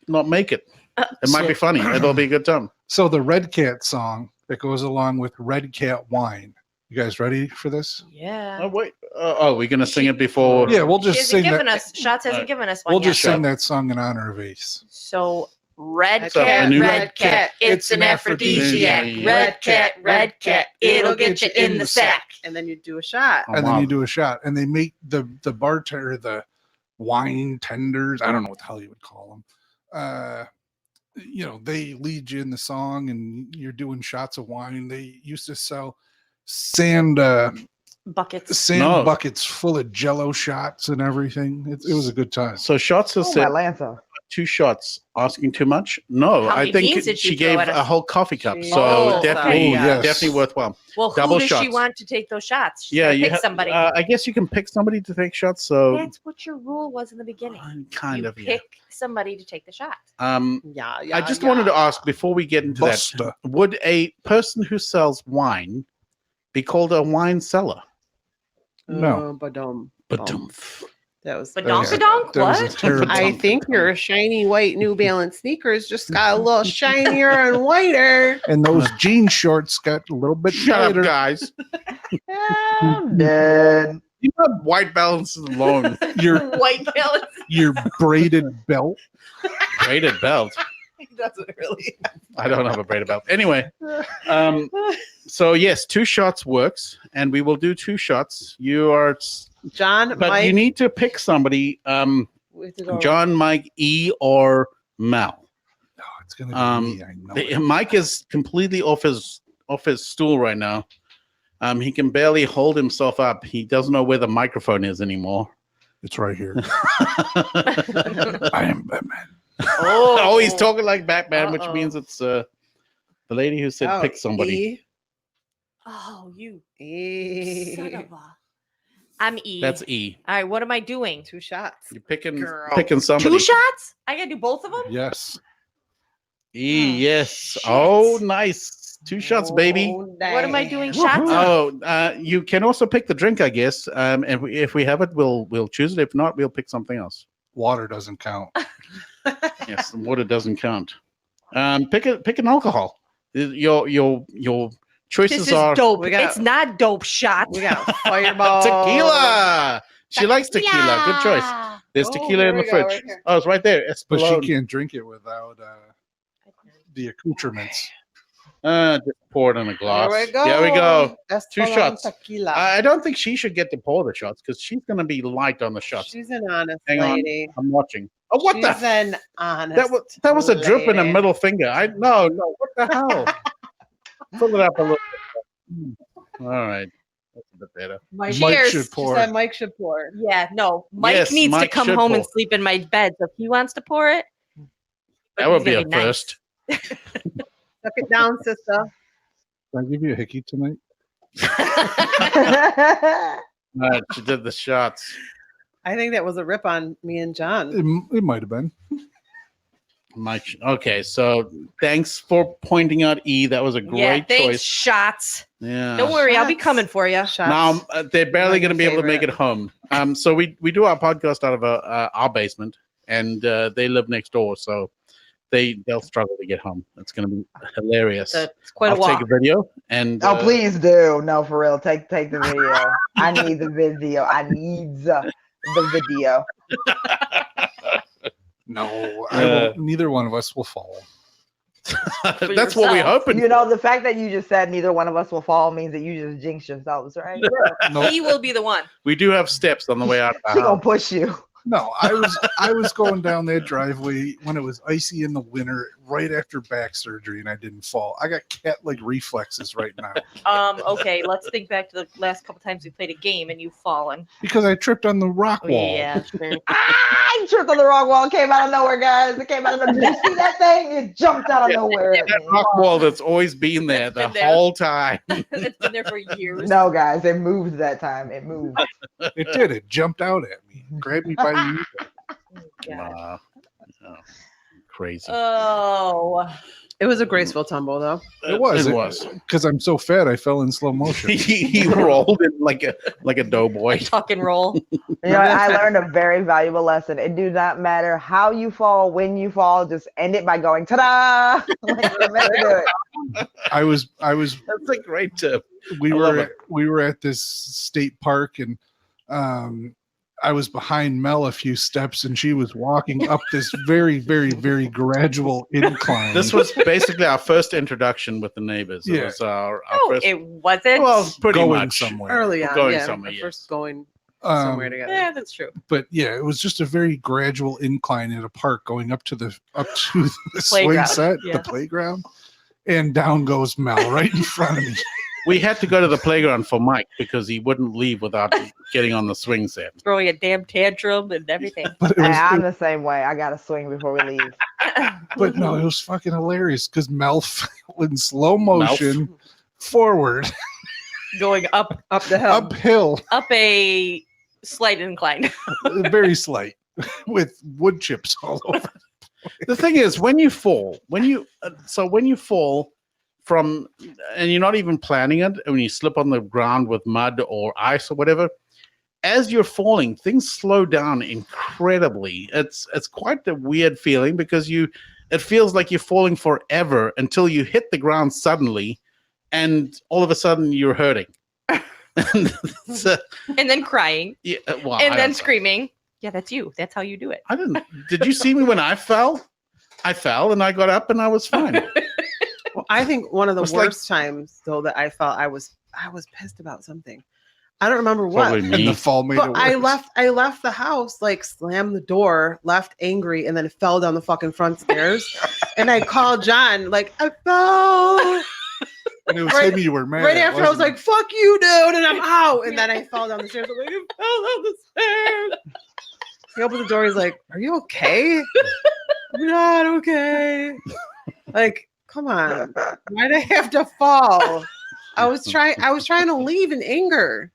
not make it. It might be funny. It'll be a good time. So the Red Cat song that goes along with Red Cat wine. You guys ready for this? Yeah. Oh wait! We're gonna sing it before. Yeah, we'll She just hasn't sing given that. us shots. Hasn't given us one We'll yet. just sing that song in honor of Ace. So red Red cat, cat, new- red cat, it's an aphrodisiac. Red cat, it'll get you in the sack. And then you do a shot. Oh, And then wow. you do a shot, and they make the bartender, the wine tenders. I don't know what the hell you would call them. They lead you in the song, and you're doing shots of wine. They used to sell sand Buckets. No. buckets full of Jello shots and everything. It was a good time. So Shots has Oh, said my Lanza. 2 shots. Asking too much? No, How I many think beans did she she throw gave at us? a whole coffee cup. She- So Oh, definitely, sorry. Yes. definitely worthwhile. Well, who Double does she shots. want to take those shots? She's Yeah, gotta you pick somebody. I guess you can pick somebody to take shots. So That's what your rule was in the beginning. kind you of, yeah. pick somebody to take the shot. Yeah. I just wanted to ask before we get into Busta. that: would a person who sells wine be called a wine seller? No. Badum. That was. But That was- donk, that was a what? terrible. I think your shiny white New Balance sneakers just got a little shinier and whiter. And those jean shorts got a little bit Shut tighter. up, guys! I'm dead. You have white balances alone. Your White balance. your braided belt. Braided belt. He doesn't really. I don't have a braided belt. Anyway, so yes, 2 shots works, and we will do 2 shots. You are, John, but Mike, you need to pick somebody. we have to go- John, Mike, E, or Mel. Oh, it's gonna be me. I know. it. Mike is completely off his stool right now. He can barely hold himself up. He doesn't know where the microphone is anymore. It's right here. I am Batman. Oh, he's talking like Batman, which Uh-oh. means it's the lady who said Oh, pick somebody. Oh, you E. son of a. I'm E. That's E. All right, what am I doing? 2 shots. You're picking Girl. somebody. 2 shots? I gotta do both of them? Yes. E, Oh, yes. shit. Oh, nice. 2 shots, baby. Oh, What am I dang. doing shots of? Oh, you can also pick the drink, I guess. And if we have it, we'll choose it. If not, we'll pick something else. Water doesn't count. Yes, the water doesn't count. Pick an alcohol. Your choices This is are dope. We got- It's not dope shot. We got Fireball. tequila. She likes tequila. Good choice. There's Oh, tequila here in the we go, fridge. right here. Oh, it's right there. It's But below. she can't drink it without the accoutrements. Just pour it in a glass. There we go. There we go. That's 2 full-on shots. Tequila. I don't think she should get to pour the shots because she's going to be light on the shots. She's an honest Hang on. lady. I'm watching. Oh, what She's the? an honest That was a drip and a lady. middle finger. No. What the hell? Fill it up a little bit. All right. That's a bit better. Mike, Mike Cheers. should she pour. said Mike should pour. Yeah, no. Mike Yes, needs Mike to come should home and pour. sleep in my bed. So if he wants to pour it, That would he's be gonna a nice. first. Suck it down, sister. Can I give you a hickey tonight? All right, she did the shots. I think that was a rip on me and John. It might have been. Mike. Okay, so thanks for pointing out E. That was a great Yeah, thanks, choice. shots. Yeah. Don't worry, I'll be Shots. coming for you. Shots. Now they're barely Not your going to be able to make it favorite. home. So we do our podcast out of our basement, and they live next door, so they'll struggle to get home. It's going to be hilarious. It's quite a I'll walk. take a video and Oh, please do. No, for real. Take the video. I need the video. I need the video. No, I won't. Neither one of us will fall. That's what we're yourself. hoping. You know, the fact that you just said neither one of us will fall means that you just jinxed yourselves, right? No, He will be the one. We do have steps on the way out of the She gonna house. push you. no. I was going down that driveway when it was icy in the winter, right after back surgery, and I didn't fall. I got cat-like reflexes right now Okay, let's think back to the last couple times we played a game and you've fallen. because I tripped on the rock wall. Yeah, sure. I tripped on the wrong wall. It came out of nowhere, guys. It came out of nowhere. Did you see that thing? It jumped out of nowhere. At That me. rock wall that's always been there It's the been there. whole time. It's been there for years. No, guys, it moved that time. It moved. It did. It jumped out at me, grabbed me by the knee. God. Oh, crazy. Oh, It was a graceful tumble, though. It was. It was. Because I'm so fat, I fell in slow motion. he rolled it like a doughboy. tuck and roll. You know, I learned a very valuable lesson. It does not matter how you fall, when you fall, just end it by going ta-da! Like you're meant to do it. I was. That's a great tip. We I love were at this state park, and I was behind Mel a few steps, and she was walking up this very, very, very gradual incline. This was basically our first introduction with the neighbors. It Yeah. was our No, first. it wasn't. Well, pretty going much. somewhere. Early on, Going yeah. somewhere, the yes. First going Um, somewhere together. Yeah, that's true. but yeah, it was just a very gradual incline at a park going up to the swing Playground, set, yeah. the playground, and down goes Mel right in front of me. We had to go to the playground for Mike because he wouldn't leave without getting on the swing set. Throwing a damn tantrum and everything. But it Hey, was, I'm the same way. I gotta swing before we leave. but no, it was fucking hilarious because Mel fell in slow motion forward, Going up the hill. uphill, a slight incline. very slight, with wood chips all over. The thing is, when you fall from, and you're not even planning it, and when you slip on the ground with mud or ice or whatever, as you're falling, things slow down incredibly. It's quite a weird feeling because it feels like you're falling forever until you hit the ground suddenly, and all of a sudden you're hurting. So, And then crying. yeah, well, And I then don't- screaming. Yeah, that's you. That's how you do it. I didn't. Did you see me when I fell? I fell and I got up and I was fine. Well, I think one of the It's like- worst times though that I felt I was pissed about something. I don't remember what. Probably And me. the fall made it But worse. I left the house, like slammed the door, left angry, and then fell down the fucking front stairs. And I called John, like, I fell. And it was right- him you were mad Right at, after I was wasn't like, fuck you, dude, and I'm out. And then I fell down the stairs. I'm like, I fell down the stairs. He opens the door, he's like, are you okay? I'm not okay. Like, come on. Why'd I have to fall? I was trying to leave in anger.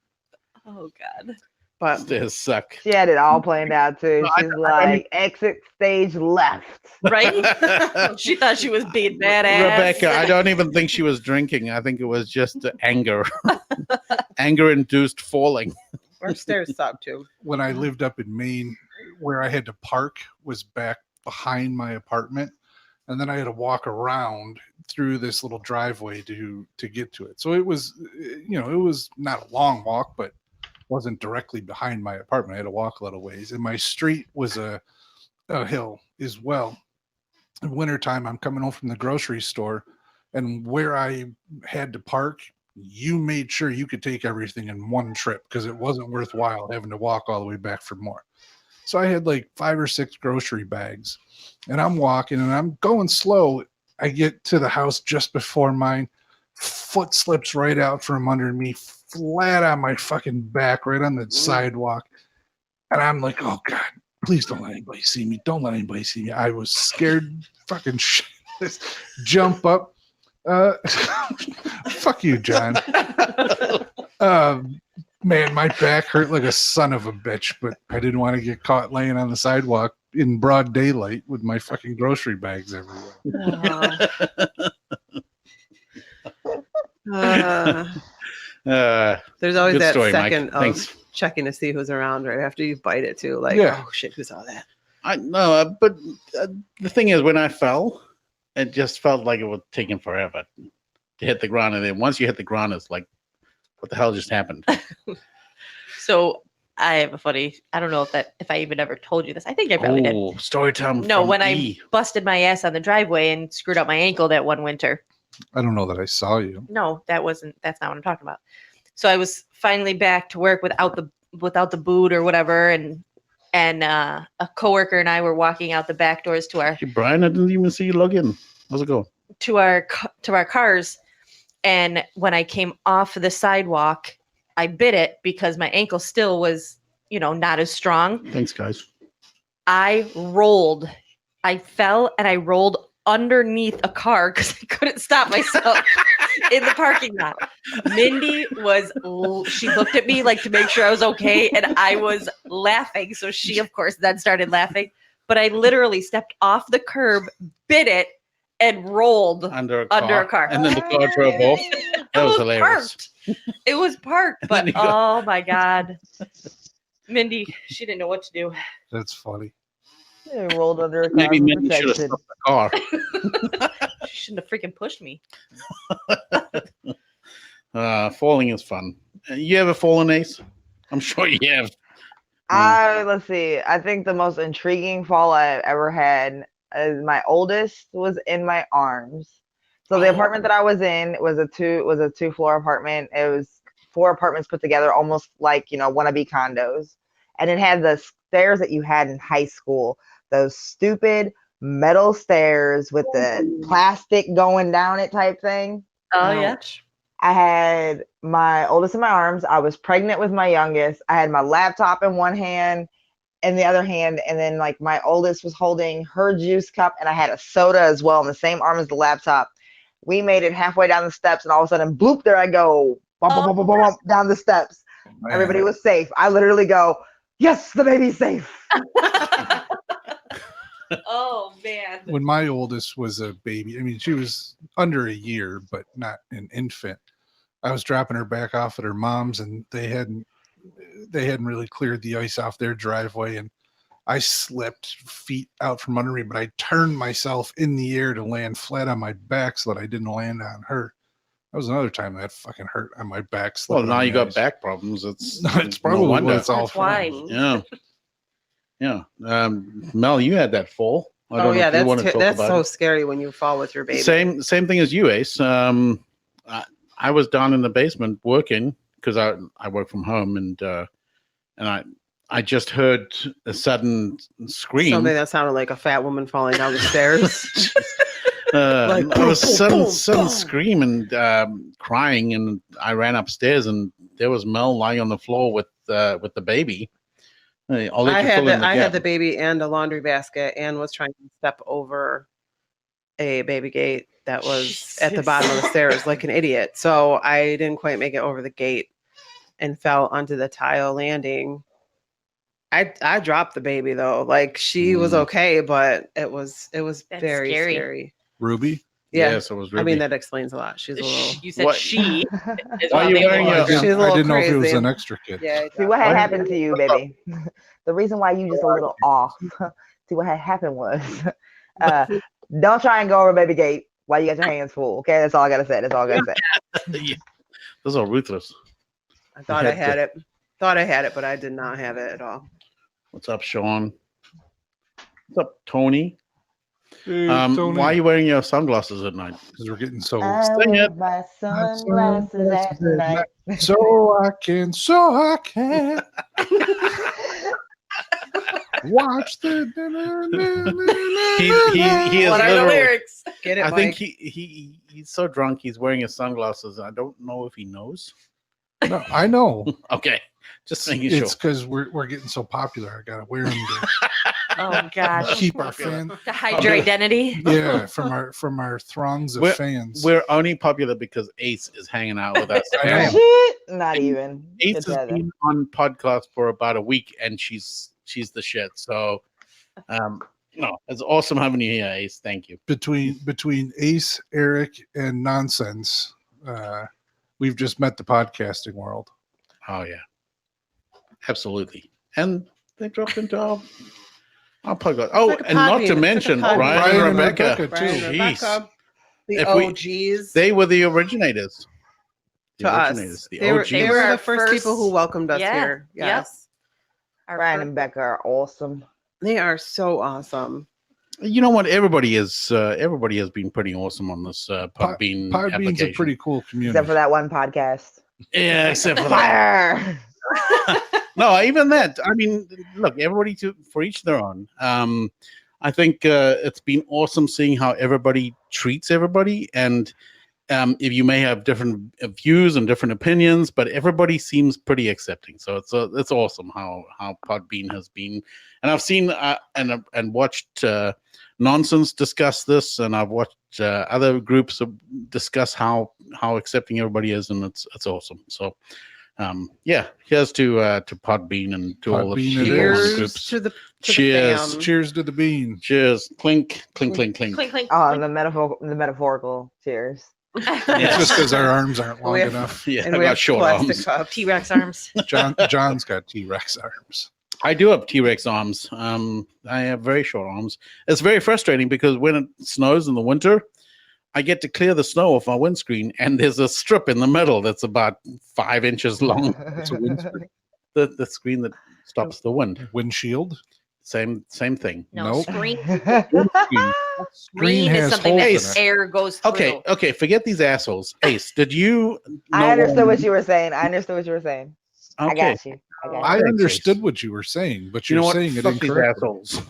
Oh God. But Stairs suck. She had it all planned out too. No, She's like, exit stage left. Right? She thought she was being badass. Rebecca, I don't even think she was drinking. I think it was just anger. Anger-induced falling. our stairs suck too. When I lived up in Maine, where I had to park was back behind my apartment, and then I had to walk around through this little driveway to get to it. So it was, it was not a long walk, but wasn't directly behind my apartment. I had to walk a little ways, and my street was a hill as well. In wintertime, I'm coming home from the grocery store, and where I had to park, you made sure you could take everything in one trip because it wasn't worthwhile having to walk all the way back for more. So I had like 5 or 6 grocery bags, and I'm walking and I'm going slow. I get to the house just before mine, foot slips right out from under me, flat on my fucking back, right on the sidewalk. And I'm like, oh God, please don't let anybody see me. Don't let anybody see me. I was scared fucking shit. Jump up. Fuck you, John. Man, my back hurt like a son of a bitch, but I didn't want to get caught laying on the sidewalk in broad daylight with my fucking grocery bags everywhere. There's always Good that story, Mike. second of Thanks. checking to see who's around right after you bite it too. Like, Yeah. oh shit, who saw that? I know, but the thing is, when I fell, it just felt like it was taking forever to hit the ground, and then once you hit the ground, it's like, what the hell just happened? So I have a funny. I don't know if I even ever told you this. I think I probably did. Oh, story time. No, from when I E. busted my ass on the driveway and screwed up my ankle that one winter. I don't know that I saw you. No, that's not what I'm talking about. So I was finally back to work without the boot or whatever, and a coworker and I were walking out the back doors to our Hey, Brian, I didn't even see you log in. How's it going? to our cars, and when I came off the sidewalk, I bit it because my ankle still was, not as strong. Thanks, guys. I fell and I rolled underneath a car because I couldn't stop myself in the parking lot. Mindy she looked at me like to make sure I was okay, and I was laughing. So she, of course, then started laughing. But I literally stepped off the curb, bit it, and rolled Under a car. And then the car drove off. That was hilarious. Parked. It was parked, but oh my God. Mindy, she didn't know what to do. That's funny. It rolled under a car. Maybe for Mindy should have protection. stopped the car. She shouldn't have freaking pushed me. Falling is fun. You ever fallen, Ace? I'm sure you have. Let's see. I think the most intriguing fall I've ever had is my oldest was in my arms. So the apartment that I was in was a 2-floor apartment. It was 4 apartments put together, almost like, wannabe condos. And it had the stairs that you had in high school, those stupid metal stairs with the plastic going down it type thing. Oh, yeah. Ouch. I had my oldest in my arms. I was pregnant with my youngest. I had my laptop in one hand and the other hand. And then like my oldest was holding her juice cup, and I had a soda as well in the same arm as the laptop. We made it halfway down the steps, and all of a sudden, bloop, there I go. Bump, bump, bump, bump, bump, down the steps. Man. Everybody was safe. I literally go, yes, the baby's safe. Oh, man. When my oldest was a baby, I mean, she was under a year, but not an infant. I was dropping her back off at her mom's, and they hadn't really cleared the ice off their driveway, and I slipped feet out from under me, but I turned myself in the air to land flat on my back so that I didn't land on her. That was another time that fucking hurt on my back. Well, slipping now on you the got ice. back problems. It's It's probably no what wonder. it's all That's why. from. Yeah. Yeah. Mel, you had that fall. I don't Oh know yeah, if you want to that's talk that's about so it. scary when you fall with your baby. Same thing as you, Ace. I was down in the basement working because I work from home, and I just heard a sudden scream. Something that sounded like a fat woman falling down the stairs. Like, I was boom, boom, sudden boom. scream and crying, and I ran upstairs, and there was Mel lying on the floor with the baby. I'll let I you had fill in I had the gap. baby and a laundry basket, and was trying to step over a baby gate that was at the bottom of the stairs like an idiot. So I didn't quite make it over the gate. and fell onto the tile landing. I dropped the baby though. Like she was okay, but it was That's very scary. scary. Ruby. Yeah. Yes, it was I Ruby. mean, that explains a lot. She's a little. You said What- she. Is Why one are you of the wearing older a- girls. She's a I little didn't know if it was crazy. an extra kid. Yeah. See what had Why- happened to you, baby. The reason why you just a little off. See what had happened was, don't try and go over baby gate while you got your hands full. Okay, that's all I gotta say. That's all I gotta say. Yeah. Those are ruthless. I thought I had had to- it. Thought I had it, but I did not have it at all. What's up, Sean? What's up, Tony? Hey, Why Tony. are you wearing your sunglasses at night? Because we're getting so I Sing wear it. my sunglasses at night. so I can watch the. He is What are the literally- lyrics? Get it, I think Mike. he's so drunk he's wearing his sunglasses. I don't know if he knows. No, I know. Okay, just making It's sure. because we're getting so popular. I gotta wear them to Oh gosh. keep our fan. To hide your identity. Yeah, from our throngs of fans. We're only popular because Ace is hanging out with us. I know. And Shit, not even. Ace Get has together. been on podcast for about a week, and she's the shit. So, no, it's awesome having you here, Ace. Thank you. Between Ace, Eric, and Nonsense, we've just met the podcasting world. Oh yeah, absolutely. And they dropped into our podcast. Oh, like a and not Podbean. to It's mention like a Podbean. Brian Brian and and Rebecca. Rebecca, Brian, too. Rebecca, the If we- OGs They were the originators. to us. The They were, OGs. they were our the first people who first- welcomed us Yeah, here. yep. Yes. Our Brian first- and Becca are awesome. They are so awesome. You know what? Everybody has been pretty awesome on this Podbean Podbean's application. a pretty cool community. Except for that one podcast. Yeah, except for that. Fire! No, even that. I mean, look, everybody for each their own. I think it's been awesome seeing how everybody treats everybody, and if you may have different views and different opinions, but everybody seems pretty accepting. So it's awesome how Podbean has been, and I've seen and watched Nonsense discuss this, and I've watched other groups discuss how accepting everybody is, and it's awesome. So. Yeah, here's to Podbean and to all the Podbean and people on the Cheers groups. to the Cheers. fam. Cheers to the bean. Cheers. Clink, clink, clink, clink. Clink, clink. Oh, the metaphorical cheers. It's just because our arms aren't long We have- enough. Yeah, And I we got have short plastic arms. cups. T-Rex arms. John's got T-Rex arms. I do have T-Rex arms. I have very short arms. It's very frustrating because when it snows in the winter, I get to clear the snow off my windscreen, and there's a strip in the middle that's about 5 inches long. It's a windscreen. The screen that stops the wind. Windshield. Same thing. No, Nope. screen. Screen Screen is has something holes that in it. air goes through. Okay. Forget these assholes. Ace, did you? I understood what you were saying. I Okay. got you. I got I Thanks, understood Ace. what you were saying, but You you're know what? saying it Fuck these incorrectly. assholes.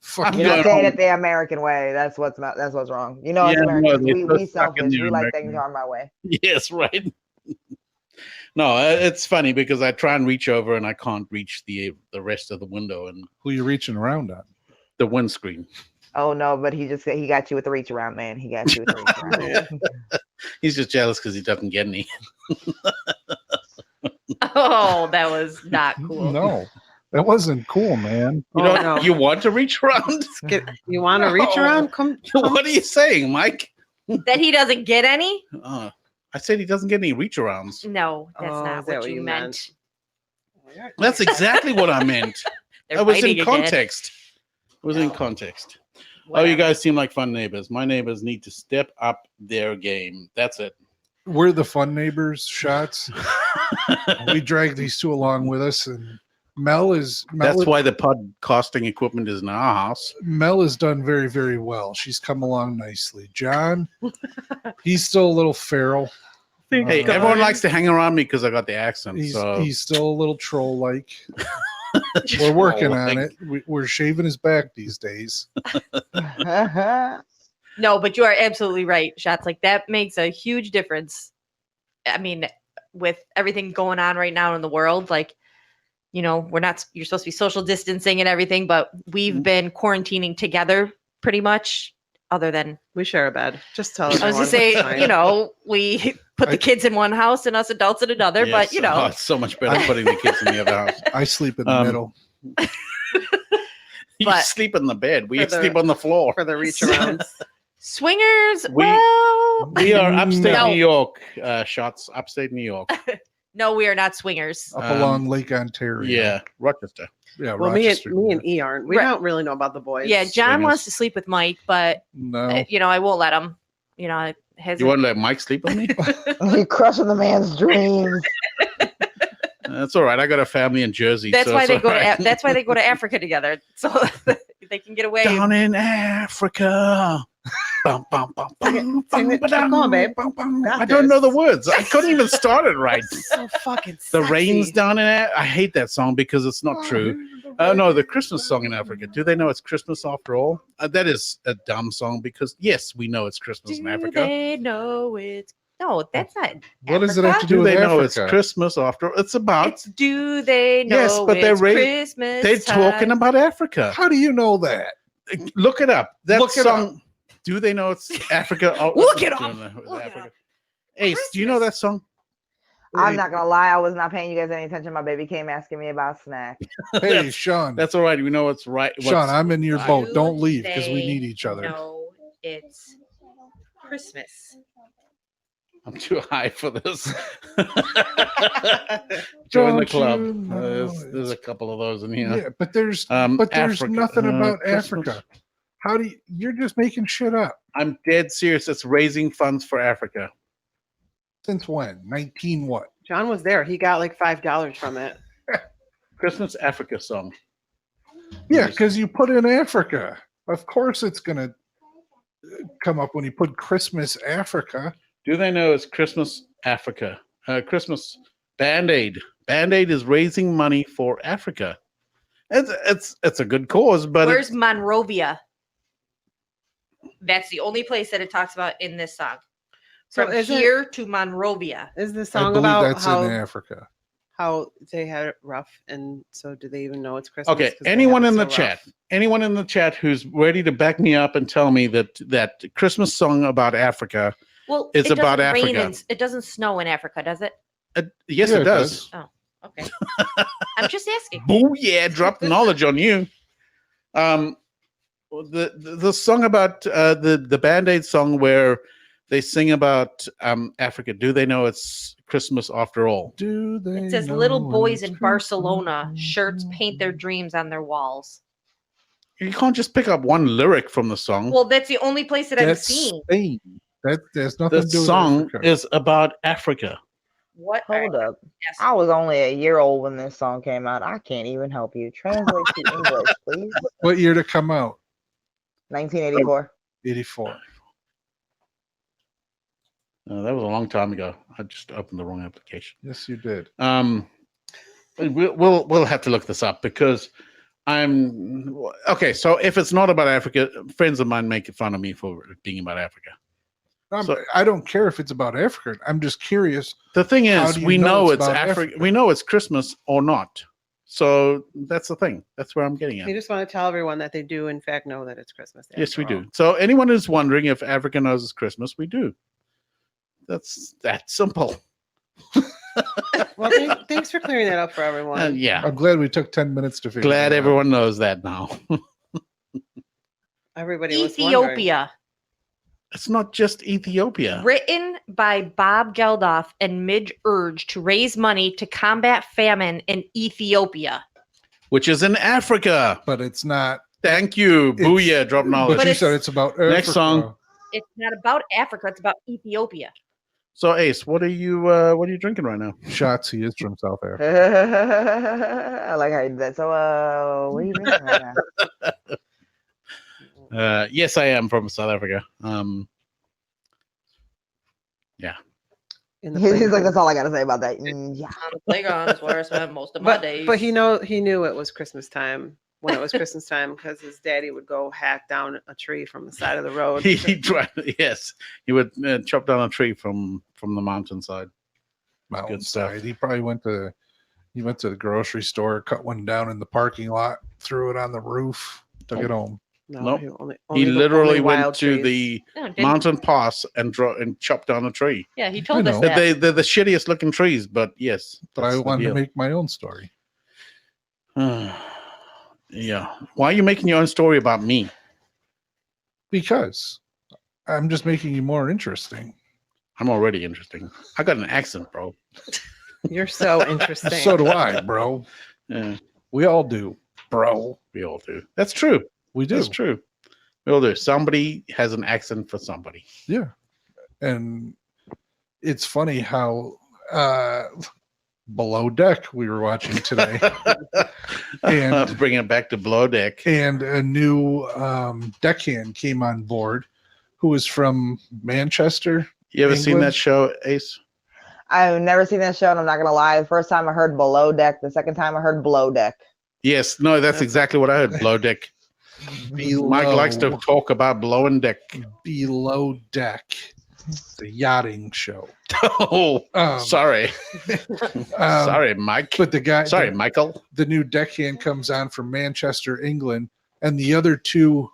Fuck I'm You're you. not going saying home. it the American way. That's what's wrong. You know, as Yeah, no, Americans, they're we so stuck in selfish. the We like American things our my way. Yes, right. No, it's funny because I try and reach over and I can't reach the rest of the window and Who you reaching around on? the windscreen. Oh no, but he got you with the reach around, man. He got you with the reach around. He's just jealous because he doesn't get any. Oh, that was not cool. No, that wasn't cool, man. You Oh, know, no. you want to reach around? You want to reach No. around? Come. What are you saying, Mike? That he doesn't get any? I said he doesn't get any reach arounds. No, that's Oh, not is that what you meant. That's exactly what I meant. They're I was in fighting again. context. It was in context. Oh, Whatever. you guys seem like fun neighbors. My neighbors need to step up their game. That's it. We're the fun neighbors. Shots. We drag these two along with us, and Mel That's why the podcasting equipment is in our house. Mel has done very, very well. She's come along nicely. John, he's still a little feral. Hey, everyone likes to hang around me because I got the accent. He's so still a little troll-like. We're working on Troll-like. it. We're shaving his back these days. No, but you are absolutely right. Shots like that makes a huge difference. I mean, with everything going on right now in the world, like, you know, you're supposed to be social distancing and everything, but we've been quarantining together pretty much other than We share a bed. Just tell I was everyone. to say, it's fine. you know, we put the kids in one house and us adults in another, but Yes. you know, Oh, it's so much better putting the kids in the other house. I sleep in the middle. You But- sleep in the bed. We For the- sleep on the floor. for the reach arounds. swingers. We- Well, We are upstate No. New York. Shots upstate New York. no, we are not swingers. Up along Lake Ontario. Yeah, Rochester. Yeah, Well, Rochester. me and E aren't. We Right. don't really know about the boys. Yeah, John swingers. wants to sleep with Mike, but No. you know, I won't let him. You know, it hasn't. You want to let Mike sleep with me? You're crushing the man's dreams. That's all right. I got a family in Jersey. That's so why it's they all go right. to. That's why they go to Africa together, so they can get away. Down in Africa. Bum, bum, bum, bum, Sing bum, it. ba-dum, Come on, babe. bum, bum. Got I don't know the this. words. I couldn't even start it right. So fucking The sexy. rain's down in it. I hate that song because it's not true. Oh no, the Christmas song in Africa. Do they know it's Christmas after all? That is a dumb song because yes, we know it's Christmas in Do Africa. they know it's no? That's not. What does it have to Africa. do Do with they know Africa? it's Christmas after all? It's about It's do they know Yes, but they're it's Christmas? they're talking time? about Africa. How do you know that? Look it up. That Look it song. Do they know it's Africa? Oh, Look it do up. they know it's Look it Africa? up. Ace, do you know that song? I'm not gonna lie, I was not paying you guys any attention. My baby came asking me about snacks. Hey, That's- Sean. That's all right. We know what's right. Sean, I'm in your I- boat. Do Don't leave because we they need each other. know it's Christmas. I'm too high for this. Join the Don't club. you know There's a couple of those in here. Yeah, but there's Africa, nothing about Christmas. Africa. How do you're just making shit up? I'm dead serious. It's raising funds for Africa. Since when? 19 what? John was there. He got like $5 from it. Christmas Africa song. Yeah, because you put in Africa. Of course it's gonna come up when you put Christmas Africa. Do they know it's Christmas Africa? Christmas Band-Aid. Band-Aid is raising money for Africa. It's a good cause, but Where's Monrovia? That's the only place that it talks about in this song. So From is it- here to Monrovia. Is the I song believe about that's in how Africa. they had it rough, and so do they even know it's Christmas? okay. 'Cause they Anyone have in it the so chat, rough? anyone in the chat who's ready to back me up and tell me that Christmas song about Africa. Well, It's it about doesn't rain Africa. it doesn't snow in Africa, does it? Yes, Yeah, it it does. Okay. I'm just asking. Boo! Yeah, drop the knowledge on you. The song about the Band-Aid song where they sing about Africa. Do they know it's Christmas after all? Do they? It says know little when boys it's in Barcelona Christmas? shirts paint their dreams on their walls. You can't just pick up one lyric from the song. Well, that's the only place that I've That's seen. Spain. That there's nothing The to do with song Africa. is about Africa. What? Hold up. Yes. I was only a year old when this song came out. I can't even help you. Translate to English, please. What year to come out? 1984. 84. That was a long time ago. I just opened the wrong application. Yes, you did. We'll have to look this up because I'm okay. So if it's not about Africa, friends of mine make fun of me for being about Africa. So- I don't care if it's about Africa. I'm just curious. The thing How is, do you we know know it's it's about Africa. Africa? We know it's Christmas or not. So that's the thing. That's where I'm getting You at. just want to tell everyone that they do, in fact, know that it's Christmas. Yes, we after do. So anyone who's wondering if Africa knows it's Christmas, we do. That's that simple. all. Well, thanks for clearing that up for everyone. Yeah. I'm glad we took 10 minutes to figure Glad that out. everyone knows that now. Everybody was wondering. Ethiopia. It's not just Ethiopia. Written by Bob Geldof and Midge Urge to raise money to combat famine in Ethiopia. Which is in Africa. But it's not. Thank you. It's- Booyah. Drop knowledge. But But you said it's- it's about Africa. Next song. It's not about Africa, it's about Ethiopia. So Ace, what are you drinking right now? Shots. He is from South Africa. I like how you did that. So, what are you drinking right now? Yes, I am from South Africa. In the He's like, playground. that's all I got to say about that. Yeah. On the playground is where I spent most of my days. But he knew it was Christmas time when it was Christmas time because his daddy would go hack down a tree from the side of the road. he tried. Yes, he would chop down a tree from the mountainside. Mountainside. He probably went to the grocery store, cut one down in the parking lot, threw it on the roof, took it home. No, Nope. he only, He only literally went wild to trees. the No, didn't- mountain pass and chopped down a tree. Yeah, he told us know. that. They're the shittiest looking trees, but yes. But I that's the wanted to deal. make my own story. Yeah. Why are you making your own story about me? Because I'm just making you more interesting. I'm already interesting. I got an accent, bro. You're so interesting. So do I, bro. Yeah, We all do, bro. we all do. That's true. We do. That's true. We all do. Somebody has an accent for somebody. Yeah. And it's funny how Below Deck we were watching today. And- bringing it back to Below Deck. And a new deckhand came on board who was from Manchester. You ever seen England? that show, Ace? I've never seen that show, and I'm not gonna lie. The first time I heard Below Deck, the second time I heard Blow Deck. Yes. No, that's exactly what I heard. Below Deck. Mike likes to talk about blowing deck. Below Deck, the yachting show. Oh, sorry. Sorry, Mike. But the guy, Sorry, Michael. the new deckhand comes on from Manchester, England, and the other two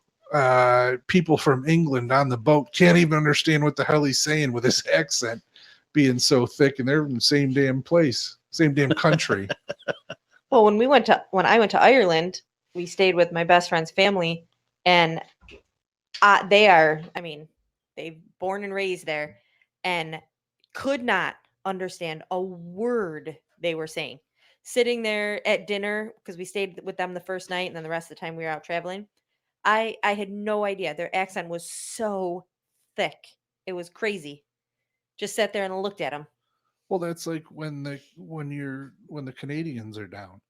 people from England on the boat can't even understand what the hell he's saying with his accent being so thick, and they're in the same damn place, same damn country. Well, when I went to Ireland, we stayed with my best friend's family, and they've born and raised there, and could not understand a word they were saying. Sitting there at dinner, because we stayed with them the first night, and then the rest of the time we were out traveling, I had no idea. Their accent was so thick. It was crazy. Just sat there and looked at them. Well, that's like when the Canadians are down,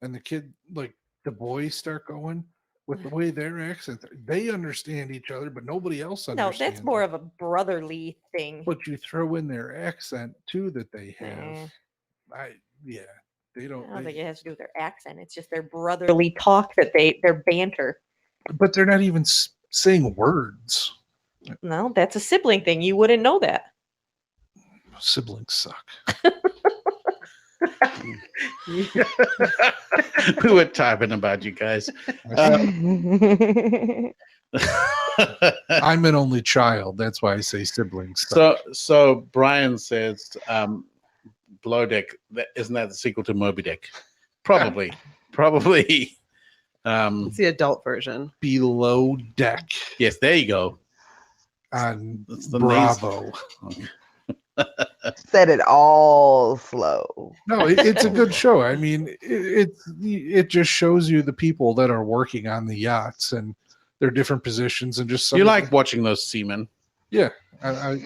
and the boys start going with the way their accent, they understand each other, but nobody else No, understands. that's more them. of a brotherly thing. But you throw in their accent too that they Nah. have. They don't. I don't think it has to do with their accent. It's just their brotherly talk that their banter. But they're not even saying words. No, that's a sibling thing. You wouldn't know that. Siblings suck. We were typing about you guys. I'm an only child. That's why I say siblings suck. So Brian says, Below Deck. Isn't that the sequel to Moby Dick? Probably. Probably. It's the adult version. Below Deck Yes, there you go. on That's the Bravo. Said it all slow. No, it's a good show. I mean, it just shows you the people that are working on the yachts and their different positions and just some You of like watching those seamen? yeah. I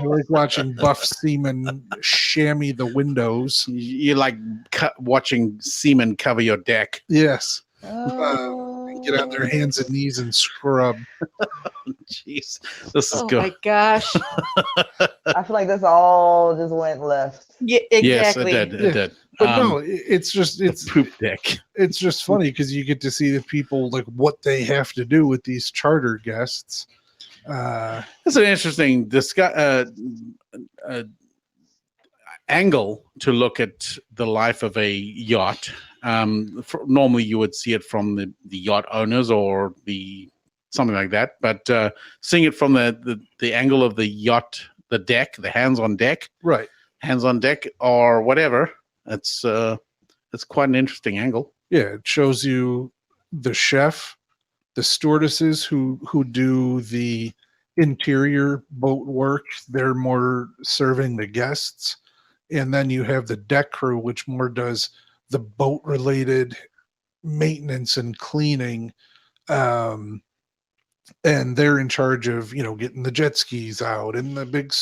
like watching buff seamen shammy the windows. You like watching seamen cover your deck? Yes, Oh. get on their hands and knees and scrub. Jeez, this is Oh good. my gosh. I feel like this all just went left. Yeah, Yes, it exactly. did. It Yeah. did. But no, it's poop deck. it's just funny because you get to see the people like what they have to do with these charter guests. It's an interesting angle to look at the life of a yacht. Normally, you would see it from the yacht owners or something like that, but seeing it from the angle of the yacht, the deck, the hands on deck, Right. or whatever, it's quite an interesting angle. Yeah, it shows you the chef, the stewardesses who do the interior boat work. They're more serving the guests. And then you have the deck crew, which more does the boat related maintenance and cleaning. And they're in charge of, getting the jet skis out and the big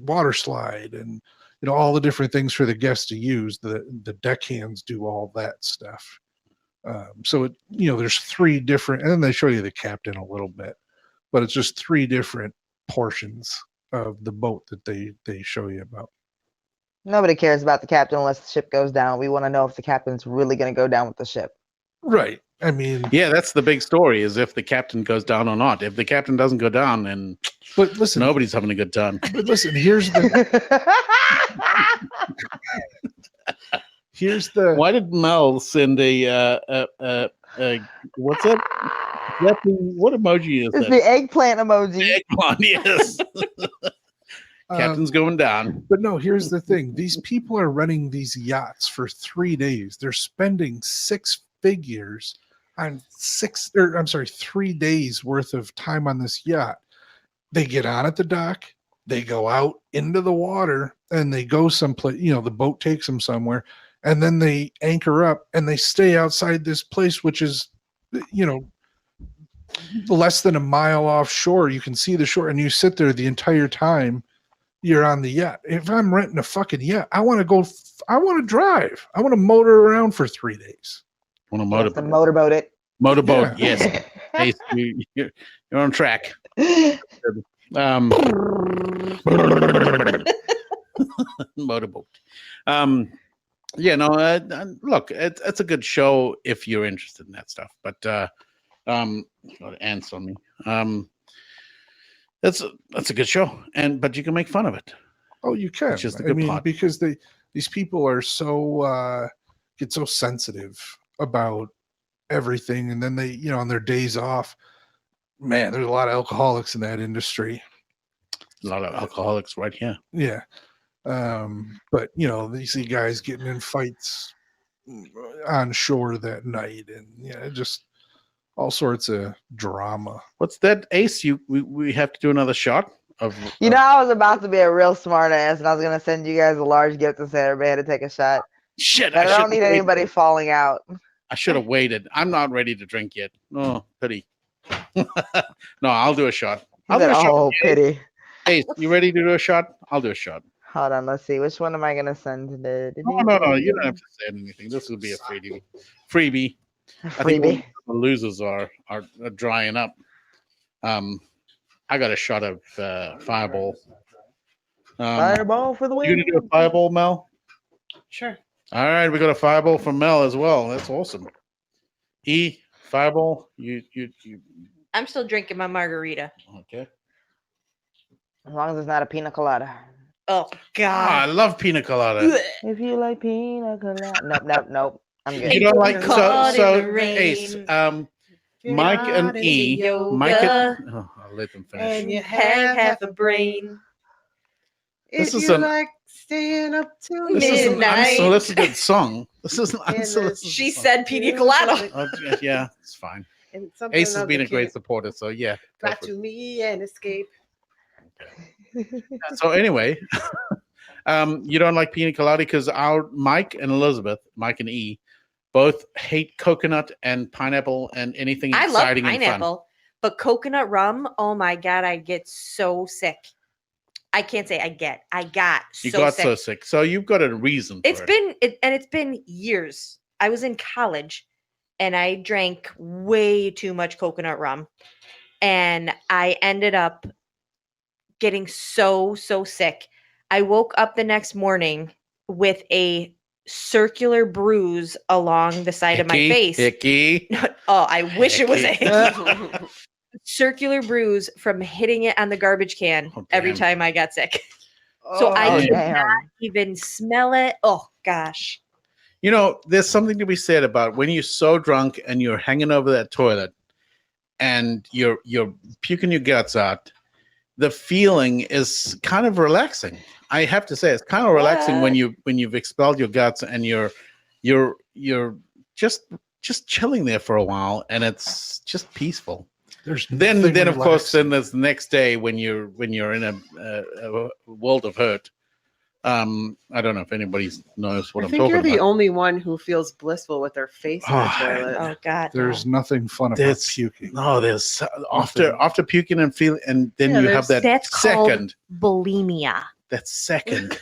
water slide, and, all the different things for the guests to use. The deckhands do all that stuff. So there's three different, and then they show you the captain a little bit, but it's just three different portions of the boat that they show you about. Nobody cares about the captain unless the ship goes down. We want to know if the captain's really going to go down with the ship. Right. I mean, Yeah, that's the big story: is if the captain goes down or not. If the captain doesn't go down, then but listen, nobody's having a good time. But listen, here's the Why did Mel send a What's that? What emoji is It's that? the eggplant emoji. Eggplant, yes. Captain's going down. But no, here's the thing. These people are running these yachts for 3 days. They're spending 6 figures on 3 days worth of time on this yacht. They get on at the dock, they go out into the water, and they go someplace, the boat takes them somewhere, and then they anchor up and they stay outside this place, which is, less than a mile offshore. You can see the shore, and you sit there the entire time you're on the yacht. If I'm renting a fucking yacht, I want to drive. I want to motor around for 3 days. On a You have to motorboat. motorboat it. Motorboat, Yeah. yes. Ace, you're on track. Motorboat. Look, it's a good show if you're interested in that stuff. But got ants on me. That's a good show, but you can make fun of it. Oh, you can. Which is the good part. Because these people are get so sensitive about everything, and then they, on their days off, man, there's a lot of alcoholics in that industry. A lot of alcoholics right here. Yeah. But you see guys getting in fights on shore that night, and just all sorts of drama. What's that, Ace? We have to do another shot of. I was about to be a real smart ass, and I was gonna send you guys a large gift and say everybody had to take a shot. Shit! But I don't need anybody falling out. I should have waited. I'm not ready to drink yet. Oh, pity. No, I'll do a shot. Oh, pity. Ace, you ready to do a shot? I'll do a shot. Hold on, let's see. Which one am I gonna send? No. You don't have to say anything. This will be a freebie. I think Freebie. the losers are drying up. I got a shot of Fireball. Fireball for the You win. gonna do a Fireball, Mel? Sure. All right, we got a Fireball from Mel as well. That's awesome. Fireball. You. I'm still drinking my margarita. Okay. As long as it's not a pina colada. Oh I God. love pina colada. If you like pina colada. Nope. I'm good. You don't like Caught in so the rain. Ace. You're Mike not and into E. yoga. Mike and I'll let them finish. And you Have half a brain. This If is you an- like staying up till This is an Midnight. unsolicited song. This is an And unsolicited She song. said pina colada. Oh, yeah, it's fine. And something Ace has of been the a great kid supporter, so yeah. go got for to it. me and escape. So anyway, you don't like pina colada because our Mike and Elizabeth, Mike and E, both hate coconut and pineapple and anything I love exciting and fun. pineapple, but coconut rum. Oh my God, I get so sick. I can't say I got You so got sick. so sick, so you've got a reason. For It's been years. I was in college and I drank way too much coconut rum, and I ended up getting so sick. I woke up the next morning with a circular bruise along the side of my face. Hickey. Oh, I wish it was a Hickey. circular bruise from hitting it on the garbage can Oh, every damn. time I got sick. So I Oh, could damn. not even smell it. Oh gosh. You know, there's something to be said about when you're so drunk and you're hanging over that toilet and you're puking your guts out. The feeling is kind of relaxing. I have to say, it's kind of relaxing when you've expelled your guts and you're just chilling there for a while, and it's just peaceful. There's Then nothing of course, relaxing. then there's the next day when you're in a world of hurt. I don't know if anybody knows what I I'm think talking you're the about. only one who feels blissful with their face in the Oh, toilet. Oh God. There's no. nothing fun about There's- puking. No, there's after puking and feeling, and then Yeah, you have that That's called second. bulimia. That second.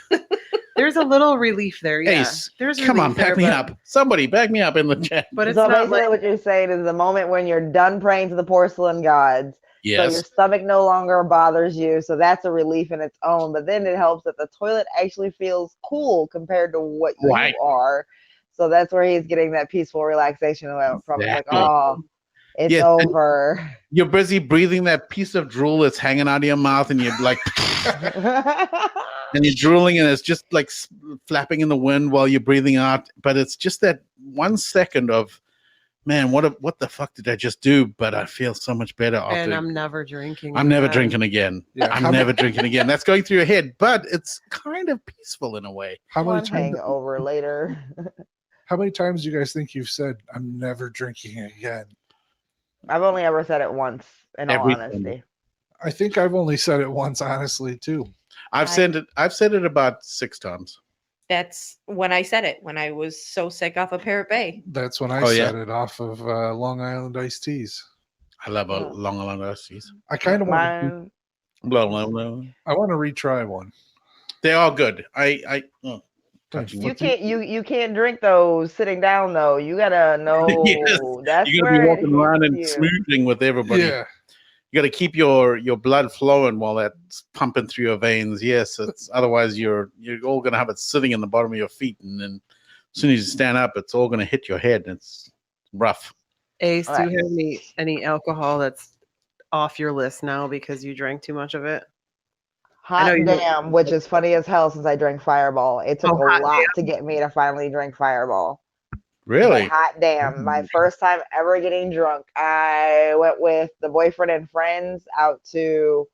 There's a little relief there. Yeah. Ace, There's come on, relief there, back me but- up. Somebody back me up in the chat. But it's So not basically, like what you're saying is the moment when you're done praying to the porcelain gods, so your Yes. stomach no longer bothers you. So that's a relief in its own. But then it helps that the toilet actually feels cool compared to what Right. you are. So that's where he's getting that peaceful relaxation from. It's like, Exactly. oh, it's Yes, and- over. You're busy breathing that piece of drool that's hanging out of your mouth, and you're like, and you're drooling, and it's just like flapping in the wind while you're breathing out. But it's just that 1 second of, man, what the fuck did I just do? But I feel so much better after. And I'm never drinking. I'm never again. drinking again. Yeah, I'm never drinking again. That's going through your head, but it's kind of peaceful in a way. How many One times? hangover later. How many times do you guys think you've said, "I'm never drinking again"? I've only ever said it once, in all Every honesty. Sunday. I think I've only said it once, honestly, too. I've said it about 6 times. That's when I said it, when I was so sick off of Parrot Bay. That's when I Oh, yeah? said it off of Long Island iced teas. I love a Oh. long Iced. I kind of want. Mine, Blah, blah, blah. I want to retry one. They are good. Touching you wood. can't drink those sitting down though. You gotta know Yes, that's You're gonna be where it walking around and hits you. smoothing with everybody. Yeah, You got to keep your blood flowing while that's pumping through your veins. Yes, it's otherwise you're all gonna have it sitting in the bottom of your feet, and then as soon as you stand up, it's all gonna hit your head. And it's rough. Ace, do Alright. you have any alcohol that's off your list now because you drank too much of it? I know Hot you- damn, which is funny as hell since I drank Fireball. It took Oh, a hot lot to get me to finally drink Fireball. But Really? hot damn, my first time ever getting drunk, I went with the boyfriend and friends out to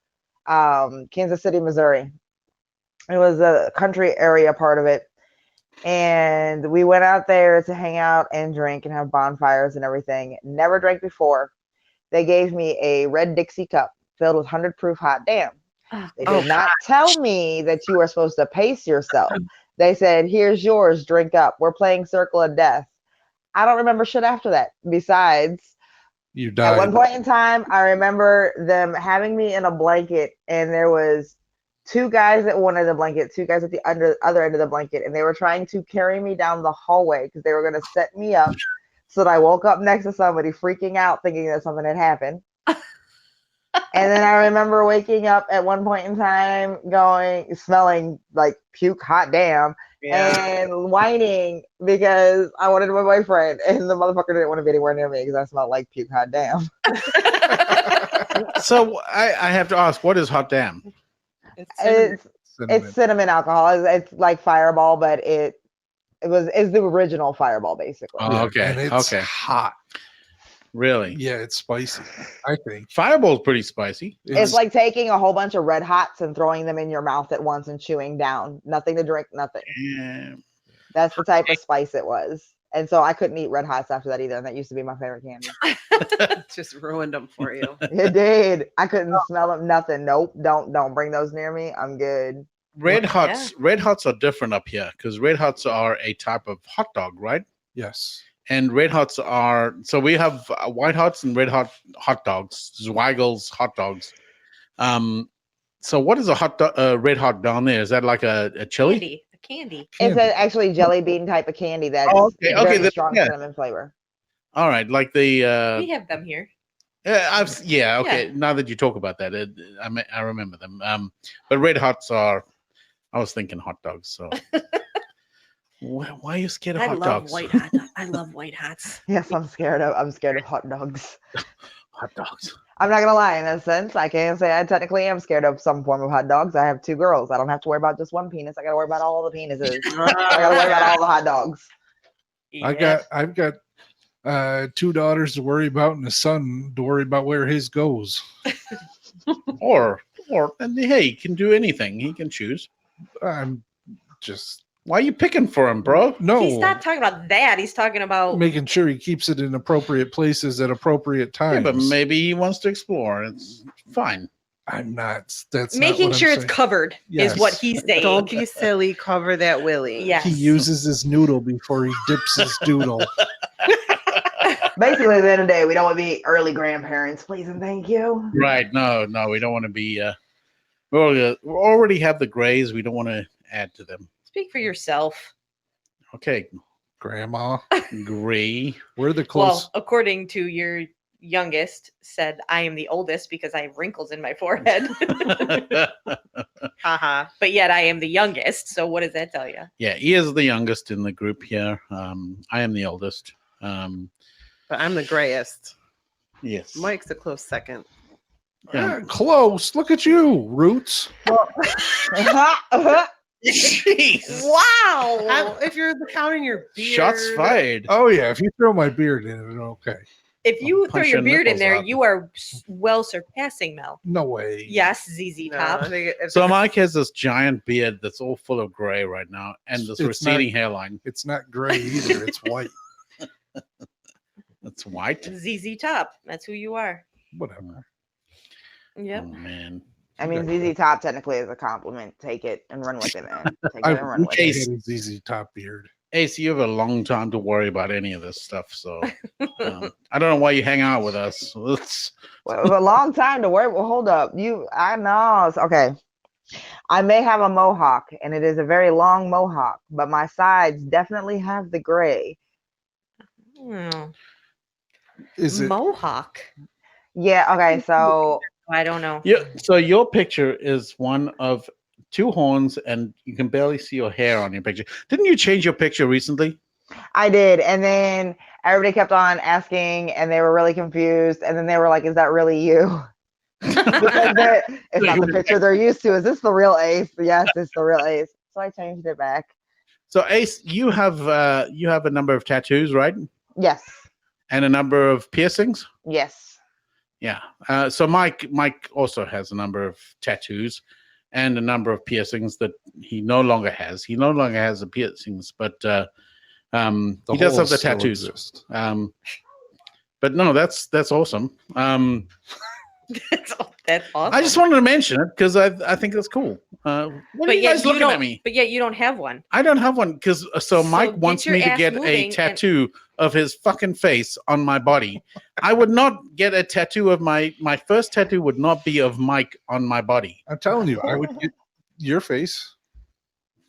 Kansas City, Missouri. It was a country area part of it. And we went out there to hang out and drink and have bonfires and everything. Never drank before. They gave me a red Dixie cup filled with 100 proof hot damn. They did not tell me that you were supposed to pace yourself. They said, "Here's yours, drink up. We're playing Circle of Death." I don't remember shit after that. Besides, you at died. one point in time, I remember them having me in a blanket, and there was 2 guys at one end of the blanket, 2 guys at the other end of the blanket, and they were trying to carry me down the hallway because they were going to set me up. So that I woke up next to somebody freaking out, thinking that something had happened. And then I remember waking up at one point in time, smelling like puke, hot damn, and whining because I wanted my boyfriend, and the motherfucker didn't want to be anywhere near me because I smelled like puke, hot damn. So I have to ask, what is hot damn? It's Cinnamon. cinnamon alcohol. It's like Fireball, but it's the original Fireball basically. Oh, Yeah, okay, and it's okay. hot. Really? Yeah, it's spicy. I think Fireball's pretty spicy. It's like taking a whole bunch of red hots and throwing them in your mouth at once and chewing down. Nothing to drink, nothing. Yeah. That's the type of spice it was. And so I couldn't eat red hots after that either. And that used to be my favorite candy. Just ruined them for you. It did. I couldn't smell them, nothing. Nope. Don't bring those near me. I'm good. Red Hots are different up here because Red Hots are a type of hot dog, right? yes. And Red Hots are, so we have White Hots and Red hot dogs, Zweigel's hot dogs. So what is a Red Hot down there? Is that like a chili? Candy. It's actually jelly bean type of candy that's okay, very then- strong yeah. cinnamon flavor. All right, like the We have them here. okay. Now that you talk about that, I remember them. But Red Hots are, I was thinking hot dogs. So why are you scared of I hot love dogs? white hot. I love white hots. Yes, I'm scared of hot dogs. Hot dogs. I'm not gonna lie, in a sense, I can say I technically am scared of some form of hot dogs. I have 2 girls. I don't have to worry about just one penis. I gotta worry about all the penises. I gotta worry about all the hot dogs. I've got 2 daughters to worry about and a son to worry about where his goes. Or and hey, he can do anything. He can choose. I'm just Why are you picking for him, bro? no He's not talking about that. He's talking about making sure he keeps it in appropriate places at appropriate Yeah, times. but maybe he wants to explore. It's fine. I'm not. That's not making what I'm sure it's saying. covered is what Yes. he's saying. Don't be silly. Cover that willy. Yes. He uses his noodle before he dips his doodle. Basically, at the end of the day, we don't want to be early grandparents, please and thank you. Right? No, we don't want to be. We already have the grays. We don't want to add to them. Speak for yourself. Okay, Grandma, gray. we're the close. Well, according to your youngest, said I am the oldest because I have wrinkles in my forehead. Haha. But yet I am the youngest. So what does that tell you? Yeah, he is the youngest in the group here. I am the oldest. But I'm the grayest. Yes. Mike's a close second. Yeah. Close. Look at you, Roots. Jeez. Wow. If you're counting your beard, Shots fired. Oh yeah, if you throw my beard in it, okay. If you throw punch your your beard in nipples there, out. you are well surpassing Mel. No way. Yes, ZZ No, Top. I think if So it's- Mike has this giant beard that's all full of gray right now, and this It's not- receding hairline. It's not gray either. It's white. That's white. ZZ Top. That's who you are. Whatever. Yep. Oh man. I mean, ZZ Top technically is a compliment. Take it and run with it, man. Take I it and run with wish it. I Ace. had a ZZ Top beard. Ace, you have a long time to worry about any of this stuff. So I don't know why you hang out with us. Let's, Well, it was a long time to work. Well, hold up. I know. Okay. I may have a mohawk, and it is a very long mohawk, but my sides definitely have the gray. Oh, Is it? Mohawk. Yeah. Okay. So I don't know. yeah. So your picture is one of two horns, and you can barely see your hair on your picture. Didn't you change your picture recently? I did, and then everybody kept on asking, and they were really confused, and then they were like, "Is that really you?" Because it's not the picture they're used to. Is this the real Ace? Yes, it's the real Ace. So I changed it back. So Ace, you have a number of tattoos, right? Yes. And a number of piercings. Yes. Yeah. So Mike also has a number of tattoos and a number of piercings that he no longer has. He no longer has the piercings, but The he does have holes the still tattoos. exist. But no, that's awesome. That's awesome. I just wanted to mention it because I think it's cool. What are you guys looking at me? But yet you don't have one. I don't have one because so Mike get wants your me to ass get moving a and- tattoo of his fucking face on my body. I would not get a tattoo of my first tattoo would not be of Mike on my body. I'm telling you, I would get your face.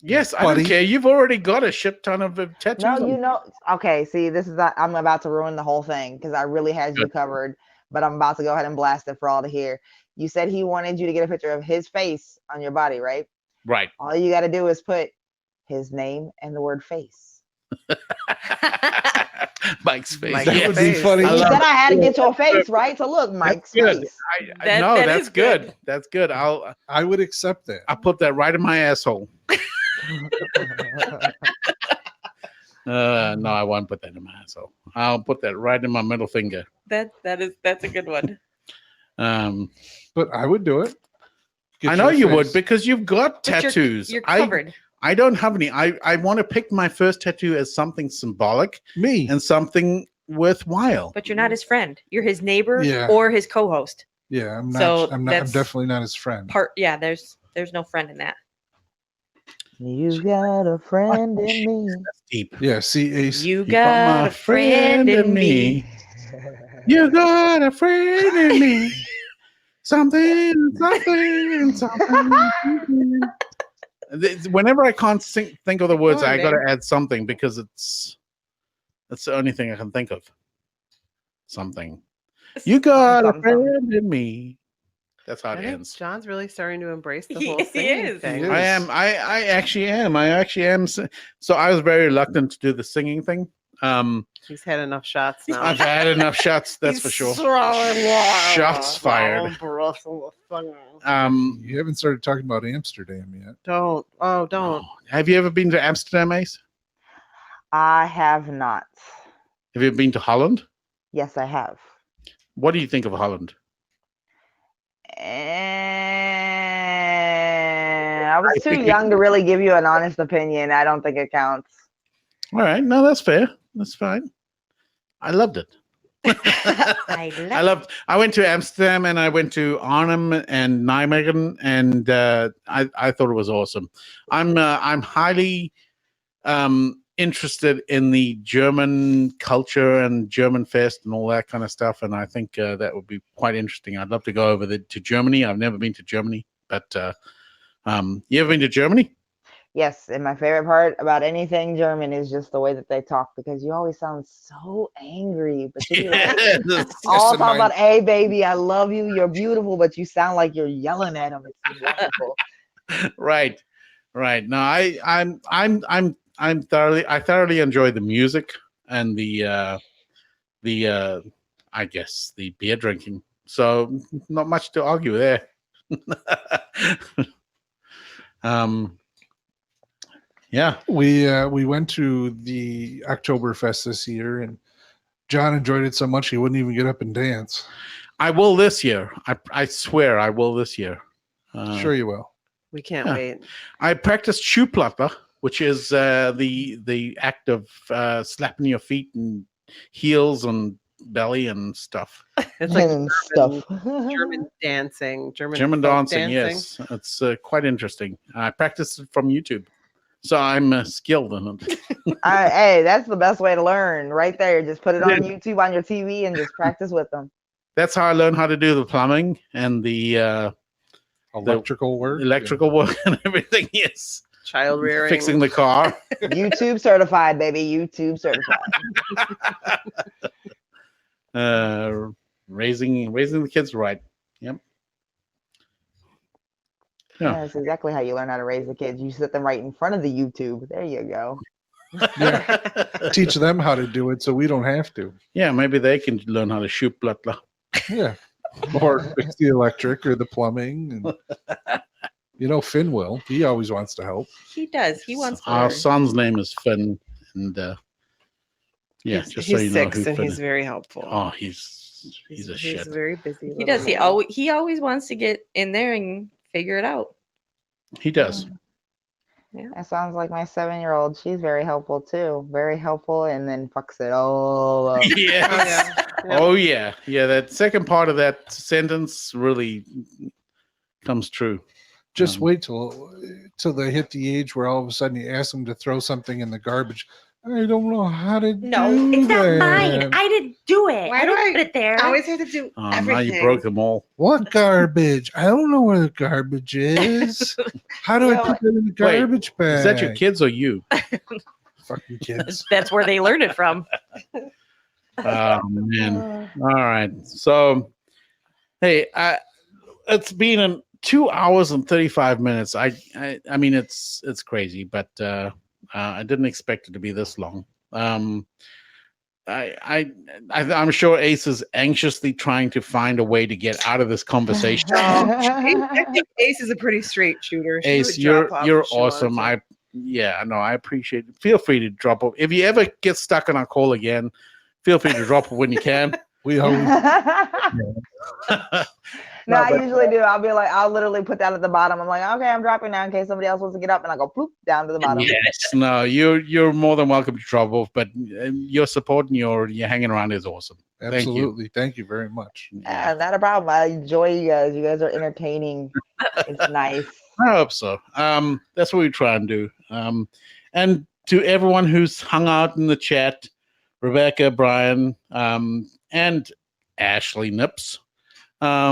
Yes, I Buddy. don't care. You've already got a shit ton of tattoos. No, on. you know. Okay, see, this is I'm about to ruin the whole thing because I really had you Good. covered, but I'm about to go ahead and blast it for all to hear. You said he wanted you to get a picture of his face on your body, right? Right. All you got to do is put his name and the word face. Mike's face. Mike's That Yes. would be face. funny. I You love said it. I had to get your face, right? So look, Mike's good. face. No, That that's is good. good. That's good. I would accept that. I'll put that right in my asshole. No, I won't put that in my asshole. I'll put that right in my middle finger. That's a good one. But I would do it. Get I know your you would face. because you've got But tattoos. You're covered. I don't have any. I want to pick my first tattoo as something symbolic Me. and something worthwhile. But you're not his friend. You're his neighbor Yeah. or his co-host. Yeah, I'm not. So I'm not. I'm that's definitely not his friend. There's no friend in that. You got a friend in me. That's deep. Yeah. See, Ace. You got got my a friend in me. You got a friend in me. Something. Whenever I can't think of the words, Come on, I got to babe. add something because that's the only thing I can think of. Something. You got a Something. friend in me. That's how I it think ends. John's really starting to embrace the He whole singing is. thing. He I am. I actually am. I actually am. So I was very reluctant to do the singing thing. He's had enough shots now. I've had enough shots. That's for sure. Shots fired. You haven't started talking about Amsterdam yet. Don't. Oh, don't. Have you ever been to Amsterdam, Ace? I have not. Have you been to Holland? Yes, I have. What do you think of Holland? And I was I too think young to really give you an honest opinion. I don't think it counts. All right. No, that's fair. That's fine. I loved it. I went to Amsterdam and I went to Arnhem and Nijmegen and I thought it was awesome. I'm highly interested in the German culture and German fest and all that kind of stuff, and I think that would be quite interesting. I'd love to go over to Germany. I've never been to Germany, but you ever been to Germany? Yes, and my favorite part about anything German is just the way that they talk because you always sound so angry, but then you're like, all Yes, talk and about, "Hey, baby, I love you. You're beautiful," but you sound like you're yelling at them. It's wonderful. Right. No, I thoroughly enjoy the music and the I guess the beer drinking. So not much to argue there. Yeah. We went to the Oktoberfest this year, and John enjoyed it so much he wouldn't even get up and dance. I will this year. I swear I will this year. Sure you will. We can't Yeah. wait. I practiced shoeplatter, which is the act of slapping your feet and heels and belly and stuff. It's like And German, stuff. German dancing, German German folk dancing, yes. It's quite interesting. I practiced it from YouTube. So I'm skilled in it. Hey, that's the best way to learn right there. Just put it on YouTube on your TV and just practice with them. That's how I learned how to do the plumbing and the Electrical work. electrical work and everything. Yes. child rearing. Fixing the car. YouTube certified, baby. YouTube certified. Raising the kids right. Yep. Yeah. Yeah. That's exactly how you learn how to raise the kids. You sit them right in front of the YouTube. There you go. Teach them how to do it so we don't have to. Yeah, maybe they can learn how to shoot blatla. Yeah. Or fix the electric or the plumbing. And, Finn will. He always wants to help. He does. He wants to Our learn. son's name is Finn, and he's just so you know 6 who and Finn he's is. very helpful. Oh, he's a shit. very busy. He little does. man. He always wants to get in there and figure it out. He does. That sounds like my 7-year-old. She's very helpful too. Very helpful, and then fucks it all up. Yes. Oh yeah. Yeah. That second part of that sentence really comes true. Just wait till they hit the age where all of a sudden you ask them to throw something in the garbage. I don't know how to No, do it's not that. mine. I didn't do it. Why I do didn't I put it there. I always have to do Now everything. you broke them all. What garbage? I don't know where the garbage is. How do I put that in the garbage bag? Is that your kids or you? Fucking kids. That's where they learned it from. Oh man. All right. So, hey, it's been 2 hours and 35 minutes. I mean, it's crazy, but I didn't expect it to be this long. I'm sure Ace is anxiously trying to find a way to get out of this conversation. I think Ace is a pretty straight shooter. She Ace, would drop off you're if she wanted awesome. to. I appreciate it. Feel free to drop off. If you ever get stuck on our call again, feel free to drop it when you can. We always No, I usually do. I'll literally put that at the bottom. I'm like, okay, I'm dropping now in case somebody else wants to get up, and I go ploop down to the bottom. Yes, no, you're more than welcome to drop off, but your support and your hanging around is awesome. absolutely. Thank you very much. Not a problem. I enjoy you guys. You guys are entertaining. It's nice. I hope so. That's what we try and do. And to everyone who's hung out in the chat, Rebecca, Brian, and Ashley Nips.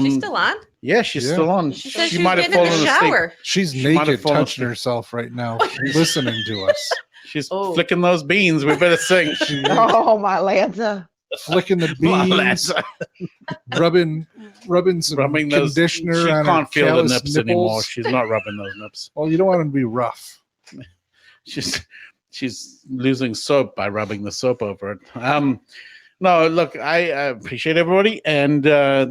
She's still on. Yeah, she's still on. She said she might was have getting in fallen the asleep. shower. She's She might have naked fallen touching asleep. herself right now, listening to us. She's Oh. flicking those beans. We better sing. Oh, my Lanta. Flicking the Well, beans, rubbing some rubbing those. She conditioner on her can't feel the callous nips anymore. nipples. She's not rubbing those nips. Well, you don't want them to be rough. She's losing soap by rubbing the soap over it. No, look, I appreciate everybody, and I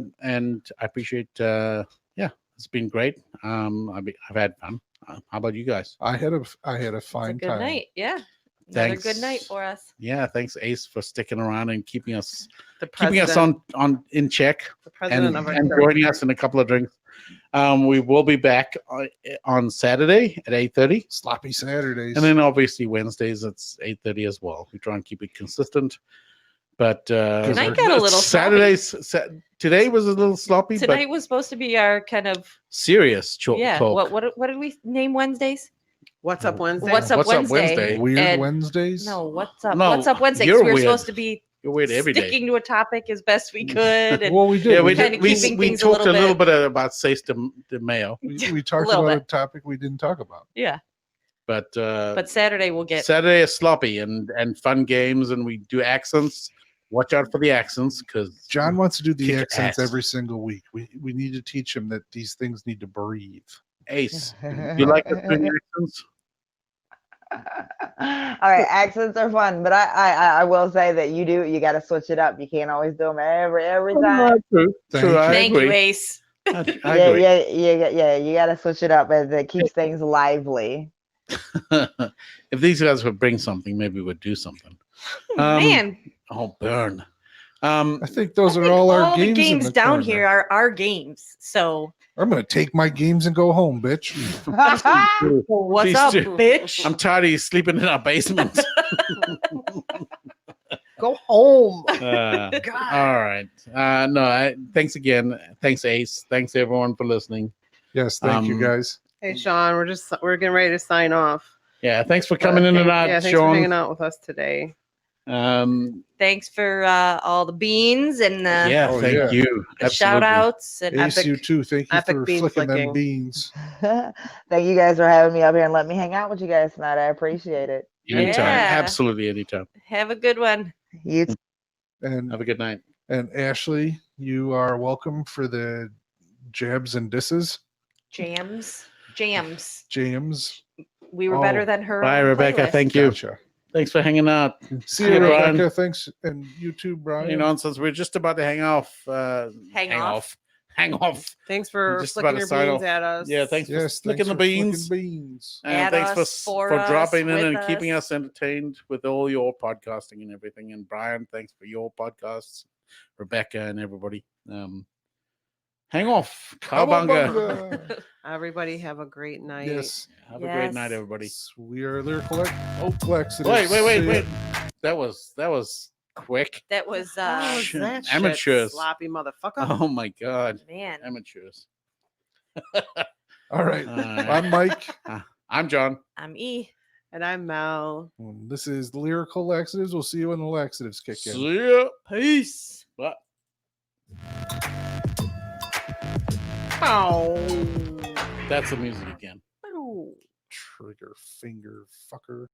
appreciate. It's been great. I've had fun. How about you guys? I had a It's a fine good time. night. Yeah. Another Thanks. good night for us. Yeah, thanks Ace for sticking around and keeping us The president, on in check the president and, of our and church. joining us in a couple of drinks. We will be back on Saturday at 8:30. Sloppy Saturdays. And then obviously Wednesdays it's 8:30 as well. We try and keep it consistent. But Tonight got a little Saturdays today was a little sloppy, Tonight was supposed to be our kind of but serious talk. What did we name Wednesdays? What's up Wednesday? What's up Wednesday? Weird and- Wednesdays. No, what's up? No, What's up Wednesday? 'Cause you're we were weird. supposed to be You're weird every day. sticking to a topic as best we could. And Well, we did. Yeah, we kinda did. We keeping we things a talked a little little bit about Seis de Mayo, we talked little about a bit. topic we didn't talk about. yeah. but Saturday we'll get Saturday is sloppy and fun games, and we do accents. Watch out for the accents because John wants to do the Kick accents ass. every single week. We need to teach him that these things need to breathe. Ace, you like us doing accents? All right, accents are fun, but I will say that you got to switch it up. You can't always do them every time. True. Thank True. you. I Thank agree. you, Ace. I agree. Yeah. You got to switch it up as it keeps things lively. if these guys would bring something, maybe we'd do something. Man, Oh, burn. I think those I are think all our the games. in games the down corner. here are our games. So I'm gonna take my games and go home, bitch. what's Please up, do. bitch? I'm tired of you sleeping in our basement. Go home. God. God. All right. No, thanks again. Thanks, Ace. Thanks, everyone, for listening. Yes, thank you guys. Hey, Sean, we're getting ready to sign off. Yeah, thanks for coming in tonight, Yeah, thanks for hanging Sean. out with us today. Thanks for all the beans and the, Yeah, Oh, thank yeah. you. the shout outs and Ace, you Epic- too. Thank you epic for bean flicking them flicking. beans. Thank you guys for having me up here and let me hang out with you guys tonight. I appreciate it. Anytime. Yeah. Absolutely anytime. have a good one. You too. And Have a good night. and Ashley, you are welcome for the jabs and disses. Jams. James. We were Oh, better than her. Bye, Rebecca. playlist. Thank you. Gotcha. Thanks for hanging out. See Hey, you, Brian. Rebecca. Thanks. And you too, Brian. You know, since we're just about to hang off. Hang off. Hang off. Thanks for Just about flicking to your sign beans off. at us. Yeah, thanks Yes, for flicking thanks the for flicking beans. beans. And At thanks us, for for us, dropping in with and keeping us. us entertained with all your podcasting and everything. And Brian, thanks for your podcasts. Rebecca and everybody. Hang off. Cowabunga. Cowabunga. Everybody have a great night. Yes. Have a great night, Yes. everybody. We are Lyrical Laxatives. Wait. That was quick. That was What was Shit, that shit, amateurs. sloppy motherfucker? Oh my god. man. Amateurs. All right. Alright. I'm Mike. I'm John. I'm E. And I'm Mel. This is the Lyrical Laxatives. We'll see you when the laxatives kick in. See ya. Peace. Bye. Ow. That's the music again. Trigger finger fucker.